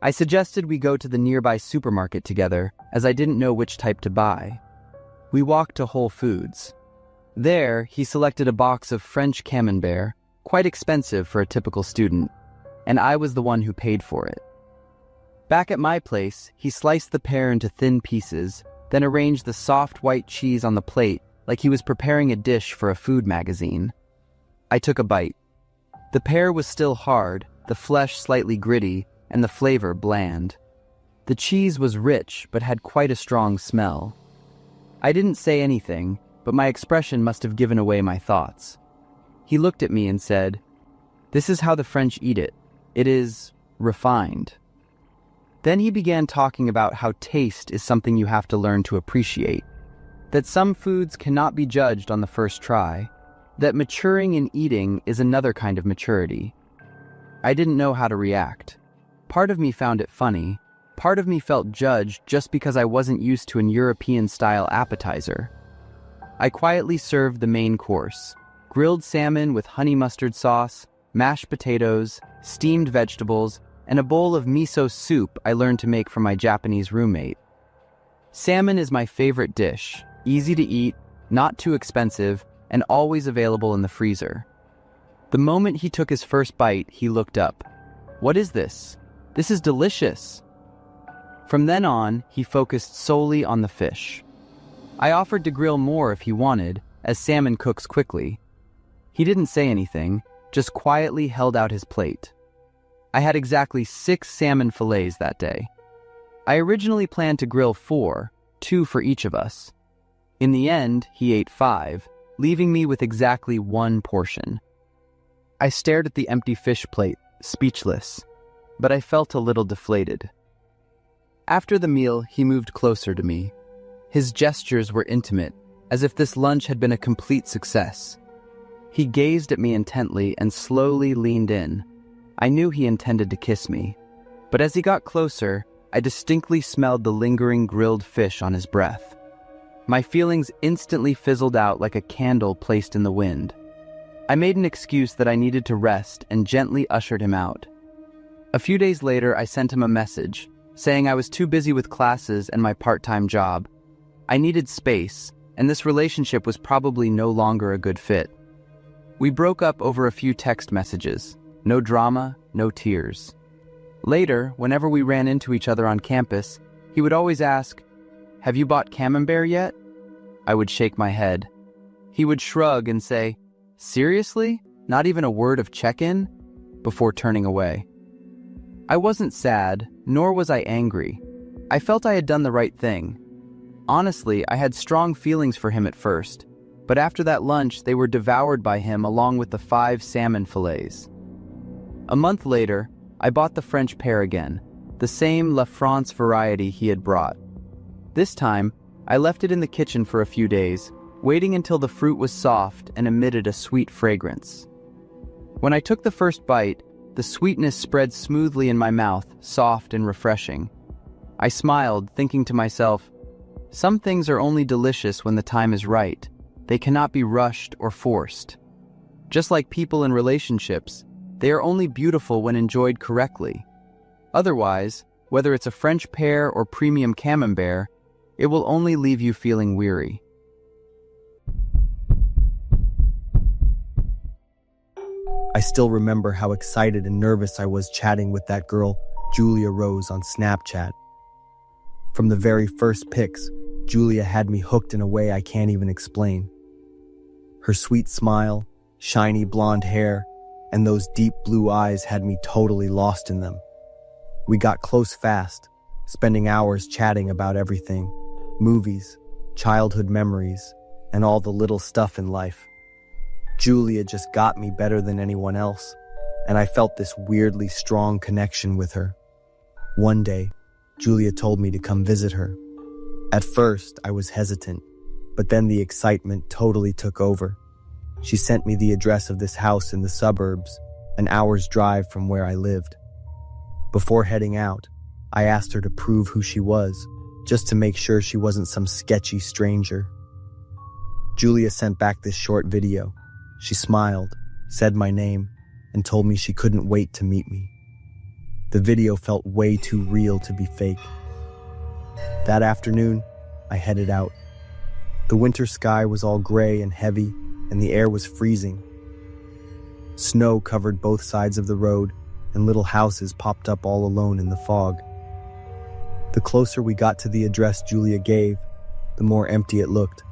I suggested we go to the nearby supermarket together, as I didn't know which type to buy. We walked to Whole Foods. There, he selected a box of French camembert, quite expensive for a typical student, and I was the one who paid for it. Back at my place, he sliced the pear into thin pieces, then arranged the soft white cheese on the plate like he was preparing a dish for a food magazine. I took a bite. The pear was still hard, the flesh slightly gritty, and the flavor bland. The cheese was rich but had quite a strong smell. I didn't say anything, but my expression must have given away my thoughts. He looked at me and said, "This is how the French eat it. It is refined." Then he began talking about how taste is something you have to learn to appreciate, that some foods cannot be judged on the first try, that maturing in eating is another kind of maturity. I didn't know how to react. Part of me found it funny. Part of me felt judged just because I wasn't used to an European-style appetizer. I quietly served the main course: grilled salmon with honey mustard sauce, mashed potatoes, steamed vegetables, and a bowl of miso soup I learned to make from my Japanese roommate. Salmon is my favorite dish, easy to eat, not too expensive, and always available in the freezer. The moment he took his first bite, he looked up. "What is this? This is delicious." From then on, he focused solely on the fish. I offered to grill more if he wanted, as salmon cooks quickly. He didn't say anything, just quietly held out his plate. I had exactly 6 salmon fillets that day. I originally planned to grill 4, 2 for each of us. In the end, he ate 5, leaving me with exactly 1 portion. I stared at the empty fish plate, speechless, but I felt a little deflated. After the meal, he moved closer to me. His gestures were intimate, as if this lunch had been a complete success. He gazed at me intently and slowly leaned in. I knew he intended to kiss me, but as he got closer, I distinctly smelled the lingering grilled fish on his breath. My feelings instantly fizzled out like a candle placed in the wind. I made an excuse that I needed to rest and gently ushered him out. A few days later, I sent him a message, saying I was too busy with classes and my part-time job. I needed space, and this relationship was probably no longer a good fit. We broke up over a few text messages. No drama, no tears. Later, whenever we ran into each other on campus, he would always ask, "Have you bought camembert yet?" I would shake my head. He would shrug and say, "Seriously? Not even a word of check-in?" before turning away. I wasn't sad, nor was I angry. I felt I had done the right thing. Honestly, I had strong feelings for him at first, but after that lunch, they were devoured by him along with the 5 salmon fillets. A month later, I bought the French pear again, the same La France variety he had brought. This time, I left it in the kitchen for a few days, waiting until the fruit was soft and emitted a sweet fragrance. When I took the first bite, the sweetness spread smoothly in my mouth, soft and refreshing. I smiled, thinking to myself, some things are only delicious when the time is right. They cannot be rushed or forced. Just like people in relationships, they are only beautiful when enjoyed correctly. Otherwise, whether it's a French pear or premium camembert, it will only leave you feeling weary. I still remember how excited and nervous I was chatting with that girl, Julia Rose, on Snapchat. From the very first pics, Julia had me hooked in a way I can't even explain. Her sweet smile, shiny blonde hair, and those deep blue eyes had me totally lost in them. We got close fast, spending hours chatting about everything, movies, childhood memories, and all the little stuff in life. Julia just got me better than anyone else, and I felt this weirdly strong connection with her. One day, Julia told me to come visit her. At first, I was hesitant, but then the excitement totally took over. She sent me the address of this house in the suburbs, an hour's drive from where I lived. Before heading out, I asked her to prove who she was, just to make sure she wasn't some sketchy stranger. Julia sent back this short video. She smiled, said my name, and told me she couldn't wait to meet me. The video felt way too real to be fake. That afternoon, I headed out. The winter sky was all gray and heavy, and the air was freezing. Snow covered both sides of the road, and little houses popped up all alone in the fog. The closer we got to the address Julia gave, the more empty it looked,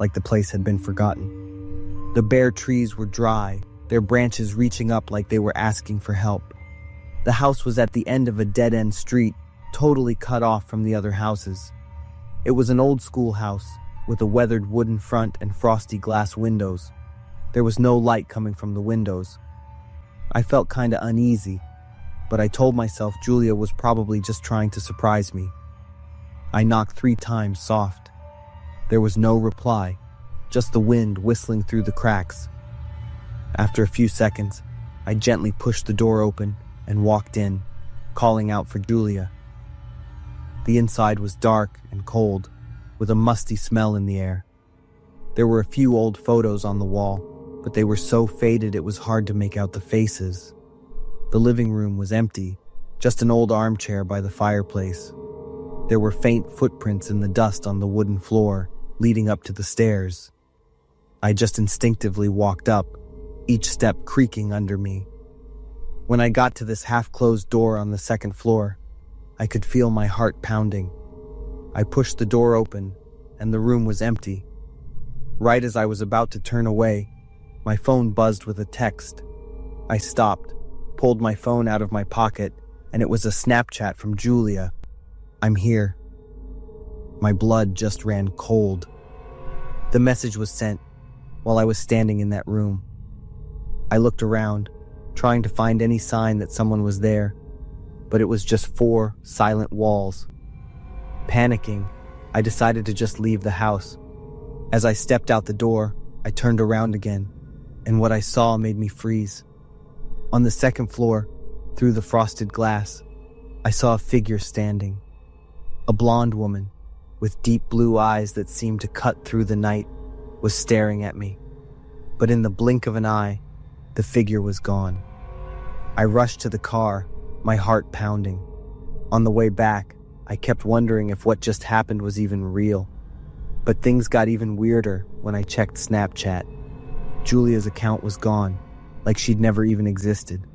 like the place had been forgotten. The bare trees were dry, their branches reaching up like they were asking for help. The house was at the end of a dead-end street, totally cut off from the other houses. It was an old school house, with a weathered wooden front and frosty glass windows. There was no light coming from the windows. I felt kinda uneasy, but I told myself Julia was probably just trying to surprise me. I knocked 3 times soft. There was no reply, just the wind whistling through the cracks. After a few seconds, I gently pushed the door open and walked in, calling out for Julia. The inside was dark and cold, with a musty smell in the air. There were a few old photos on the wall, but they were so faded it was hard to make out the faces. The living room was empty, just an old armchair by the fireplace. There were faint footprints in the dust on the wooden floor, leading up to the stairs. I just instinctively walked up, each step creaking under me. When I got to this half-closed door on the 2nd floor, I could feel my heart pounding. I pushed the door open, and the room was empty. Right as I was about to turn away, my phone buzzed with a text. I stopped, pulled my phone out of my pocket, and it was a Snapchat from Julia. "I'm here." My blood just ran cold. The message was sent while I was standing in that room. I looked around, trying to find any sign that someone was there, but it was just 4 silent walls. Panicking, I decided to just leave the house. As I stepped out the door, I turned around again, and what I saw made me freeze. On the 2nd floor, through the frosted glass, I saw a figure standing. A blonde woman, with deep blue eyes that seemed to cut through the night, was staring at me. But in the blink of an eye, the figure was gone. I rushed to the car, my heart pounding. On the way back, I kept wondering if what just happened was even real. But things got even weirder when I checked Snapchat. Julia's account was gone, like she'd never even existed.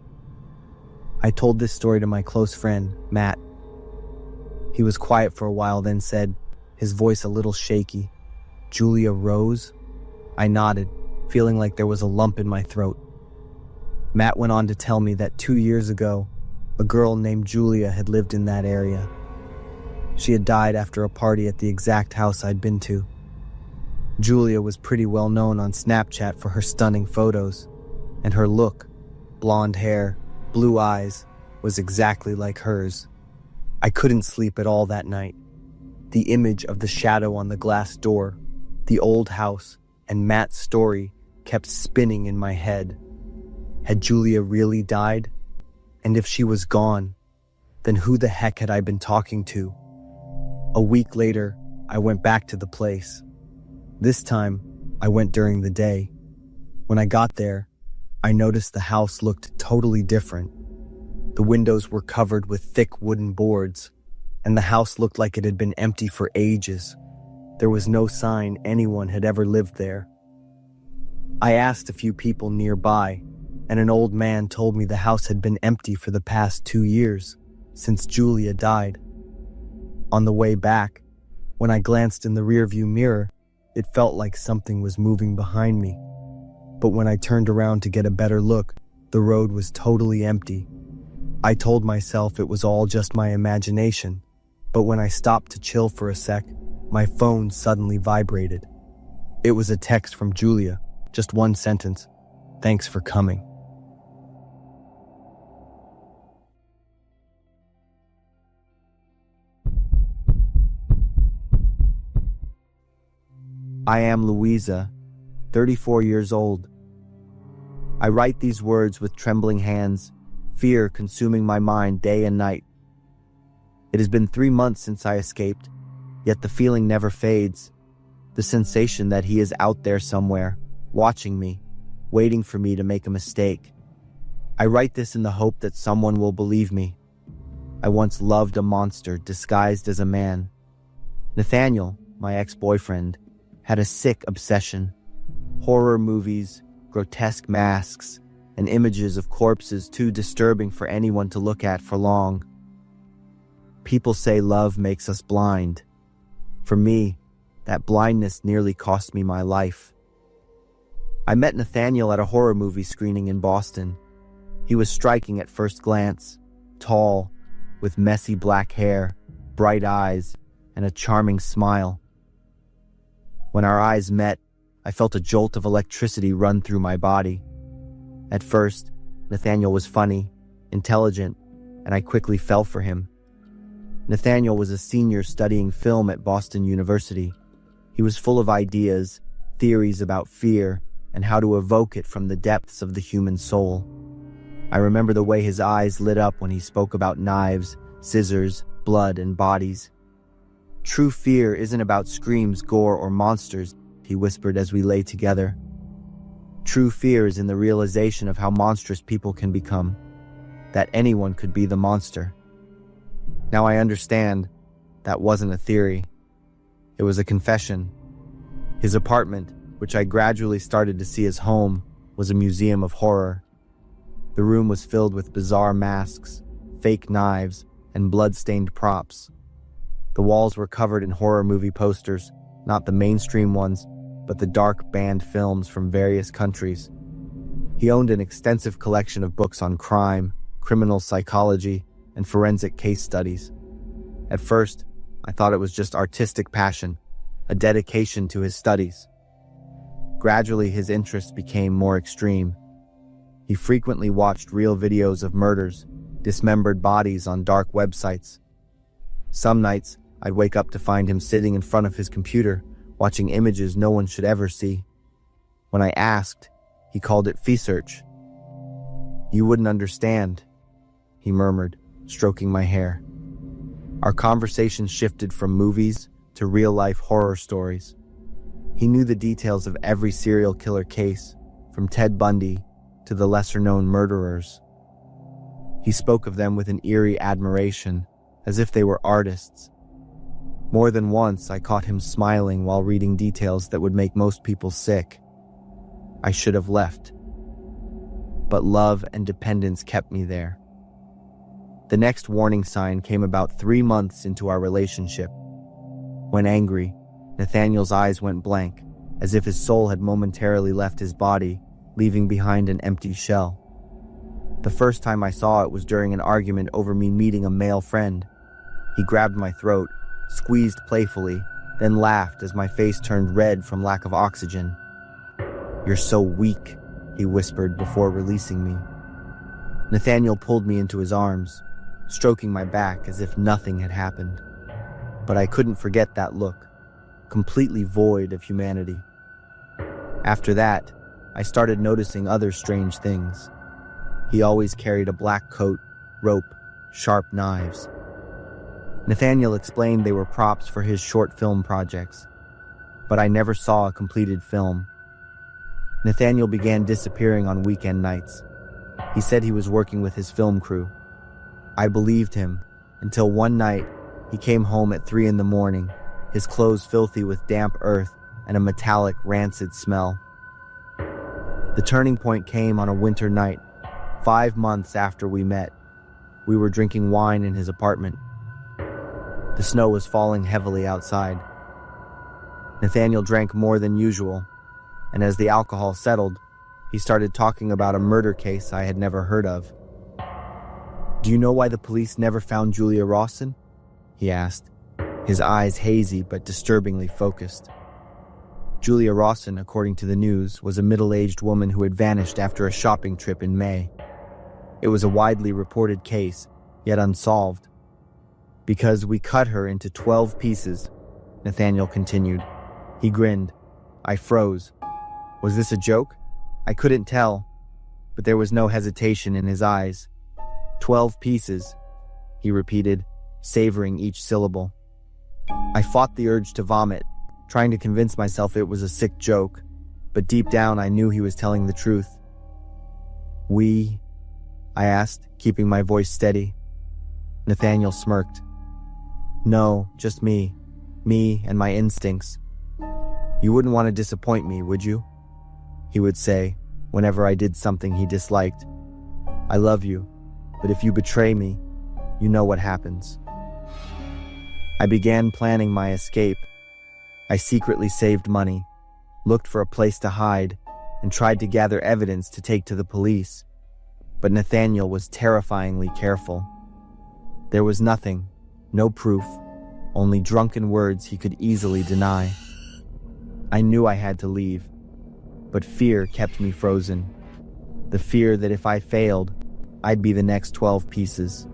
I told this story to my close friend, Matt. He was quiet for a while, then said, his voice a little shaky, "Julia Rose?" I nodded, feeling like there was a lump in my throat. Matt went on to tell me that 2 years ago, a girl named Julia had lived in that area. She had died after a party at the exact house I'd been to. Julia was pretty well known on Snapchat for her stunning photos, and her look, blonde hair, blue eyes, was exactly like hers. I couldn't sleep at all that night. The image of the shadow on the glass door, the old house, and Matt's story kept spinning in my head. Had Julia really died? And if she was gone, then who the heck had I been talking to? A week later, I went back to the place. This time, I went during the day. When I got there, I noticed the house looked totally different. The windows were covered with thick wooden boards, and the house looked like it had been empty for ages. There was no sign anyone had ever lived there. I asked a few people nearby, and an old man told me the house had been empty for the past 2 years, since Julia died. On the way back, when I glanced in the rearview mirror, it felt like something was moving behind me. But when I turned around to get a better look, the road was totally empty. I told myself it was all just my imagination, but when I stopped to chill for a sec, my phone suddenly vibrated. It was a text from Julia, just one sentence. "Thanks for coming." I am Louisa, 34 years old. I write these words with trembling hands, fear consuming my mind day and night. It has been 3 months since I escaped, yet the feeling never fades. The sensation that he is out there somewhere, watching me, waiting for me to make a mistake. I write this in the hope that someone will believe me. I once loved a monster disguised as a man. Nathaniel, my ex-boyfriend, had a sick obsession. Horror movies, grotesque masks, and images of corpses too disturbing for anyone to look at for long. People say love makes us blind. For me, that blindness nearly cost me my life. I met Nathaniel at a horror movie screening in Boston. He was striking at first glance, tall, with messy black hair, bright eyes, and a charming smile. When our eyes met, I felt a jolt of electricity run through my body. At first, Nathaniel was funny, intelligent, and I quickly fell for him. Nathaniel was a senior studying film at Boston University. He was full of ideas, theories about fear, and how to evoke it from the depths of the human soul. I remember the way his eyes lit up when he spoke about knives, scissors, blood, and bodies. "True fear isn't about screams, gore, or monsters," he whispered as we lay together. "True fear is in the realization of how monstrous people can become, that anyone could be the monster." Now I understand that wasn't a theory. It was a confession. His apartment, which I gradually started to see as home, was a museum of horror. The room was filled with bizarre masks, fake knives, and blood-stained props. The walls were covered in horror movie posters, not the mainstream ones, but the dark banned films from various countries. He owned an extensive collection of books on crime, criminal psychology, and forensic case studies. At first, I thought it was just artistic passion, a dedication to his studies. Gradually, his interests became more extreme. He frequently watched real videos of murders, dismembered bodies on dark websites. Some nights, I'd wake up to find him sitting in front of his computer, watching images no one should ever see. When I asked, he called it research. "You wouldn't understand," he murmured, stroking my hair. Our conversation shifted from movies to real-life horror stories. He knew the details of every serial killer case, from Ted Bundy to the lesser-known murderers. He spoke of them with an eerie admiration, as if they were artists. More than once, I caught him smiling while reading details that would make most people sick. I should have left. But love and dependence kept me there. The next warning sign came about 3 months into our relationship. When angry, Nathaniel's eyes went blank, as if his soul had momentarily left his body, leaving behind an empty shell. The first time I saw it was during an argument over me meeting a male friend. He grabbed my throat, squeezed playfully, then laughed as my face turned red from lack of oxygen. "You're so weak," he whispered before releasing me. Nathaniel pulled me into his arms, stroking my back as if nothing had happened. But I couldn't forget that look, completely void of humanity. After that, I started noticing other strange things. He always carried a black coat, rope, sharp knives. Nathaniel explained they were props for his short film projects, but I never saw a completed film. Nathaniel began disappearing on weekend nights. He said he was working with his film crew. I believed him until one night he came home at 3 a.m, his clothes filthy with damp earth and a metallic, rancid smell. The turning point came on a winter night, 5 months after we met. We were drinking wine in his apartment. The snow was falling heavily outside. Nathaniel drank more than usual, and as the alcohol settled, he started talking about a murder case I had never heard of. "Do you know why the police never found Julia Rawson?" he asked, his eyes hazy but disturbingly focused. Julia Rawson, according to the news, was a middle-aged woman who had vanished after a shopping trip in May. It was a widely reported case, yet unsolved. "Because we cut her into 12 pieces, Nathaniel continued. He grinned. I froze. Was this a joke? I couldn't tell, but there was no hesitation in his eyes. 12 pieces, he repeated, savoring each syllable. I fought the urge to vomit, trying to convince myself it was a sick joke, but deep down I knew he was telling the truth. "We?" I asked, keeping my voice steady. Nathaniel smirked. "No, just me. Me and my instincts. You wouldn't want to disappoint me, would you?" he would say, whenever I did something he disliked. "I love you, but if you betray me, you know what happens." I began planning my escape. I secretly saved money, looked for a place to hide, and tried to gather evidence to take to the police. But Nathaniel was terrifyingly careful. There was nothing, no proof, only drunken words he could easily deny. I knew I had to leave, but fear kept me frozen. The fear that if I failed, I'd be the next 12 pieces.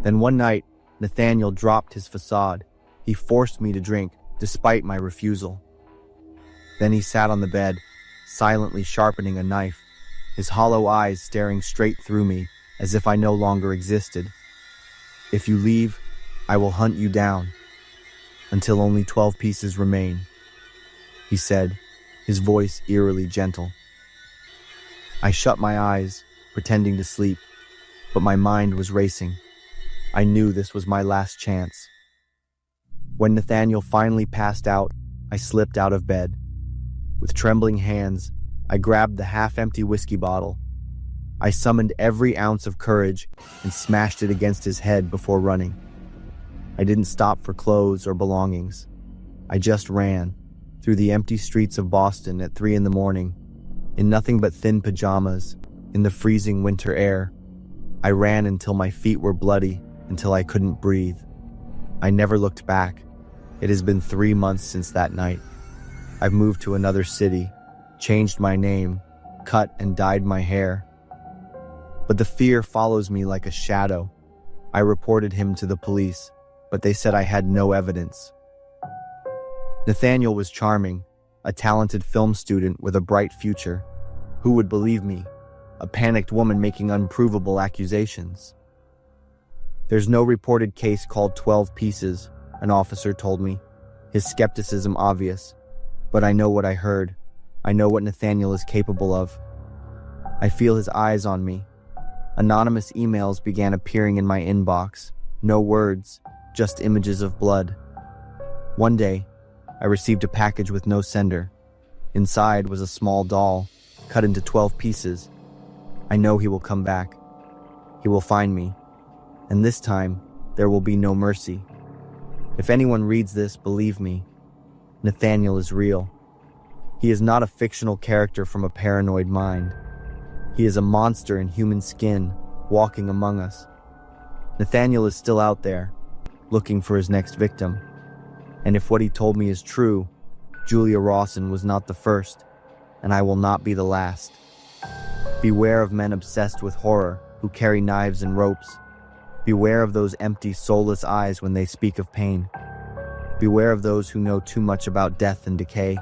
Then one night, Nathaniel dropped his facade. He forced me to drink, despite my refusal. Then he sat on the bed, silently sharpening a knife, his hollow eyes staring straight through me, as if I no longer existed. "If you leave, I will hunt you down, until only 12 pieces remain," he said, his voice eerily gentle. I shut my eyes, pretending to sleep, but my mind was racing. I knew this was my last chance. When Nathaniel finally passed out, I slipped out of bed. With trembling hands, I grabbed the half-empty whiskey bottle. I summoned every ounce of courage and smashed it against his head before running. I didn't stop for clothes or belongings. I just ran through the empty streets of Boston at 3 a.m, in nothing but thin pajamas, in the freezing winter air. I ran until my feet were bloody, until I couldn't breathe. I never looked back. It has been 3 months since that night. I've moved to another city, changed my name, cut and dyed my hair. But the fear follows me like a shadow. I reported him to the police, but they said I had no evidence. Nathaniel was charming, a talented film student with a bright future. Who would believe me? A panicked woman making unprovable accusations. "There's no reported case called 12 pieces, an officer told me, his skepticism obvious. But I know what I heard. I know what Nathaniel is capable of. I feel his eyes on me. Anonymous emails began appearing in my inbox. No words, just images of blood. One day, I received a package with no sender. Inside was a small doll, cut into 12 pieces. I know he will come back. He will find me. And this time, there will be no mercy. If anyone reads this, believe me, Nathaniel is real. He is not a fictional character from a paranoid mind. He is a monster in human skin, walking among us. Nathaniel is still out there, looking for his next victim. And if what he told me is true, Julia Rawson was not the first, and I will not be the last. Beware of men obsessed with horror who carry knives and ropes. Beware of those empty, soulless eyes when they speak of pain. Beware of those who know too much about death and decay.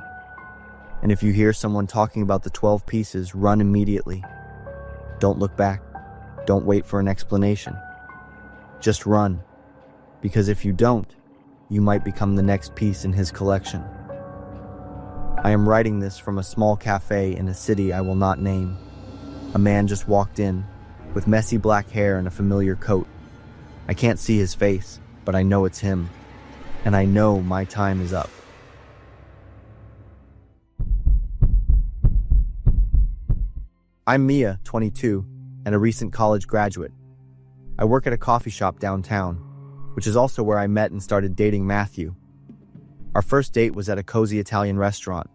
And if you hear someone talking about the 12 pieces, run immediately. Don't look back. Don't wait for an explanation. Just run, because if you don't, you might become the next piece in his collection. I am writing this from a small cafe in a city I will not name. A man just walked in, with messy black hair and a familiar coat. I can't see his face, but I know it's him. And I know my time is up. I'm Mia, 22, and a recent college graduate. I work at a coffee shop downtown, which is also where I met and started dating Matthew. Our first date was at a cozy Italian restaurant.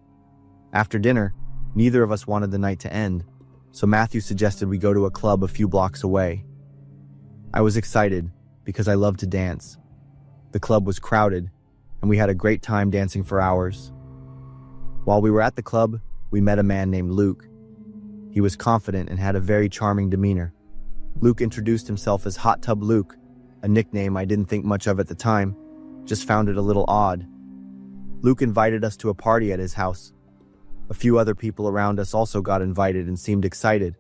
After dinner, neither of us wanted the night to end, so Matthew suggested we go to a club a few blocks away. I was excited because I love to dance. The club was crowded, and we had a great time dancing for hours. While we were at the club, we met a man named Luke. He was confident and had a very charming demeanor. Luke introduced himself as Hot Tub Luke, a nickname I didn't think much of at the time, just found it a little odd. Luke invited us to a party at his house. A few other people around us also got invited and seemed excited.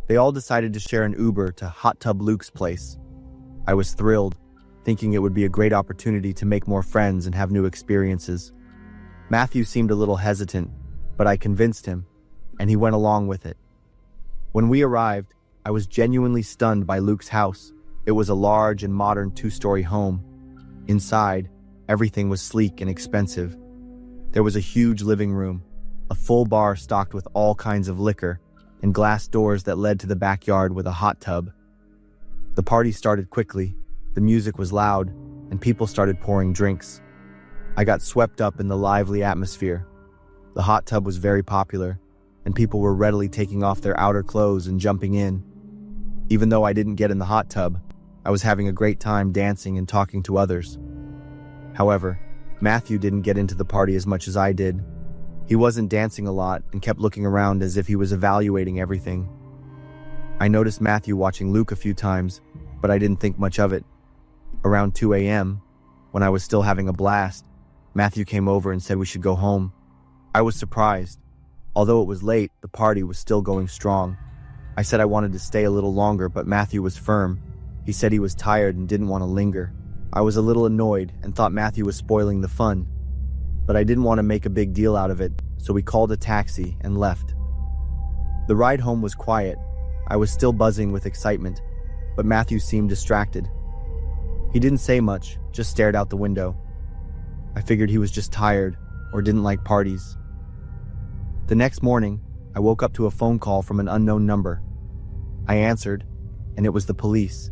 They all decided to share an Uber to Hot Tub Luke's place. I was thrilled, thinking it would be a great opportunity to make more friends and have new experiences. Matthew seemed a little hesitant, but I convinced him, and he went along with it. When we arrived, I was genuinely stunned by Luke's house. It was a large and modern 2-story home. Inside, everything was sleek and expensive. There was a huge living room, a full bar stocked with all kinds of liquor, and glass doors that led to the backyard with a hot tub. The party started quickly, the music was loud, and people started pouring drinks. I got swept up in the lively atmosphere. The hot tub was very popular, and people were readily taking off their outer clothes and jumping in. Even though I didn't get in the hot tub, I was having a great time dancing and talking to others. However, Matthew didn't get into the party as much as I did. He wasn't dancing a lot and kept looking around as if he was evaluating everything. I noticed Matthew watching Luke a few times, but I didn't think much of it. Around 2 a.m., when I was still having a blast, Matthew came over and said we should go home. I was surprised. Although it was late, the party was still going strong. I said I wanted to stay a little longer, but Matthew was firm. He said he was tired and didn't want to linger. I was a little annoyed and thought Matthew was spoiling the fun. But I didn't want to make a big deal out of it, so we called a taxi and left. The ride home was quiet. I was still buzzing with excitement, but Matthew seemed distracted. He didn't say much, just stared out the window. I figured he was just tired or didn't like parties. The next morning, I woke up to a phone call from an unknown number. I answered, and it was the police.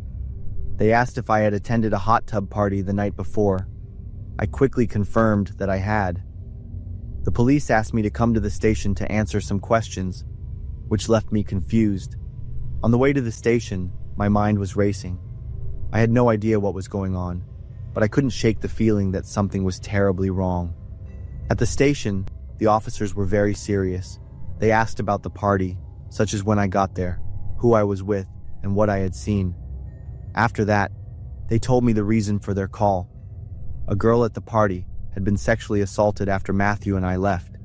They asked if I had attended a hot tub party the night before. I quickly confirmed that I had. The police asked me to come to the station to answer some questions, which left me confused. On the way to the station, my mind was racing. I had no idea what was going on, but I couldn't shake the feeling that something was terribly wrong. At the station, the officers were very serious. They asked about the party, such as when I got there, who I was with, and what I had seen. After that, they told me the reason for their call. A girl at the party had been sexually assaulted after Matthew and I left.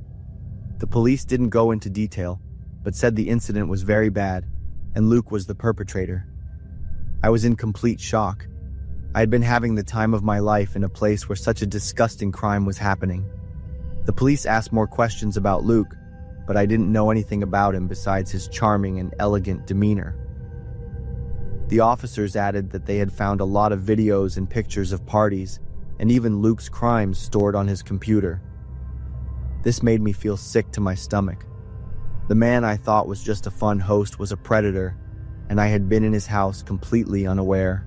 The police didn't go into detail, but said the incident was very bad, and Luke was the perpetrator. I was in complete shock. I had been having the time of my life in a place where such a disgusting crime was happening. The police asked more questions about Luke, but I didn't know anything about him besides his charming and elegant demeanor. The officers added that they had found a lot of videos and pictures of parties, and even Luke's crimes stored on his computer. This made me feel sick to my stomach. The man I thought was just a fun host was a predator, and I had been in his house completely unaware.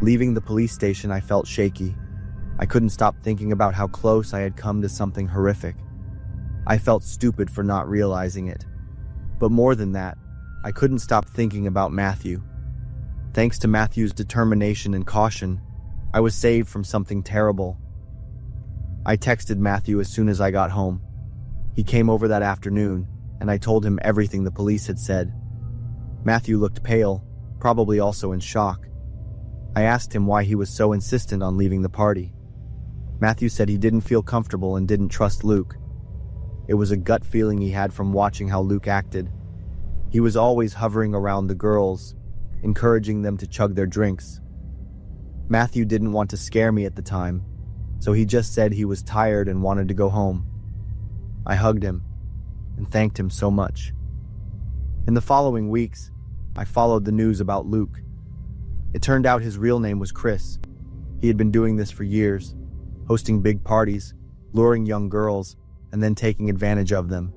Leaving the police station, I felt shaky. I couldn't stop thinking about how close I had come to something horrific. I felt stupid for not realizing it. But more than that, I couldn't stop thinking about Matthew. Thanks to Matthew's determination and caution, I was saved from something terrible. I texted Matthew as soon as I got home. He came over that afternoon, and I told him everything the police had said. Matthew looked pale, probably also in shock. I asked him why he was so insistent on leaving the party. Matthew said he didn't feel comfortable and didn't trust Luke. It was a gut feeling he had from watching how Luke acted. He was always hovering around the girls, encouraging them to chug their drinks. Matthew didn't want to scare me at the time, so he just said he was tired and wanted to go home. I hugged him and thanked him so much. In the following weeks, I followed the news about Luke. It turned out his real name was Chris. He had been doing this for years, hosting big parties, luring young girls, and then taking advantage of them.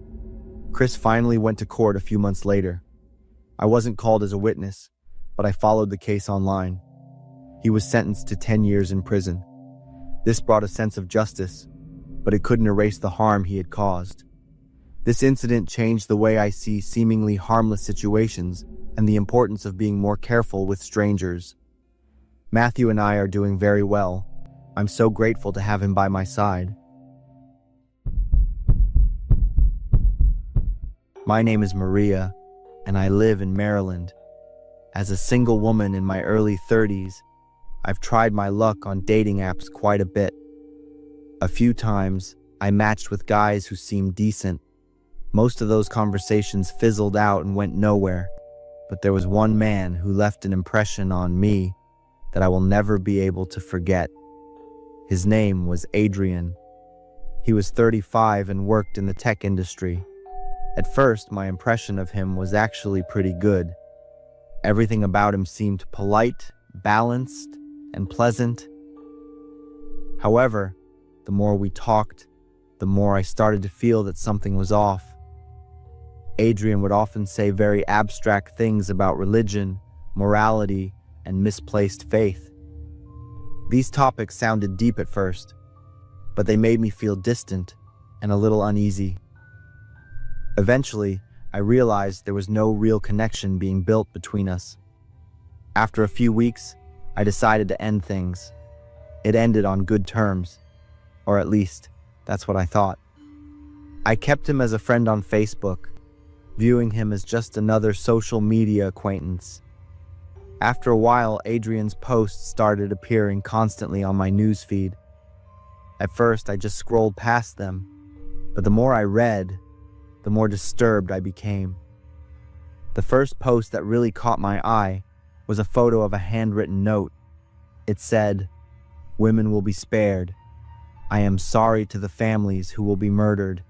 Chris finally went to court a few months later. I wasn't called as a witness, but I followed the case online. He was sentenced to 10 years in prison. This brought a sense of justice, but it couldn't erase the harm he had caused. This incident changed the way I see seemingly harmless situations and the importance of being more careful with strangers. Matthew and I are doing very well. I'm so grateful to have him by my side. My name is Maria, and I live in Maryland. As a single woman in my early 30s, I've tried my luck on dating apps quite a bit. A few times, I matched with guys who seemed decent. Most of those conversations fizzled out and went nowhere, but there was one man who left an impression on me that I will never be able to forget. His name was Adrian. He was 35 and worked in the tech industry. At first, my impression of him was actually pretty good. Everything about him seemed polite, balanced, and pleasant. However, the more we talked, the more I started to feel that something was off. Adrian would often say very abstract things about religion, morality, and misplaced faith. These topics sounded deep at first, but they made me feel distant and a little uneasy. Eventually, I realized there was no real connection being built between us. After a few weeks, I decided to end things. It ended on good terms, or at least, that's what I thought. I kept him as a friend on Facebook, viewing him as just another social media acquaintance. After a while, Adrian's posts started appearing constantly on my newsfeed. At first, I just scrolled past them, but the more I read, the more disturbed I became. The first post that really caught my eye was a photo of a handwritten note. It said, "Women will be spared. I am sorry to the families who will be murdered."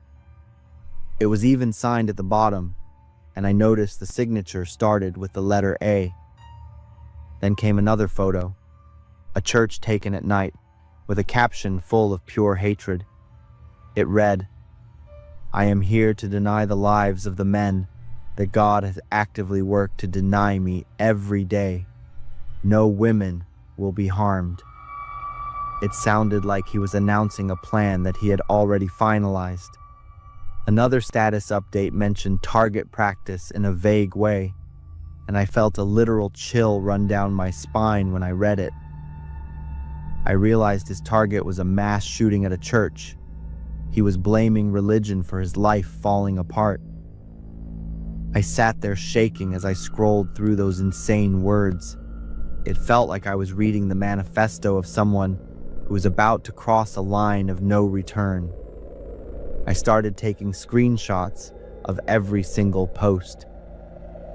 It was even signed at the bottom, and I noticed the signature started with the letter A. Then came another photo, a church taken at night, with a caption full of pure hatred. It read, "I am here to deny the lives of the men that God has actively worked to deny me every day. No women will be harmed." It sounded like he was announcing a plan that he had already finalized. Another status update mentioned target practice in a vague way, and I felt a literal chill run down my spine when I read it. I realized his target was a mass shooting at a church. He was blaming religion for his life falling apart. I sat there shaking as I scrolled through those insane words. It felt like I was reading the manifesto of someone who was about to cross a line of no return. I started taking screenshots of every single post.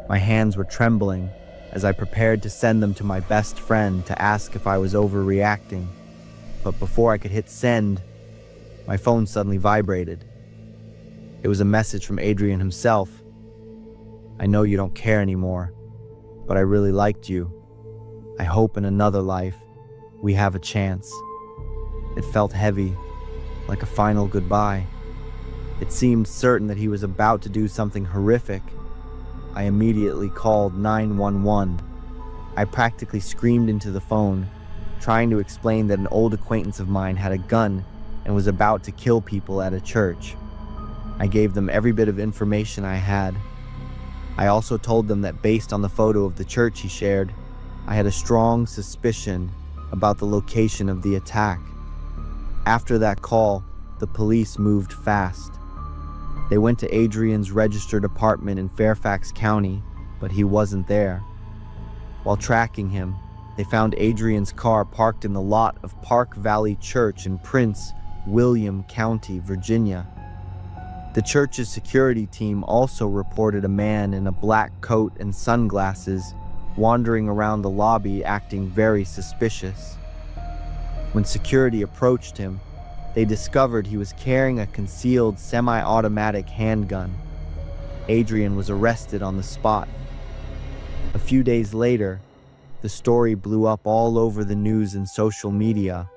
My hands were trembling as I prepared to send them to my best friend to ask if I was overreacting. But before I could hit send, my phone suddenly vibrated. It was a message from Adrian himself. "I know you don't care anymore, but I really liked you. I hope in another life we have a chance." It felt heavy, like a final goodbye. It seemed certain that he was about to do something horrific. I immediately called 911. I practically screamed into the phone, trying to explain that an old acquaintance of mine had a gun and was about to kill people at a church. I gave them every bit of information I had. I also told them that based on the photo of the church he shared, I had a strong suspicion about the location of the attack. After that call, the police moved fast. They went to Adrian's registered apartment in Fairfax County, but he wasn't there. While tracking him, they found Adrian's car parked in the lot of Park Valley Church in Prince William County, Virginia. The church's security team also reported a man in a black coat and sunglasses wandering around the lobby acting very suspicious. When security approached him, they discovered he was carrying a concealed semi-automatic handgun. Adrian was arrested on the spot. A few days later, the story blew up all over the news and social media.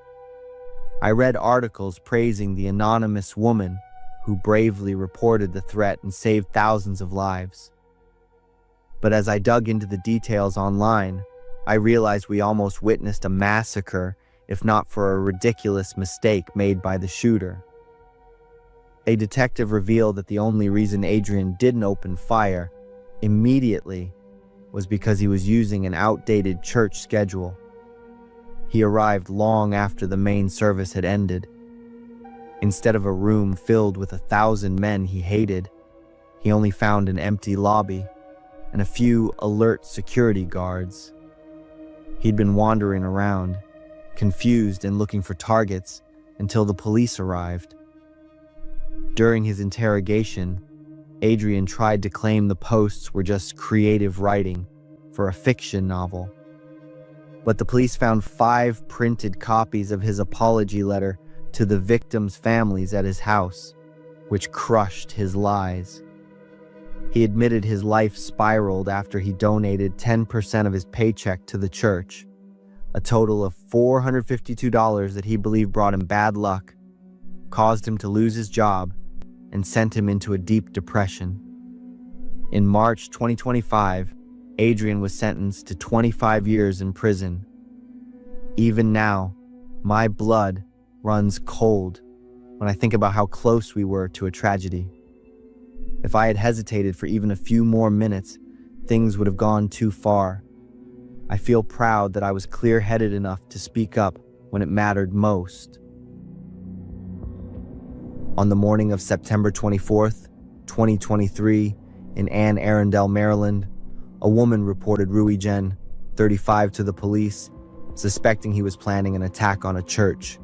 I read articles praising the anonymous woman who bravely reported the threat and saved thousands of lives. But as I dug into the details online, I realized we almost witnessed a massacre, if not for a ridiculous mistake made by the shooter. A detective revealed that the only reason Adrian didn't open fire immediately was because he was using an outdated church schedule. He arrived long after the main service had ended. Instead of a room filled with 1,000 men he hated, he only found an empty lobby and a few alert security guards. He'd been wandering around, confused and looking for targets, until the police arrived. During his interrogation, Adrian tried to claim the posts were just creative writing for a fiction novel. But the police found 5 printed copies of his apology letter to the victims' families at his house, which crushed his lies. He admitted his life spiraled after he donated 10% of his paycheck to the church, a total of $452 that he believed brought him bad luck, caused him to lose his job, and sent him into a deep depression. In March 2025, Adrian was sentenced to 25 years in prison. Even now, my blood runs cold when I think about how close we were to a tragedy. If I had hesitated for even a few more minutes, things would have gone too far. I feel proud that I was clear-headed enough to speak up when it mattered most. On the morning of September 24th, 2023, in Anne Arundel, Maryland, a woman reported Rui Jen, 35, to the police, suspecting he was planning an attack on a church.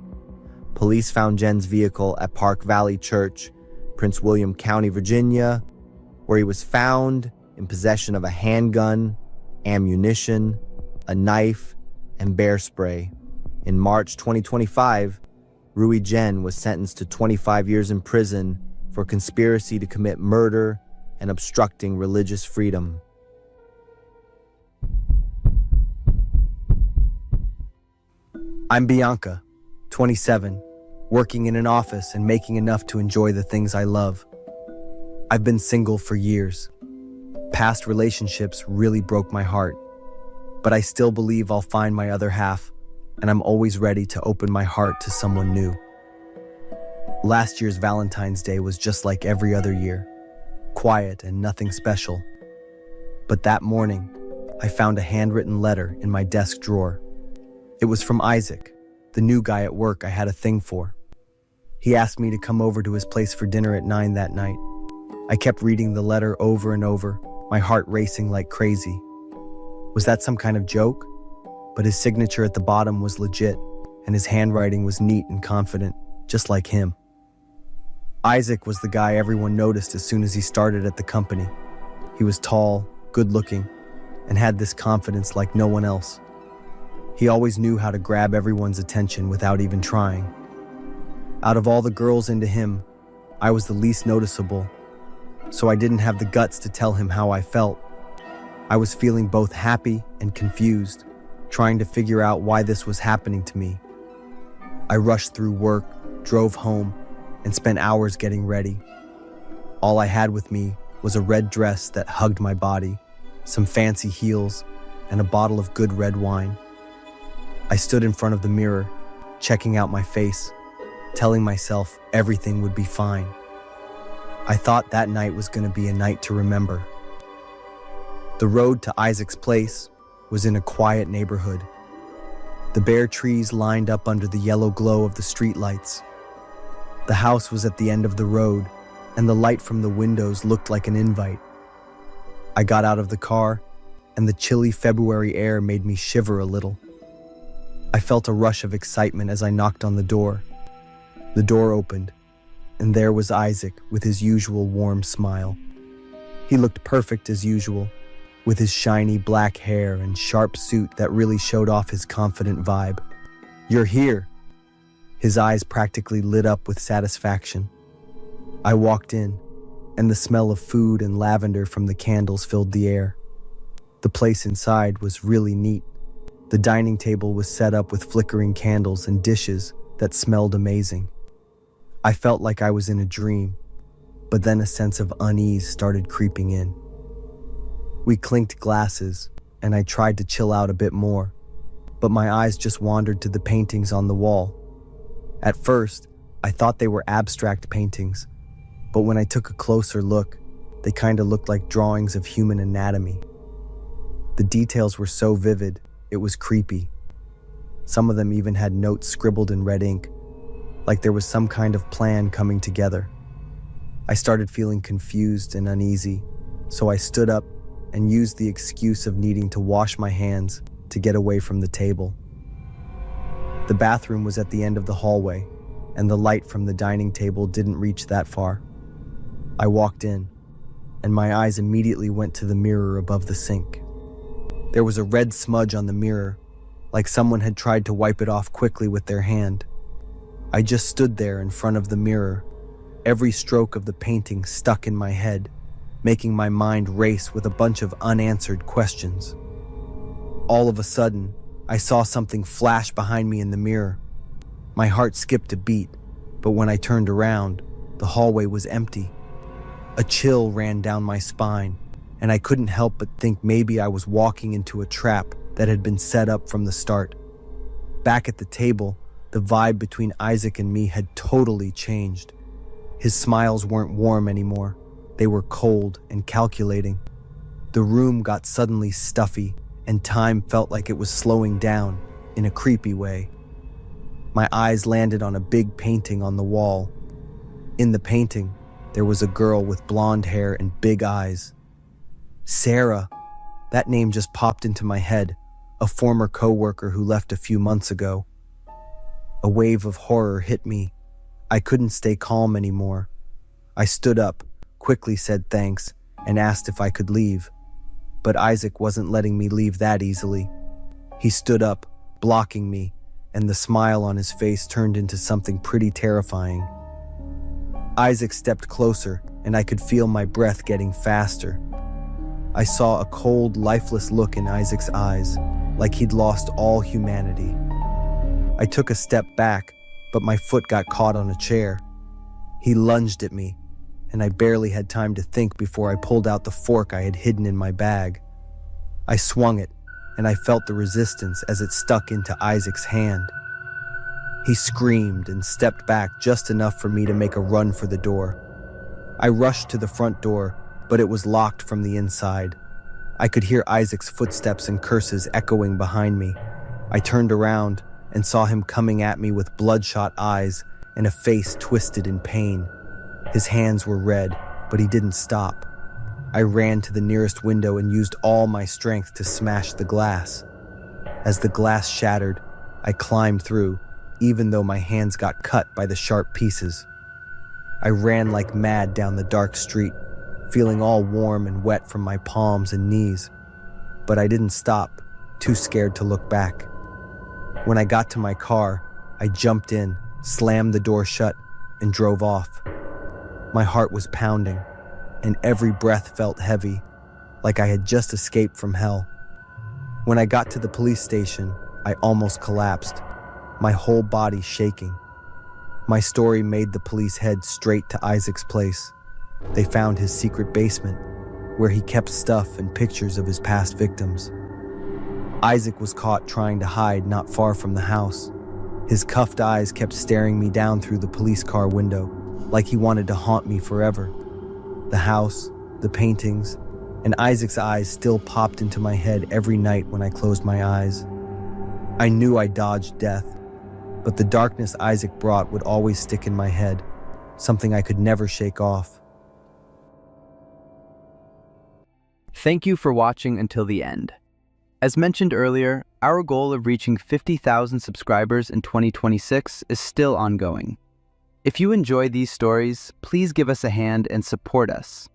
Police found Jen's vehicle at Park Valley Church, Prince William County, Virginia, where he was found in possession of a handgun, ammunition, a knife, and bear spray. In March 2025, Rui Jen was sentenced to 25 years in prison for conspiracy to commit murder and obstructing religious freedom. I'm Bianca, 27, working in an office and making enough to enjoy the things I love. I've been single for years. Past relationships really broke my heart, but I still believe I'll find my other half, and I'm always ready to open my heart to someone new. Last year's Valentine's Day was just like every other year, quiet and nothing special. But that morning, I found a handwritten letter in my desk drawer. It was from Isaac, the new guy at work I had a thing for. He asked me to come over to his place for dinner at 9 that night. I kept reading the letter over and over, my heart racing like crazy. Was that some kind of joke? But his signature at the bottom was legit, and his handwriting was neat and confident, just like him. Isaac was the guy everyone noticed as soon as he started at the company. He was tall, good-looking, and had this confidence like no one else. He always knew how to grab everyone's attention without even trying. Out of all the girls into him, I was the least noticeable, so I didn't have the guts to tell him how I felt. I was feeling both happy and confused, trying to figure out why this was happening to me. I rushed through work, drove home, and spent hours getting ready. All I had with me was a red dress that hugged my body, some fancy heels, and a bottle of good red wine. I stood in front of the mirror, checking out my face, telling myself everything would be fine. I thought that night was going to be a night to remember. The road to Isaac's place was in a quiet neighborhood. The bare trees lined up under the yellow glow of the streetlights. The house was at the end of the road, and the light from the windows looked like an invite. I got out of the car, and the chilly February air made me shiver a little. I felt a rush of excitement as I knocked on the door. The door opened, and there was Isaac with his usual warm smile. He looked perfect as usual, with his shiny black hair and sharp suit that really showed off his confident vibe. "You're here." His eyes practically lit up with satisfaction. I walked in, and the smell of food and lavender from the candles filled the air. The place inside was really neat. The dining table was set up with flickering candles and dishes that smelled amazing. I felt like I was in a dream, but then a sense of unease started creeping in. We clinked glasses, and I tried to chill out a bit more, but my eyes just wandered to the paintings on the wall. At first, I thought they were abstract paintings, but when I took a closer look, they kinda looked like drawings of human anatomy. The details were so vivid, it was creepy. Some of them even had notes scribbled in red ink, like there was some kind of plan coming together. I started feeling confused and uneasy, so I stood up and used the excuse of needing to wash my hands to get away from the table. The bathroom was at the end of the hallway, and the light from the dining table didn't reach that far. I walked in, and my eyes immediately went to the mirror above the sink. There was a red smudge on the mirror, like someone had tried to wipe it off quickly with their hand. I just stood there in front of the mirror, every stroke of the painting stuck in my head, making my mind race with a bunch of unanswered questions. All of a sudden, I saw something flash behind me in the mirror. My heart skipped a beat, but when I turned around, the hallway was empty. A chill ran down my spine, and I couldn't help but think maybe I was walking into a trap that had been set up from the start. Back at the table, the vibe between Isaac and me had totally changed. His smiles weren't warm anymore. They were cold and calculating. The room got suddenly stuffy, and time felt like it was slowing down in a creepy way. My eyes landed on a big painting on the wall. In the painting, there was a girl with blonde hair and big eyes. Sarah. That name just popped into my head, a former coworker who left a few months ago. A wave of horror hit me. I couldn't stay calm anymore. I stood up, quickly said thanks, and asked if I could leave. But Isaac wasn't letting me leave that easily. He stood up, blocking me, and the smile on his face turned into something pretty terrifying. Isaac stepped closer, and I could feel my breath getting faster. I saw a cold, lifeless look in Isaac's eyes, like he'd lost all humanity. I took a step back, but my foot got caught on a chair. He lunged at me, and I barely had time to think before I pulled out the fork I had hidden in my bag. I swung it, and I felt the resistance as it stuck into Isaac's hand. He screamed and stepped back just enough for me to make a run for the door. I rushed to the front door, but it was locked from the inside. I could hear Isaac's footsteps and curses echoing behind me. I turned around and saw him coming at me with bloodshot eyes and a face twisted in pain. His hands were red, but he didn't stop. I ran to the nearest window and used all my strength to smash the glass. As the glass shattered, I climbed through, even though my hands got cut by the sharp pieces. I ran like mad down the dark street, feeling all warm and wet from my palms and knees. But I didn't stop, too scared to look back. When I got to my car, I jumped in, slammed the door shut, and drove off. My heart was pounding, and every breath felt heavy, like I had just escaped from hell. When I got to the police station, I almost collapsed, my whole body shaking. My story made the police head straight to Isaac's place. They found his secret basement, where he kept stuff and pictures of his past victims. Isaac was caught trying to hide not far from the house. His cuffed eyes kept staring me down through the police car window, like he wanted to haunt me forever. The house, the paintings, and Isaac's eyes still popped into my head every night when I closed my eyes. I knew I dodged death, but the darkness Isaac brought would always stick in my head, something I could never shake off. Thank you for watching until the end. As mentioned earlier, our goal of reaching 50,000 subscribers in 2026 is still ongoing. If you enjoy these stories, please give us a hand and support us.